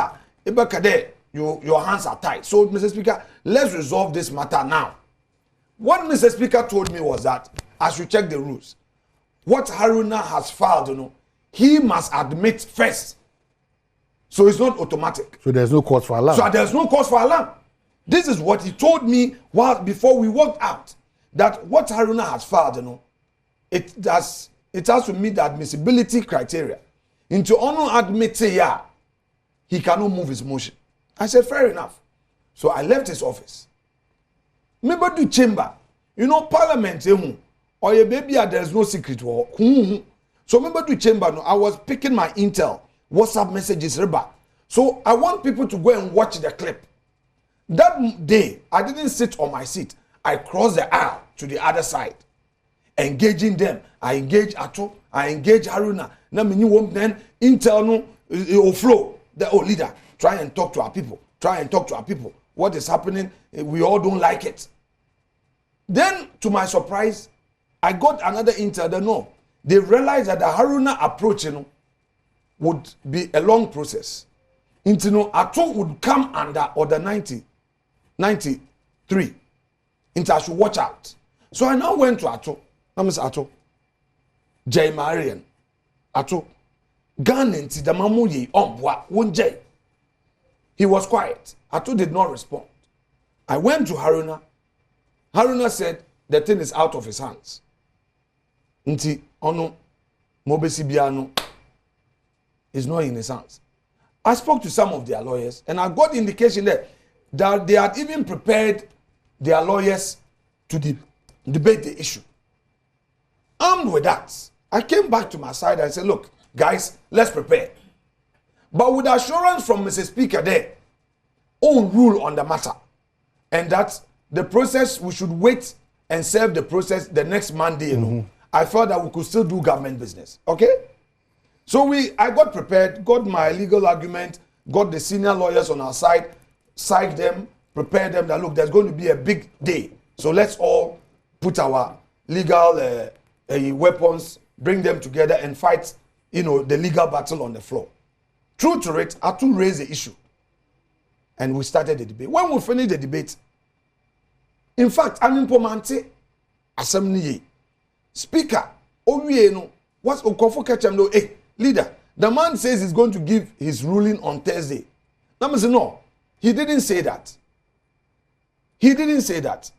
Your hands are tied. So Mr. Speaker, let's resolve this matter now. What Mr. Speaker told me was that as you check the rules, what Haruna has filed, he must admit first. So it's not automatic. So there's no cause for alarm. So there's no cause for alarm. This is what he told me before we walked out. That what Haruna has filed, it has to meet the admissibility criteria. Into honor admit he cannot move his motion. I said, fair enough. So I left his office. Remember the chamber. Parliament, or your baby, there's no secret. So remember the chamber, I was picking my intel, WhatsApp messages, so I want people to go and watch the clip. That day, I didn't sit on my seat. I crossed the aisle to the other side, engaging them. I engage Ato, I engage Haruna. Then intel no flow. The leader, try and talk to our people. Try and talk to our people. What is happening? We all don't like it. Then, to my surprise, I got another intel that no, they realized that the Haruna approach, you know, would be a long process. Into no, Ato would come under order 93. Into I should watch out. So I now went to Ato. I miss Ato. Jay Marian. Ato. Ghana into the mamuyi ombwa won Jay. He was quiet. Ato did not respond. I went to Haruna. Haruna said the thing is out of his hands. Nti ono mobesi biano is not in his hands. I spoke to some of their lawyers and I got indication that they had even prepared their lawyers to debate the issue. Armed with that, I came back to my side and said, look, guys, let's prepare. But with assurance from Mr. Speaker there, own rule on the matter. And that the process, we should wait and serve the process the next Monday, you know. I felt that we could still do government business. Okay? So I got prepared, got my legal argument, got the senior lawyers on our side, psyched them, prepared them that, look, there's going to be a big day. So let's all put our legal weapons, bring them together and fight, you know, the legal battle on the floor. True to it, I too raised the issue. And we started the debate. When we finished the debate, in fact, I'm implementing assembly. Speaker, what's Okofo Ketchum? Hey, leader, the man says he's going to give his ruling on Thursday. Now, I say, no, he didn't say that. He didn't say that.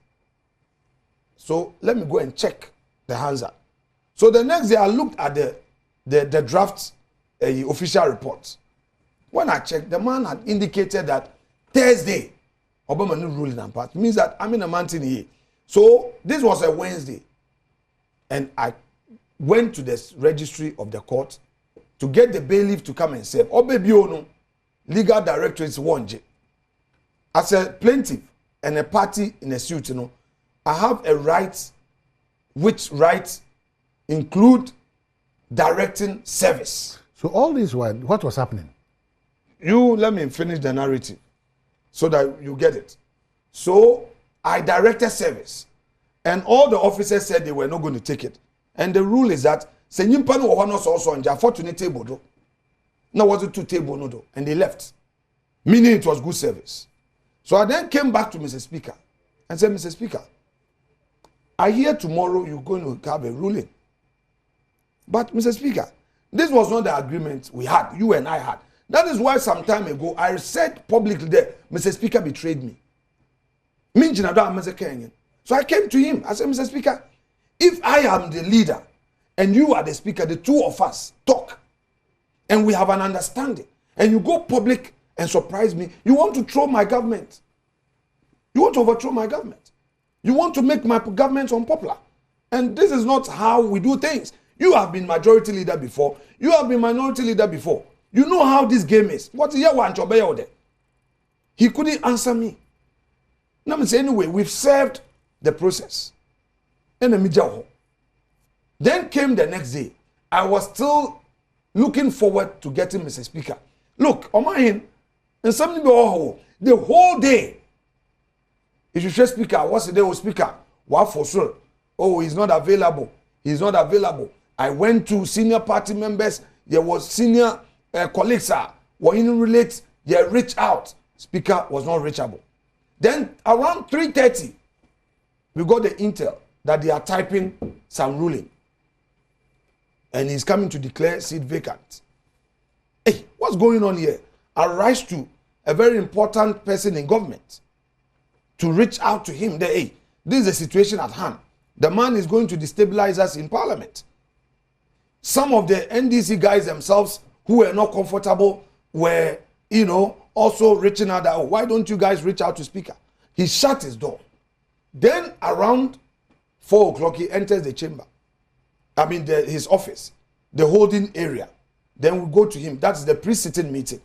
So let me go and check the answer. So the next day, I looked at the draft official report. When I checked, the man had indicated that Thursday, Obama new ruling and part means that I'm in a mountain here. So this was a Wednesday. And I went to the registry of the court to get the bailiff to come and serve. Obebiono, legal director is 1J. As a plaintiff and a party in a suit, you know, I have a right, which rights include directing service. So all this while, what was happening? You let me finish the narrative so that you get it. So I directed service. And all the officers said they were not going to take it. And the rule is that se nyimpa no wo no so so nja fortunate table do. Now was it 2 table no do and they left. Meaning it was good service. So I then came back to Mr. Speaker and said, Mr. Speaker, I hear tomorrow you're going to have a ruling. But Mr. Speaker, this was not the agreement we had, you and I had. That is why some time ago I said publicly there, Mr. Speaker betrayed me. So I came to him. I said, Mr. Speaker, if I am the leader and you are the speaker, the two of us talk and we have an understanding and you go public and surprise me, you want to throw my government. You want to overthrow my government. You want to make my government unpopular. And this is not how we do things. You have been majority leader before. You have been minority leader before. You know how this game is. What year one job there? He couldn't answer me. Now I'm saying anyway, we've served the process. And then came the next day. I was still looking forward to getting Mr. Speaker. Look, on my hand, and something the whole day. If you say Speaker, what's the day with Speaker? What for sure? Oh, he's not available. He's not available. I went to senior party members. There was senior colleagues. Were in relate. They reached out. Speaker was not reachable. Then around 3:30, we got the intel that they are typing some ruling. And he's coming to declare seat vacant. Hey, what's going on here? I rise to a very important person in government to reach out to him. That, hey, this is the situation at hand. The man is going to destabilize us in parliament. Some of the NDC guys themselves who were not comfortable were, you know, also reaching out that, oh, why don't you guys reach out to Speaker? He shut his door. Then around 4 o'clock, he enters the chamber. I mean, his office, the holding area. Then we go to him. That's the pre-sitting meeting.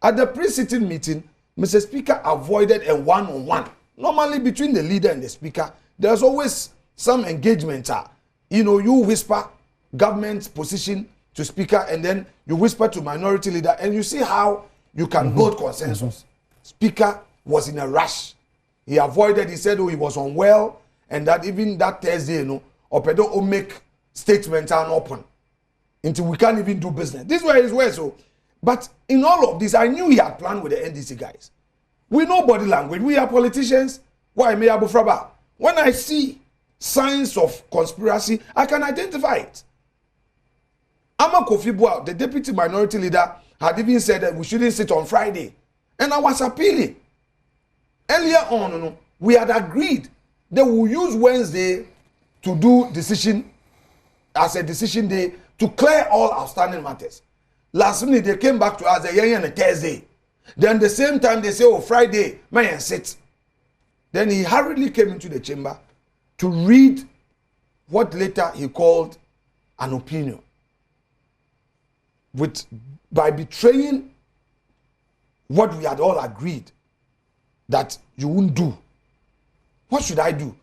At the pre-sitting meeting, Mr. Speaker avoided a one-on-one. Normally, between the leader and the speaker, there's always some engagement. You know, you whisper government's position to speaker, and then you whisper to minority leader, and you see how you can build consensus. Speaker was in a rush. He avoided, he said, oh, he was unwell, and that even that Thursday, you know, Opedo will make statements are open until we can't even do business. This way is where so. But in all of this, I knew he had planned with the NDC guys. We know body language. We are politicians. Why me Abu Fraba? When I see signs of conspiracy, I can identify it. Ama Kofi Boa, the deputy minority leader, had even said that we shouldn't sit on Friday. And I was appealing. Earlier on, we had agreed that we'll use Wednesday to do decision as a decision day to clear all outstanding matters. Last minute, they came back to us on a Thursday. Then the same time, they say, oh, Friday, man, sit. Then he hurriedly came into the chamber to read what later he called an opinion. By betraying what we had all agreed that you wouldn't do. What should I do?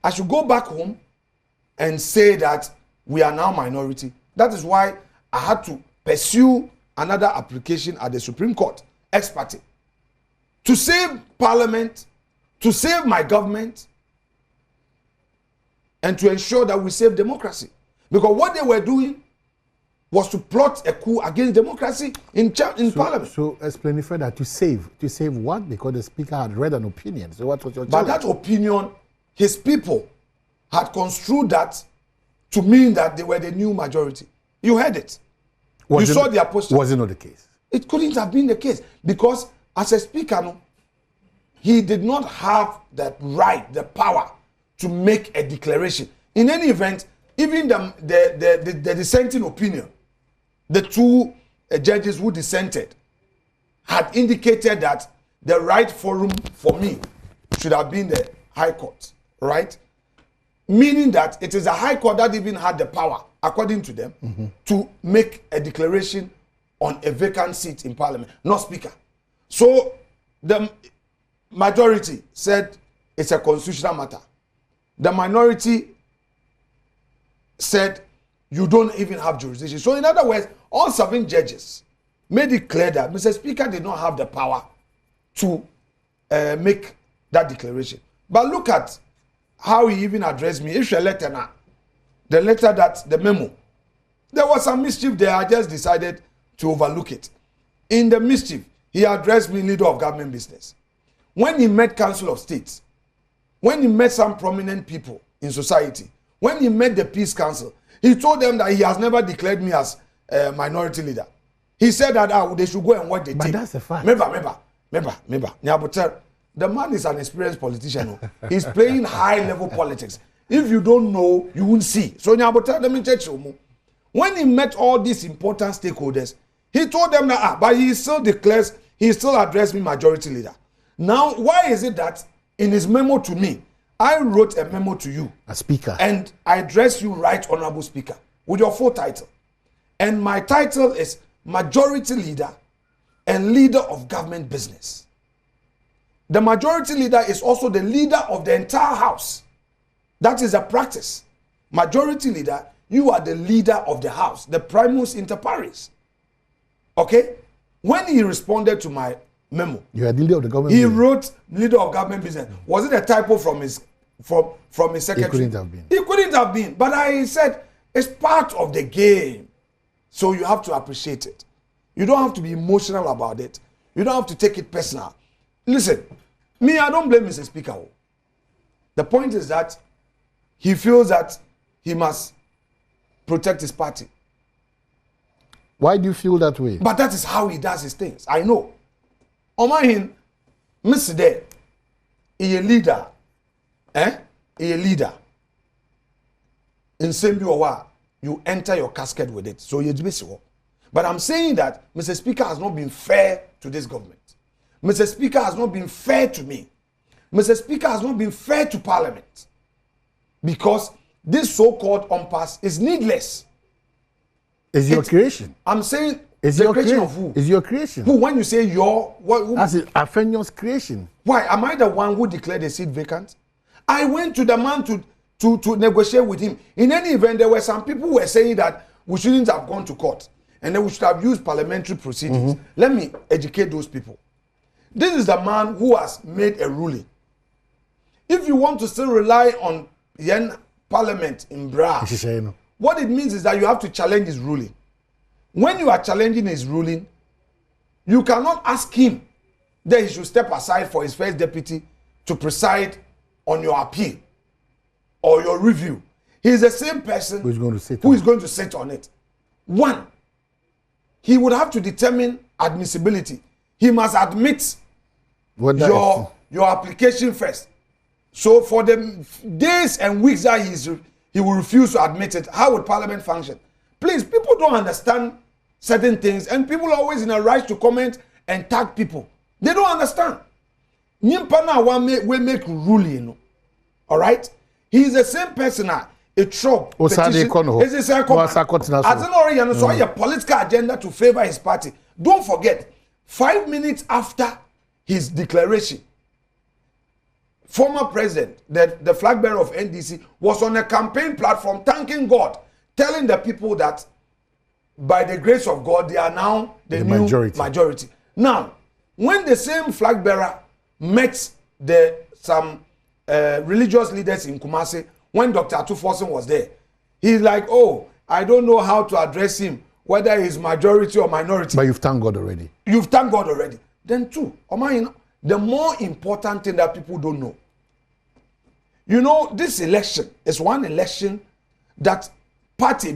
I should go back home and say that we are now minority. That is why I had to pursue another application at the Supreme Court, ex parte, to save Parliament, to save my government, and to ensure that we save democracy. Because what they were doing was to plot a coup against democracy in Parliament. So explain it further. To save what? Because the speaker had read an opinion. So what was your challenge? But that opinion, his people had construed that to mean that they were the new majority. You heard it. You saw their posture. Was it not the case? It couldn't have been the case because as a speaker, he did not have the right, the power to make a declaration. In any event, even the dissenting opinion, the two judges who dissented had indicated that the right forum for me should have been the High Court, right? Meaning that it is the High Court that even had the power, according to them, to make a declaration on a vacant seat in Parliament, not Speaker. So the majority said it's a constitutional matter. The minority said you don't even have jurisdiction. So in other words, all 7 judges made it clear that Mr. Speaker did not have the power to make that declaration. But look at how he even addressed me. If a letter now, the letter that, the memo, there was some mischief there. I just decided to overlook it. In the mischief, he addressed me leader of government business. When he met Council of States, when he met some prominent people in society, when he met the Peace Council, he told them that he has never declared me as a minority leader. He said that they should go and watch the tape. But that's a fact. Remember. The man is an experienced politician. He's playing high-level politics. If you don't know, you won't see. So let me tell you. When he met all these important stakeholders, he told them that, but he still declares, he still addressed me majority leader. Now, why is it that in his memo to me, I wrote a memo to you, a speaker, and I address you right, Honorable Speaker, with your full title. And my title is Majority Leader and Leader of Government Business. The majority leader is also the leader of the entire house. That is a practice. Majority leader, you are the leader of the house, the primus inter pares. Okay? When he responded to my memo, you are the leader of the government. He wrote leader of government business. Was it a typo from his secretary? It couldn't have been. It couldn't have been. But I said it's part of the game, so you have to appreciate it. You don't have to be emotional about it. You don't have to take it personal. Listen, me, I don't blame Mr. Speaker. The point is that he feels that he must protect his party. Why do you feel that way? But that is how he does his things. I know. Omahin, Mr. Day, he a leader. He a leader. In Sembiwa, you enter your casket with it. So you're busy. But I'm saying that Mr. Speaker has not been fair to this government. Mr. Speaker has not been fair to me. Mr. Speaker has not been fair to Parliament. Because this so-called impasse is needless. It's your creation. I'm saying it's the your creation of who? It's your creation. Who? When you say your, what? As Afenyo's creation. Why? Am I the one who declared the seat vacant? I went to the man to negotiate with him. In any event, there were some people who were saying that we shouldn't have gone to court and then we should have used parliamentary proceedings. Let me educate those people. This is the man who has made a ruling. If you want to still rely on Yen Parliament in Bra, what it means is that you have to challenge his ruling. When you are challenging his ruling, you cannot ask him that he should step aside for his first deputy to preside on your appeal or your review. He is the same person who is going to sit on it. One, he would have to determine admissibility. He must admit your application first. So for the days and weeks that he will refuse to admit it, how would Parliament function? Please, people don't understand certain things, and people are always in a rush to comment and tag people. They don't understand. Nyimpa will make ruling. All right? He is the same person now. A trope petition is a second. As an already so a political agenda to favor his party. Don't forget, 5 minutes after his declaration, former president, the flag bearer of NDC, was on a campaign platform thanking God, telling the people that by the grace of God, they are now the new majority. Now, when the same flag bearer met some religious leaders in Kumasi, when Dr. Atufosin was there, he's like, oh, I don't know how to address him, whether he's majority or minority. But you've thanked God already. You've thanked God already. Then two, the more important thing that people don't know. You know, this election is one election that parties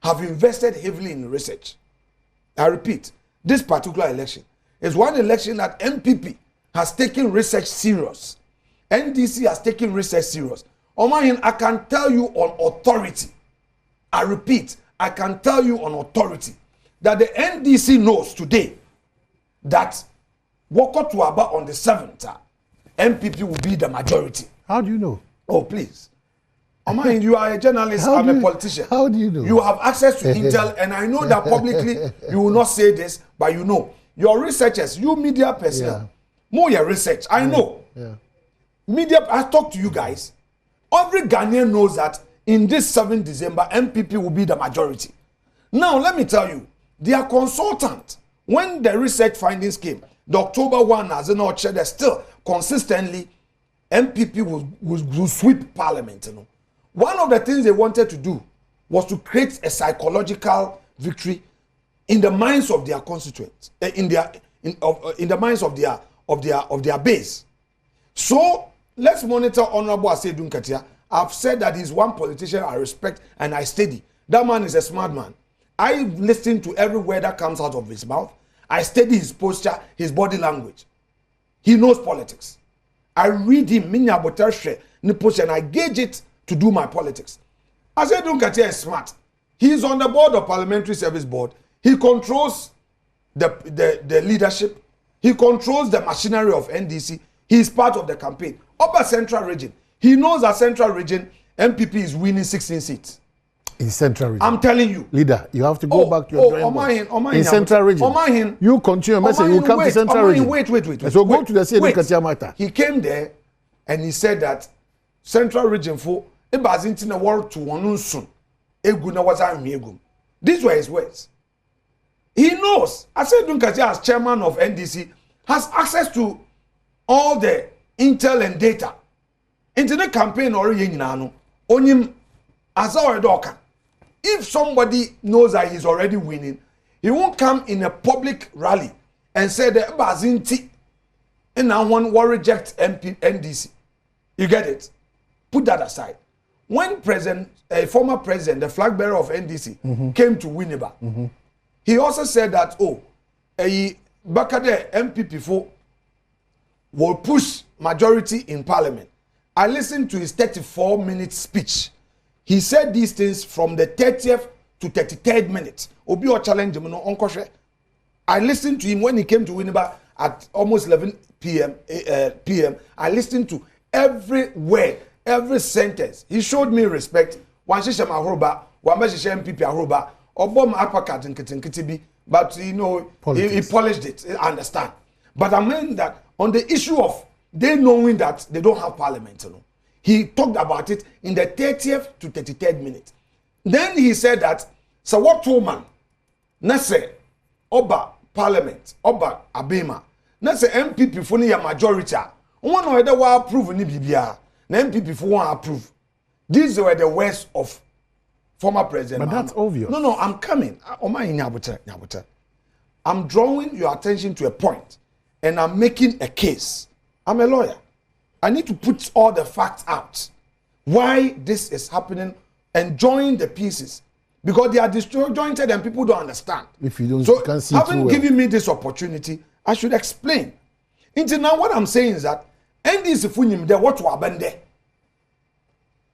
have invested heavily in research. I repeat, this particular election is one election that MPP has taken research serious. NDC has taken research serious. I can tell you on authority, I repeat, I can tell you on authority that the NDC knows today that Wokotuaba on the 7th, MPP will be the majority. How do you know? Oh, please. You are a journalist, I'm a politician. How do you know? You have access to intel, and I know that publicly you will not say this, but you know. Your researchers, you media personnel, more your research. I know. Yeah. Media, I talk to you guys. Every Ghanaian knows that in this 7th December, MPP will be the majority. Now, let me tell you, their consultant, when the research findings came, the October 1, as an orchard, still consistently, MPP will sweep Parliament. You know. One of the things they wanted to do was to create a psychological victory in the minds of their constituents, in the minds of their base. So let's monitor Honorable Asedun Katia. I've said that he's one politician I respect and I study. That man is a smart man. I listen to every word that comes out of his mouth. I study his posture, his body language. He knows politics. I read him, and I gauge it to do my politics. Asedun Katia is smart. He's on the board of Parliamentary Service Board. He controls the leadership. He controls the machinery of NDC. He is part of the campaign. Upper Central Region. He knows that Central Region, MPP is winning 16 seats. In Central Region. I'm telling you. Leader, you have to go back to your drawing board. In Central Region. You continue. You come to Central Region. Wait. So go to the Asedun Katia matter. He came there and he said that Central Region for Ebazintina world to one soon. These were his words. He knows. Asedun Katia, as chairman of NDC, has access to all the intel and data. Internet campaign or onyim as already. If somebody knows that he's already winning, he won't come in a public rally and say that Bazinti and now one will reject NDC. You get it? Put that aside. When former president, the flag bearer of NDC, came to Winneba, he also said that, Bakade MPP4 will push majority in parliament. I listened to his 34-minute speech. He said these things from the 30th to 33rd minute. Obi or challenge him no onkoshe. I listened to him when he came to Winneba at almost 11 p.m. I listened to every word, every sentence. He showed me respect. One shisha mahoroba, one shisha MPP ahoroba, obom apakat nkitibi. But you know, he polished it. I understand. But I mean that on the issue of they knowing that they don't have parliament, you know, he talked about it in the 30th to 33rd minute. Then he said that, so what woman, Nase, Oba Parliament, Oba Abema, Nase MPP for the majority, one or other will approve ni bibia, na MPP for one approve. These were the words of former President. But that's obvious. No, I'm coming. I'm drawing your attention to a point, and I'm making a case. I'm a lawyer. I need to put all the facts out. Why this is happening and join the pieces. Because they are disjointed and people don't understand. If you don't, so you can see having given me this opportunity, I should explain. Until now, what I'm saying is that NDC funyim there what to happen there.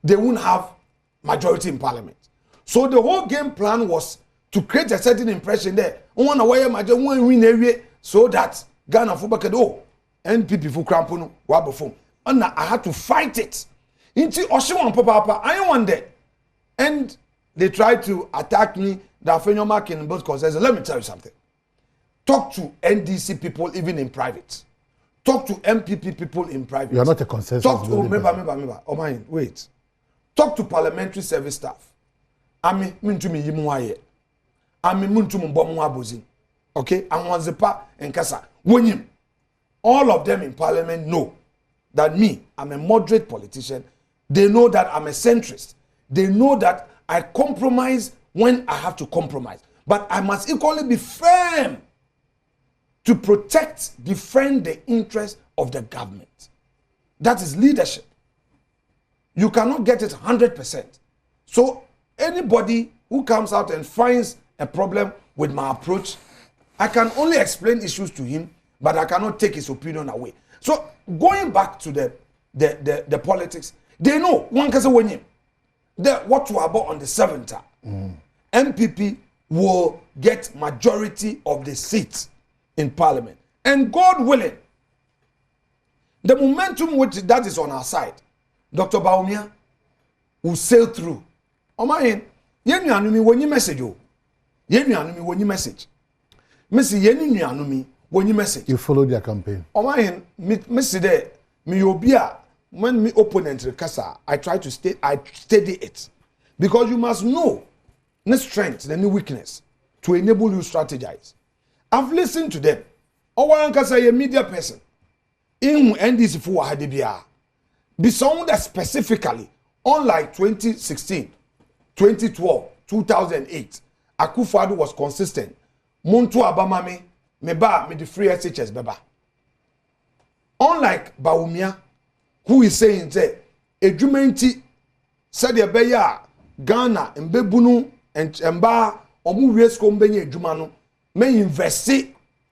They won't have majority in parliament. So the whole game plan was to create a certain impression there. One away majority, one win area, so that Ghana football could NPP for crampono wabofum. And I had to fight it. Into Oshiwan Papa, I am one day. And they tried to attack me, that Mark in both concerns. Let me tell you something. Talk to NDC people even in private. Talk to MPP people in private. You are not a consensus. Talk to remember. Oh my, wait. Talk to parliamentary service staff. Ami mintumi yimuaye. Ami muntumu bomu abozin. Okay? Anwanzepa and Kasa. Wonyim. All of them in parliament know that me, I'm a moderate politician. They know that I'm a centrist. They know that I compromise when I have to compromise. But I must equally be firm to protect, defend the interests of the government. That is leadership. You cannot get it 100%. So anybody who comes out and finds a problem with my approach, I can only explain issues to him, but I cannot take his opinion away. So going back to the politics, they know one can say when what to about on the 7th, MPP will get majority of the seats in parliament. And God willing, the momentum which that is on our side, Dr. Baumia will sail through. Omahin, yenu anumi when you message you. Yenu anumi when you message. Missy yenu anumi when you message. You followed their campaign. Omahin, Missy there, me obia. When me opponent rekasa, I try to steady it. Because you must know the strength, the new weakness to enable you strategize. I've listened to them. Owa nkasa ye media person. In NDC for hadibia. Be someone that specifically, unlike 2016, 2012, 2008, Akufo-Addo was consistent. Muntu abamame, me the free SHS beba. Unlike Baumia, who is saying that edwumenti said the beya Ghana mbebunu mba omu riesco mbenye edwuma no may invest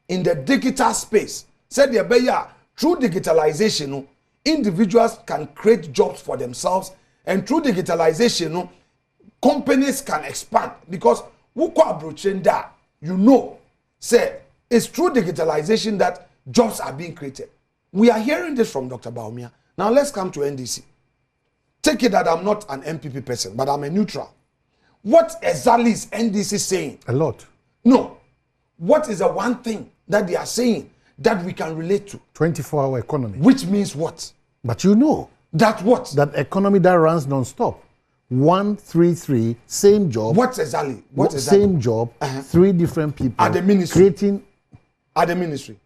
in the digital space. Said the beya through digitalization no, individuals can create jobs for themselves, and through digitalization no, companies can expand because you know say it's through digitalization that jobs are being created. We are hearing this from Dr. Baumia. Now let's come to NDC. Take it that I'm not an MPP person, but I'm a neutral. What exactly is NDC saying? A lot. No. What is the one thing that they are saying that we can relate to? 24-hour economy. Which means what? But you know. That what? That economy that runs non-stop. 133, same job. What exactly? Same job, 3 different people. At the ministry. Creating. At the ministry.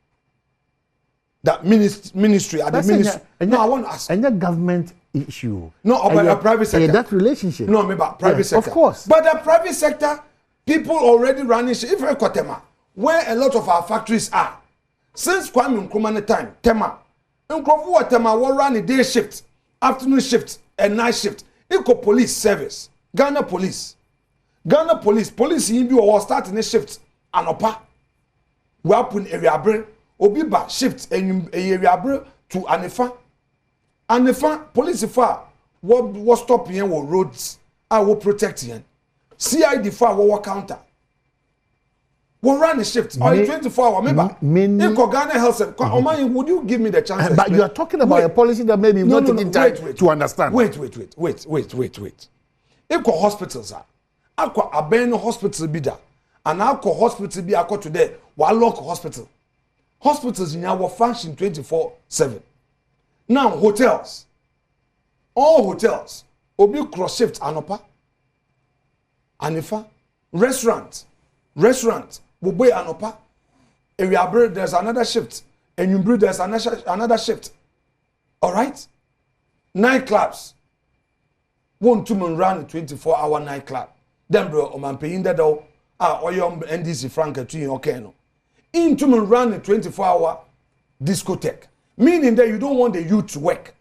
That ministry at the ministry. No, I want to ask. And that government issue. No, about a private sector. That relationship. No, maybe private sector. Of course. But the private sector, people already running. If you're Tema, where a lot of our factories are, since Kwame Nkrumah time, Tema, Nkrumah Tema will run a day shift, afternoon shift, and night shift. Eco police service, Ghana police in you will start in a shift. Anopa, we open area brain. Obiba shift and area to Anefa police far what stop here roads I will protect here. CID far what counter. We'll run a shift or 24 hour member. Ghana Health would you give me the chance? But you are talking about a policy that maybe not taking time to understand. Wait. Eco hospitals are Aqua Abeno hospital bida and Aqua hospital be Aqua today, Wallock hospital. Hospitals in our function 24/7. Now hotels, all hotels, obi cross shift anopa, anifa, restaurant, bube anopa, area there's another shift, and you there's another shift. All right, nightclubs, won't to run a 24-hour nightclub. Then bro, man paying that or your NDC Franca to you okay no. Into run a 24-hour discotheque. Meaning that you don't want the youth to work.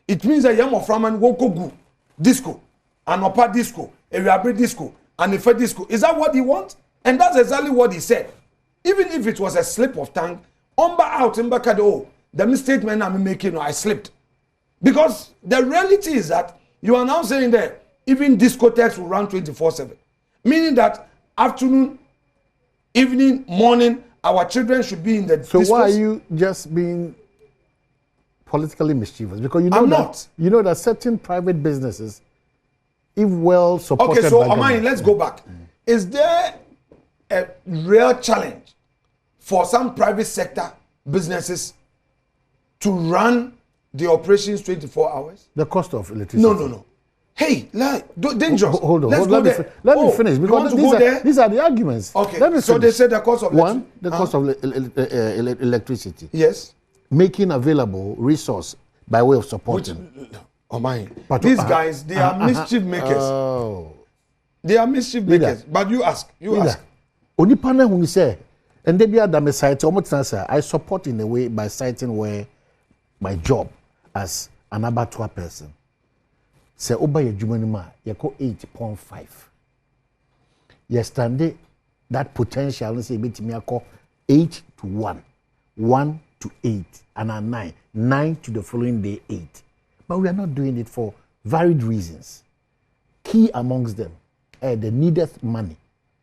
It means that young Framan won't go disco, an upper disco, a rabbi disco, and a fair disco. Is that what he wants? And that's exactly what he said. Even if it was a slip of tongue, out in Bakado, the misstatement I'm making, I slipped. Because the reality is that you are now saying that even discotheques will run 24/7. Meaning that afternoon, evening, morning, our children should be in the So why are you just being politically mischievous? Because you know that certain private businesses, if well supported okay, so by Amani, let's go back. Is there a real challenge for some private sector businesses to run the operations 24 hours? The cost of electricity. No. Hey, dangerous. Hold on. Let's go there. Let me finish because these are the arguments. Okay. So they said the cost of cost of electricity. Yes. Making available resource by way of supporting. These guys, they are mischief makers. They are mischief makers. But you ask. Only partner who say, and they be at the site. I support in a way by citing where my job as an abattoir person. Say oba ye jumanima ye ko 8.5. Ye stande that potential say betimi akọ 8 to 1, 1 to 8, and a 9, 9 to the following day 8. But we are not doing it for varied reasons. Key amongst them, the needed money,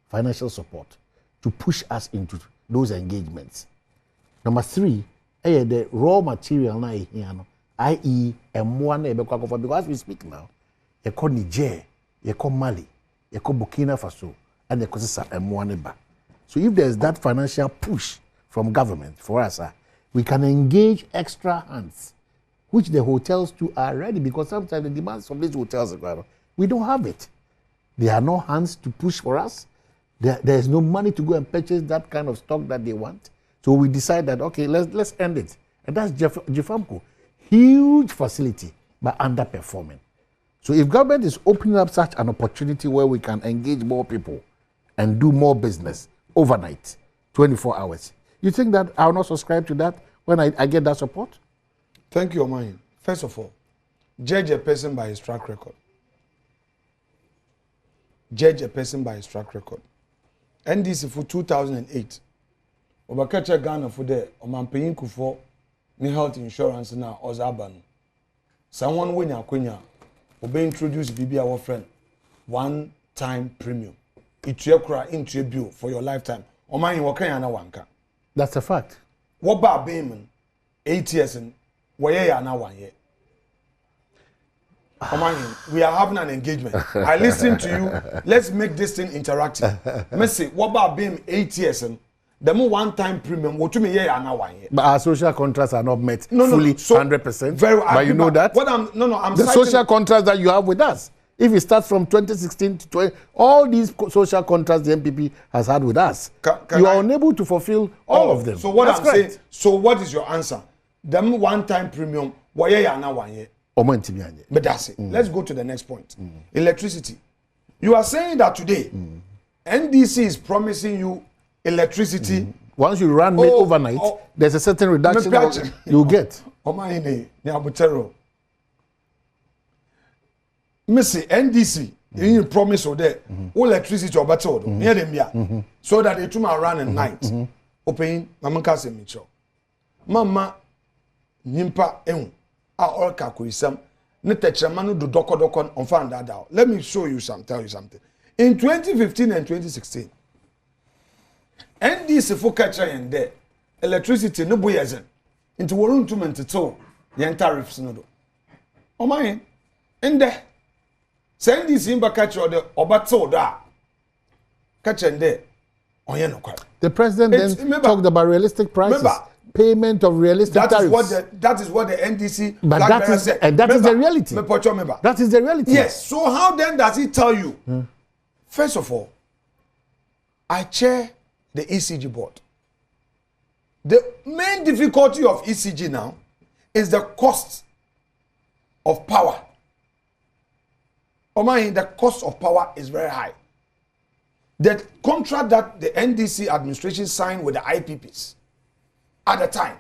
financial support to push us into those engagements. Number 3, the raw material na here, i.e., M1 because as we speak now, you call Niger, you call Mali, you call Burkina Faso, and you call M1. So if there's that financial push from government for us, we can engage extra hands, which the hotels too are ready because sometimes the demands from these hotels, we don't have it. There are no hands to push for us. There is no money to go and purchase that kind of stock that they want. So we decide that, okay, let's end it. And that's Jefamco. Huge facility, but underperforming. So if government is opening up such an opportunity where we can engage more people and do more business overnight, 24 hours, you think that I will not subscribe to that when I get that support? Thank you, Omani. First of all, judge a person by his track record. Judge a person by his track record. NDC for 2008. Obakacha Ghana for the Oman for ni health insurance na Ozaban. Someone when you be introduced BB our friend. One-time premium. It's your cry into a bill for your lifetime. Oman wakanya wanka. That's a fact. What about payment? 8 years and where you now 1 year. We are having an engagement. I listen to you. Let's make this thing interactive. Messi, what about being 8 years and the more one-time premium? What to me here now 1 year. But our social contracts are not met fully, so 100%. But you know that. I'm the social contracts that you have with us. If it starts from 2016 to 20, all these social contracts the MPP has had with us, you are unable to fulfill all of them. So what I'm saying. So what is your answer? The one-time premium. Why you now 1 year? But that's it. Let's go to the next point. Electricity. You are saying that today, NDC is promising you electricity. Once you run it overnight, there's a certain reduction you get. Missy, NDC, you promise or there, all electricity or better, near them, so that it tomorrow run at night. Open, Mama Casa Mitchell. Mama, Nimpa, all calculism, Netechamanu do doko on found that out. Let me show you tell you something. In 2015 and 2016, NDC for catcher and there, electricity no boyazen into warun to mentito, yen tariffs no do. Oh my, in there. Send this in catcher or the obato da catch and there. Oh, yeah, no quite. The president then talked about realistic prices. Payment of realistic tariffs. That is what the NDC but that is the reality. That is the reality. Yes. So how then does it tell you? First of all, I chair the ECG board. The main difficulty of ECG now is the cost of power. the cost of power is very high. The contract that the NDC administration signed with the IPPs at the time,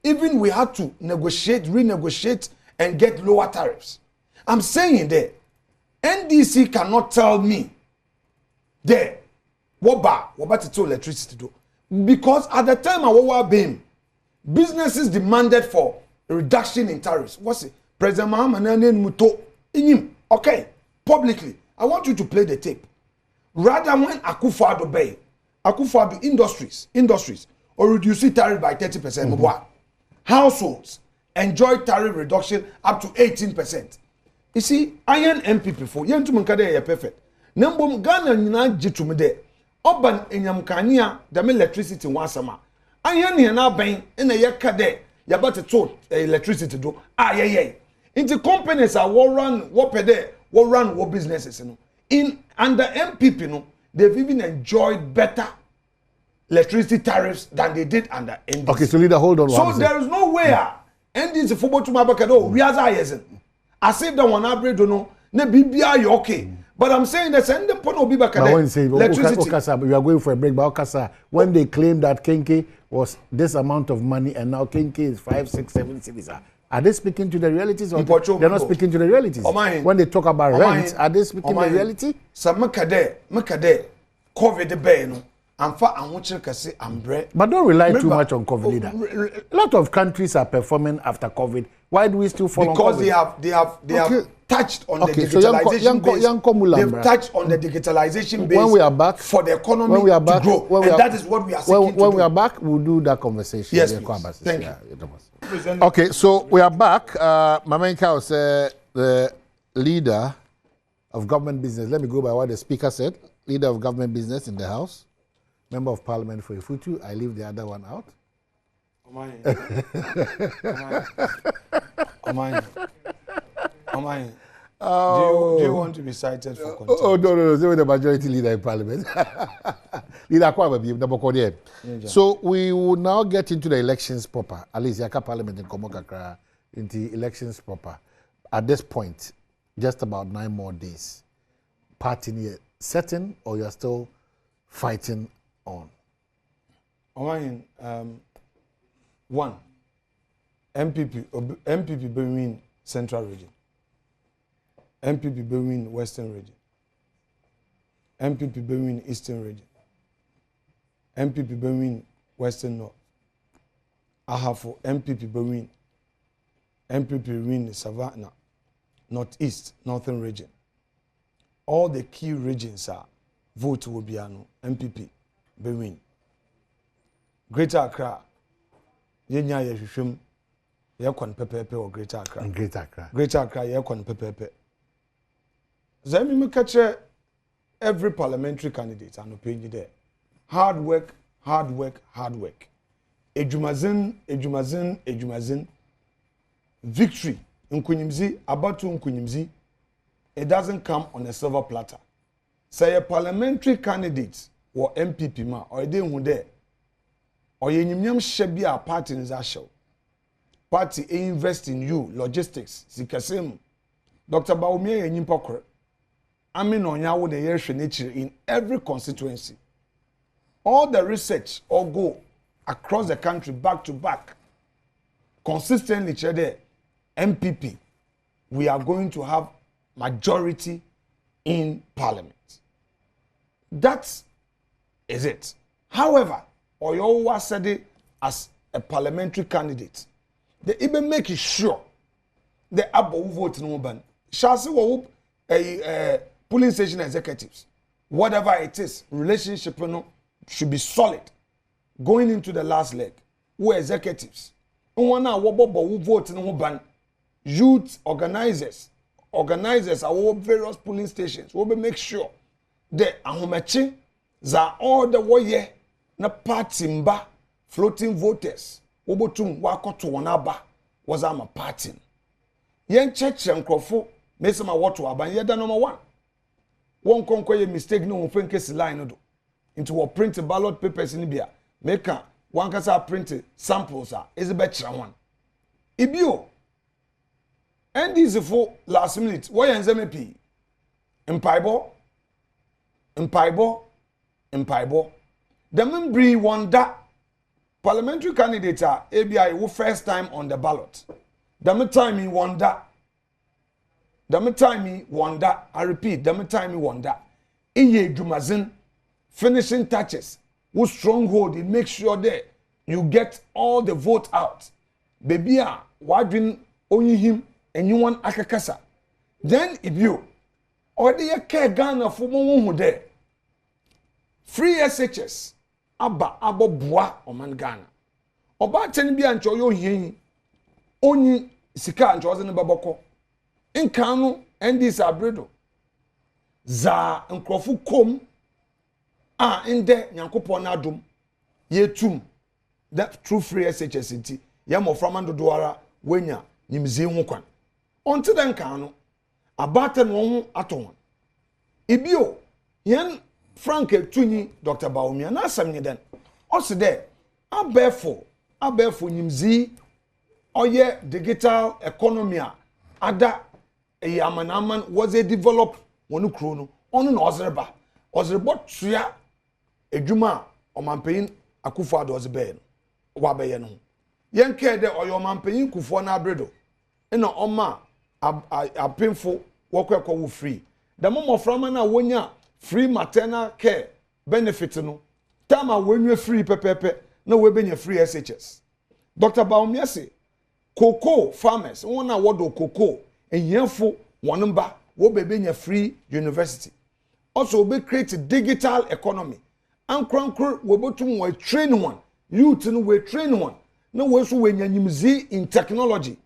even we had to renegotiate, and get lower tariffs. I'm saying that NDC cannot tell me there what to electricity do. Because at the time I was being, businesses demanded for a reduction in tariffs. What's it? President Muhammad okay, publicly. I want you to play the tape. Rather when Akufo-Addo industries or reduce tariff by 30%. Households enjoy tariff reduction up to 18%. You see, iron MPP for Yentumankade perfect. Number Ghana Nina Jitumede, Oban Enyamkania, the electricity one summer. Iron here now bang in a yakade, Yabata told electricity do. Into companies are what businesses. In under MPP, no, they've even enjoyed better electricity tariffs than they did under NDC. Okay, so leader, hold on. So there is no way NDC football to Mabakado, we are as if the one average don't know, ne BBI okay. But I'm saying that send them point electricity. We are going for a break, but Okasa, when they claim that Kenke was this amount of money and now Kenke is 5, 6, 7 cities, are they speaking to the realities or they're not speaking to the realities? When they talk about rent, are they speaking to the reality? So Makade, COVID bay, but don't rely too much on COVID leader. A lot of countries are performing after COVID. Why do we still follow? Because they have touched on the digitalization base. They've touched on the digitalization base. When we are back for the economy to grow, and that is what we are seeking to do. When we are back, we'll do that conversation. Yes, please. Thank you. Okay, so we are back. Mamenka was the leader of government business. Let me go by what the speaker said. Leader of government business in the House. Member of Parliament for Ifutu. I leave the other one out. Do you want to be cited for contempt? Oh, no. They were the majority leader in Parliament. So we will now get into the elections proper. At least Yaka Parliament in Komokakra, into elections proper. At this point, just about 9 more days. Party setting or you're still fighting on? One, MPP Berwin Central Region, MPP Berwin Western Region, MPP Berwin Eastern Region, MPP Berwin Western North. I have for MPP Berwin, MPP Berwin Savannah, Northeast, Northern Region. All the key regions are vote will be MPP Berwin. Greater Accra, Yenya Yeshum, Yakon Pepe or Greater Accra. Greater Accra, Yakon Pepe. Zemi catch every parliamentary candidate and opinion there. Hard work. Ejumazin. Victory. Nkunyimzi, abatu nkunyimzi. It doesn't come on a silver platter. Say a parliamentary candidate or MPP ma or they who there. Or ye nyimnyam shebia party in Zashel. Party invest in you, logistics, Zikasem. Dr. Baumia and Yimpokre. I mean on yawo the year nature in every constituency. All the research all go across the country back to back. Consistently there, MPP, we are going to have majority in parliament. That is it. However, Oyo was said as a parliamentary candidate. They even make it sure the above vote no ban. Shasi wo polling station executives, whatever it is, relationship no should be solid. Going into the last leg, who executives, who vote no ban, youth organizers our various polling stations will make sure the ahomechi za all the way na party mba floating voters obotum wakoto wonaba was am a party yen cheche nkrofo mesema woto aban yeda number 1 won konkoye mistake no fenkesi line do into what print ballot papers in bia make one kasa print samples is be kira one ibio and this for last minute why enzeme p mpaibo the membri wonder parliamentary candidate ABI who first time on the ballot the time he wonder I repeat the time he wonder iye jumazin finishing touches who stronghold it makes sure that you get all the vote out baby wadwin only him and you want akakasa then if you or the care Ghana for one there free SHS abo boa oman Ghana oba chen bi ancho yo yin onyi sika ancho ze ne baboko nka no ndis abredo za nkrofu kom a inde nyankopon na adom yetum that true free SHS nti ya moframa dodoara wenya nimzi hu kwan onte den kan no abata no hu aton ibio yan Frank Tunyi Dr. Baumia na asam ni den osi de abefo nimzi oye digital economy ada amanaman was a develop wonu kro no onu na ozreba tua edwuma omampeyin akufo adoze be no wa be ye no yenke de oyo omampeyin kufo na abredo ina oma apemfo wokwa wo free the mom frama na wonya free maternal care benefit no tama wenwe free pepepe na we benya free SHS Dr. Baumia say cocoa farmers wona wodo cocoa enyefo wonumba wo benya free university also we create digital economy ankrankro we botum we train one youth no we train one na we so we nyanyimzi in technology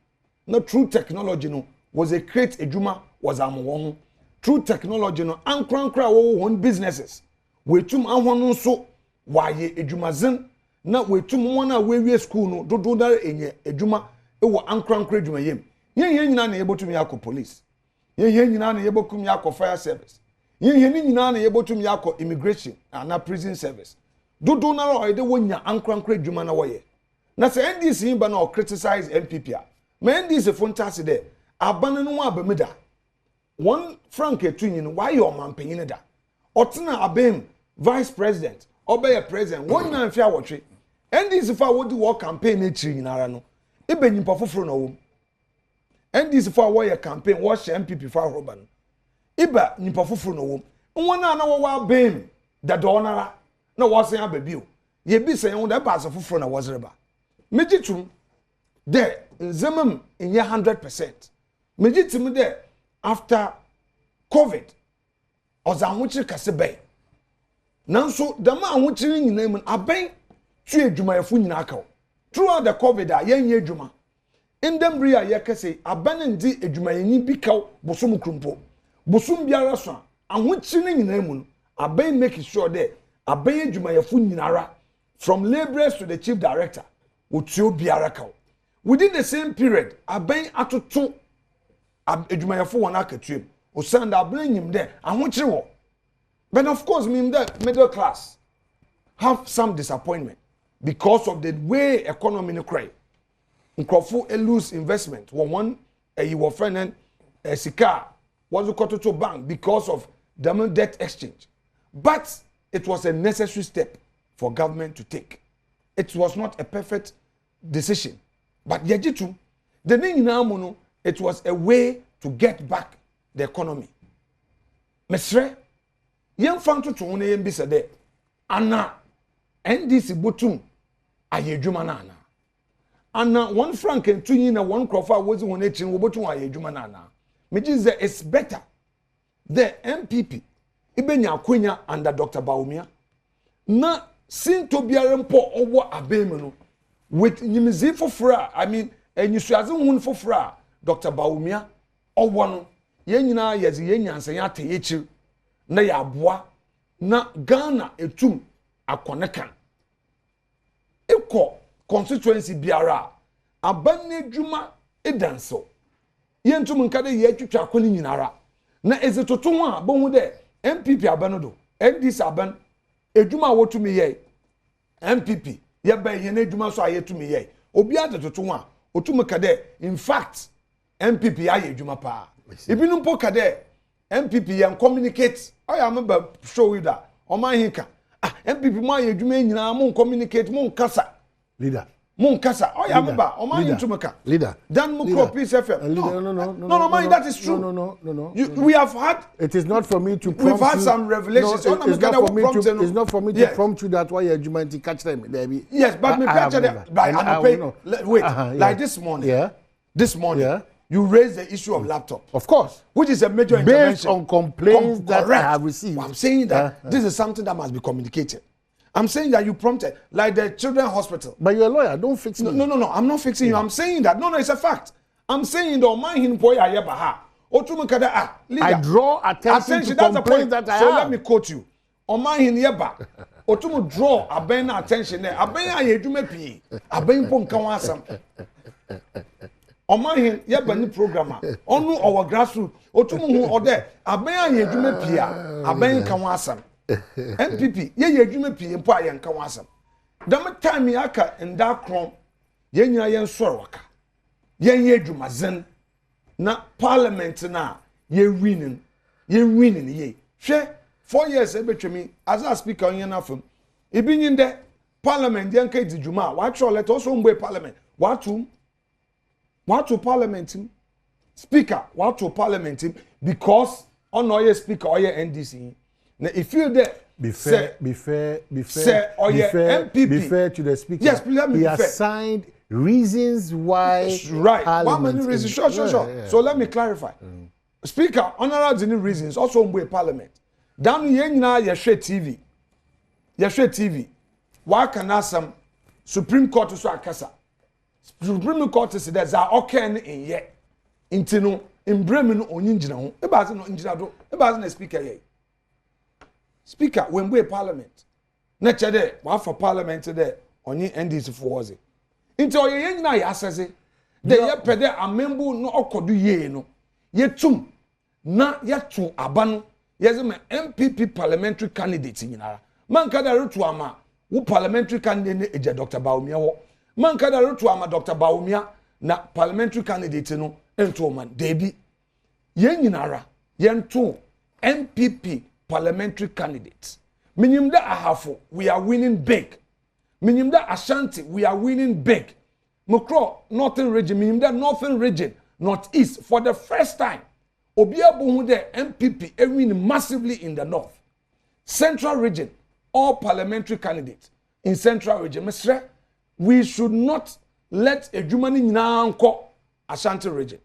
na true technology no was a create edwuma was amwon true technology no ankrankra wo won businesses wetum ahonu so waye edwumazen na wetum wona we school no dodo dar enye edwuma ewo ankrankra edwuma yem yen nyina na yebotum yakọ police yen nyina na yebokum yakọ fire service yen nyina na yebotum yakọ immigration na prison service dodo na ro ide wonya ankrankra edwuma na woye na se NDC himba na criticize MPP a me NDC fontase de abana no abamida one Frank Tunyi no why your man penyin da otena abem vice president obey president one na mfia wotwe NDC fa wodi work campaign e chiri nyinara no ebenyimpa foforo na wom NDC fa wo ye campaign wo hye MPP fa roba no iba nyimpa foforo na wom wona na wo wa abem da donara na wo sen ababio ye bi sen wo da ba so foforo na wo zreba mejitum de nzemam enye 100% mejitum de after COVID oza anwuchiri kase bay nanso dama anwuchiri nyina mu aben tu adwumayefo nyina akaw throughout the COVID a yenye adwuma indembri a yekase aben ndi adwumayenyi bi kaw bosom krumpo bosom biara so anwuchiri nyina mu aben make sure that aben adwumayefo nyinara from laborers to the chief director otuo biara kaw within the same period aben atoto edwumayefo wona akatuem o send abrenyim there ahokire wo but of course mean that middle class have some disappointment because of the way economy no cry nkofo lose investment one you were friend sika was to bank because of the debt exchange but it was a necessary step for government to take. It was not a perfect decision but yajitu the thing now it was a way to get back the economy. Mesre, yen fanto to one yen bisa de, ana, NDC botum, aye juma na ana. Ana, one frank and two yin and one crawford was one etching, wobotum aye juma na ana. Which is that it's better. The MPP, ibenya kwenya under Dr. Baumia, na sinto biarempo owo abemeno, with nyimizi fofra, I mean, and you shazin hun fofra, Dr. Baumia, or one yenina yezi yenyansa yate yechi na yaboa na Ghana etum akonekan eko constituency biara abanne dwuma edanso yentum nkade ye twetwa akoni nyinara na ezetoto a bohu de MPP abanodo NDC aban edwuma wotumi ye MPP ye ba ye na edwuma so ayetumi ye obi adetoto a otum kade in fact MPP aye edwuma pa ibinu mpo kade MPP and communicate. I am about show you that. O man hika. MPP ma ye dwuma nyina mo communicate mo kasa. Leader. Mo kasa. I am about o man intumaka. Leader. Dan mo call Peace FM. No, man, that is true. No. We have had. It is not for me to prompt. We've had some revelations. No, it's not for me to prompt you that why you're to catch them. Yes, but me catch them. Wait, like this morning. Yeah. This morning. Yeah. You raised the issue of laptop. Of course. Which is a major based intervention. On complaints that I have received. Well, I'm saying that this is something that must be communicated. I'm saying that you prompted, like the children's hospital. But you're a lawyer, don't fix me. No, I'm not fixing you. I'm saying that. No, it's a fact. I'm saying the man boy I draw attention to complaints that I have. So let me quote you. Oman yeba. Otumu draw abena attention there. Abena yedume pi. Abena pon kawasam. Oman yeba ni programmer. Onu our grassroots. Otumu hu ode. Abena yedume pi a. Abena kawasam. MPP ye yedume pi mpo ayen kawasam. Dam time yaka nda krom. Ye nyina yen soro waka. Yen ye dwumazen. Na parliament na ye winning ye. Hwe 4 years ebetwemi as a speaker on yenafum. Ibi nyinde parliament yen ka didwuma wa tro let also mgbe parliament. Watu parliament speaker watu parliament because on oye speaker oye NDC. Now if you there be fair to the speaker. Yes, please let me he be fair. Assigned reasons why. Right. One many reasons. Sure. Yeah. So let me clarify. Speaker, honorable any reasons also in parliament. Down here now Yeshwe TV. Why can asam Supreme Court so akasa. Supreme Court says there's a okay in ye. Intino in Bremen onyin gina ho. E ba se no ngina do. E ba se na speaker ye. Speaker when we parliament. Na chede wa for parliament there onyin NDC for was it. Into ye nyina ya asese de ye pede amembu no okodu ye no yetum na yetu aba no yeze me MPP parliamentary candidate nyinara man kada rutu ama wo parliamentary candidate eje Dr. Bawumia wo man kada rutu ama Dr. Bawumia na parliamentary candidate no ento man debi ye nyinara yento MPP parliamentary candidate minim da ahafo we are winning big. Minimda Ashanti, we are winning big. Mukro, Northern region, Minimda Northern region, Northeast, for the first time. Obia Bohude MPP winning massively in the north. Central region, all parliamentary candidates in Central region. Mr. We should not let a Jumani now call Ashanti region.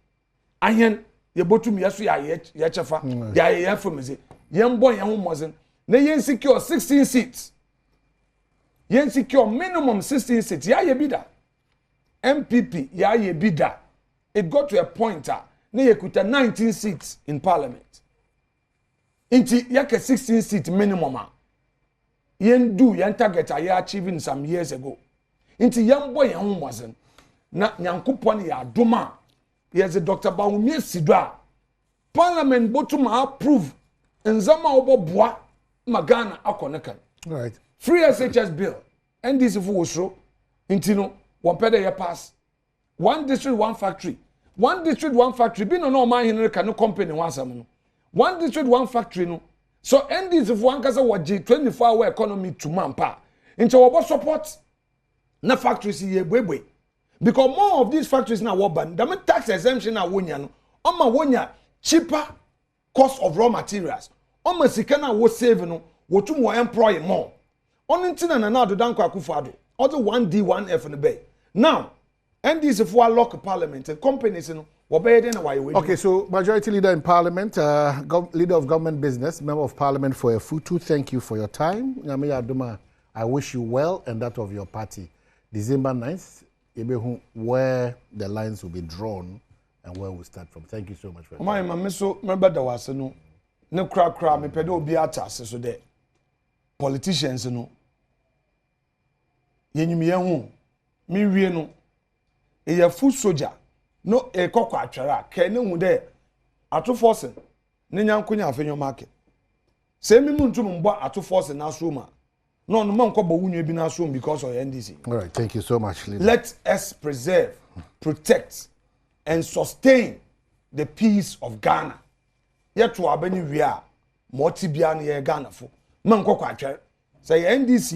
Ayen, Yabotum Yasu Yachafa, Yafamizi, Yambo Yamumazen, they secure 16 seats. Yen secure minimum 16 seats. Ya ye bida. MPP ya ye bida. It got to a point na ye kuta 19 seats in parliament. Inti yake 16 seat minimum yen target ye achieving some years ago. Inti yen boy yen homazen. Na nyankopon ya doma. Yes Dr. Bawumia sidwa. Parliament botum approve nzama oboboa magana akonekan. Right. Free SHS bill. NDC for Osro. Intino. One pede ye pass. One district, one factory. One district, one factory. Be no man in no company once. One district, one factory. No. So NDC for one kasa waji 24-hour economy to manpa. Into our support. Na factories ye bwebwe. Because more of these factories now were banned. The tax exemption na wonya no. Oma wonya cheaper cost of raw materials. Oma sikana wo save no. Wotu mo employ more. Onentina na na do danko akufado. Other 1D 1F in the bay. Now, NDC for local parliament and companies no okay, so majority leader in parliament, leader of government business, member of parliament for a Futu, thank you for your time. I wish you well and that of your party. December 9th, where the lines will be drawn and where we start from. Thank you so much for my so remember there was no cra me pedo be atas so there politicians no yenyim hu mi wie no e foot soldier no e kokwa atwara ka ne hu de ato force ne nyankonya afenyo market se mi mu ntum mbo ato force na so ma no no man ko bo wunye bi na so because of NDC. All right, thank you so much, leader. Let us preserve, protect and sustain the peace of Ghana. ye to abani wi a moti bia na ye Ghana fo man kokwa atwer say NDC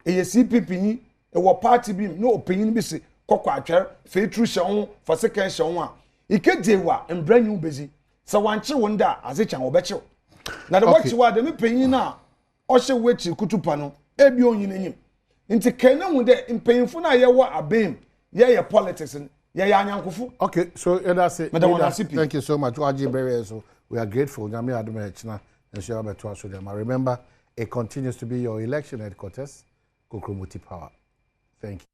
e ye CPP e wo party bi no opinion bi se kokwa atwer fe tru hye for second hye a ikedewa embranyu bezi sa wanche wonda azechan wo beche na de wachi wa de me panyin na o hye wechi kutupa no ebi onyin enyim nti kene hu de mpanyinfo na ye wo abem ye politics ye anyankofu. Okay, so that's it. Thank you so much. So we are grateful. Remember, it continues to be your election headquarters, Kokromoti Power. Thank you.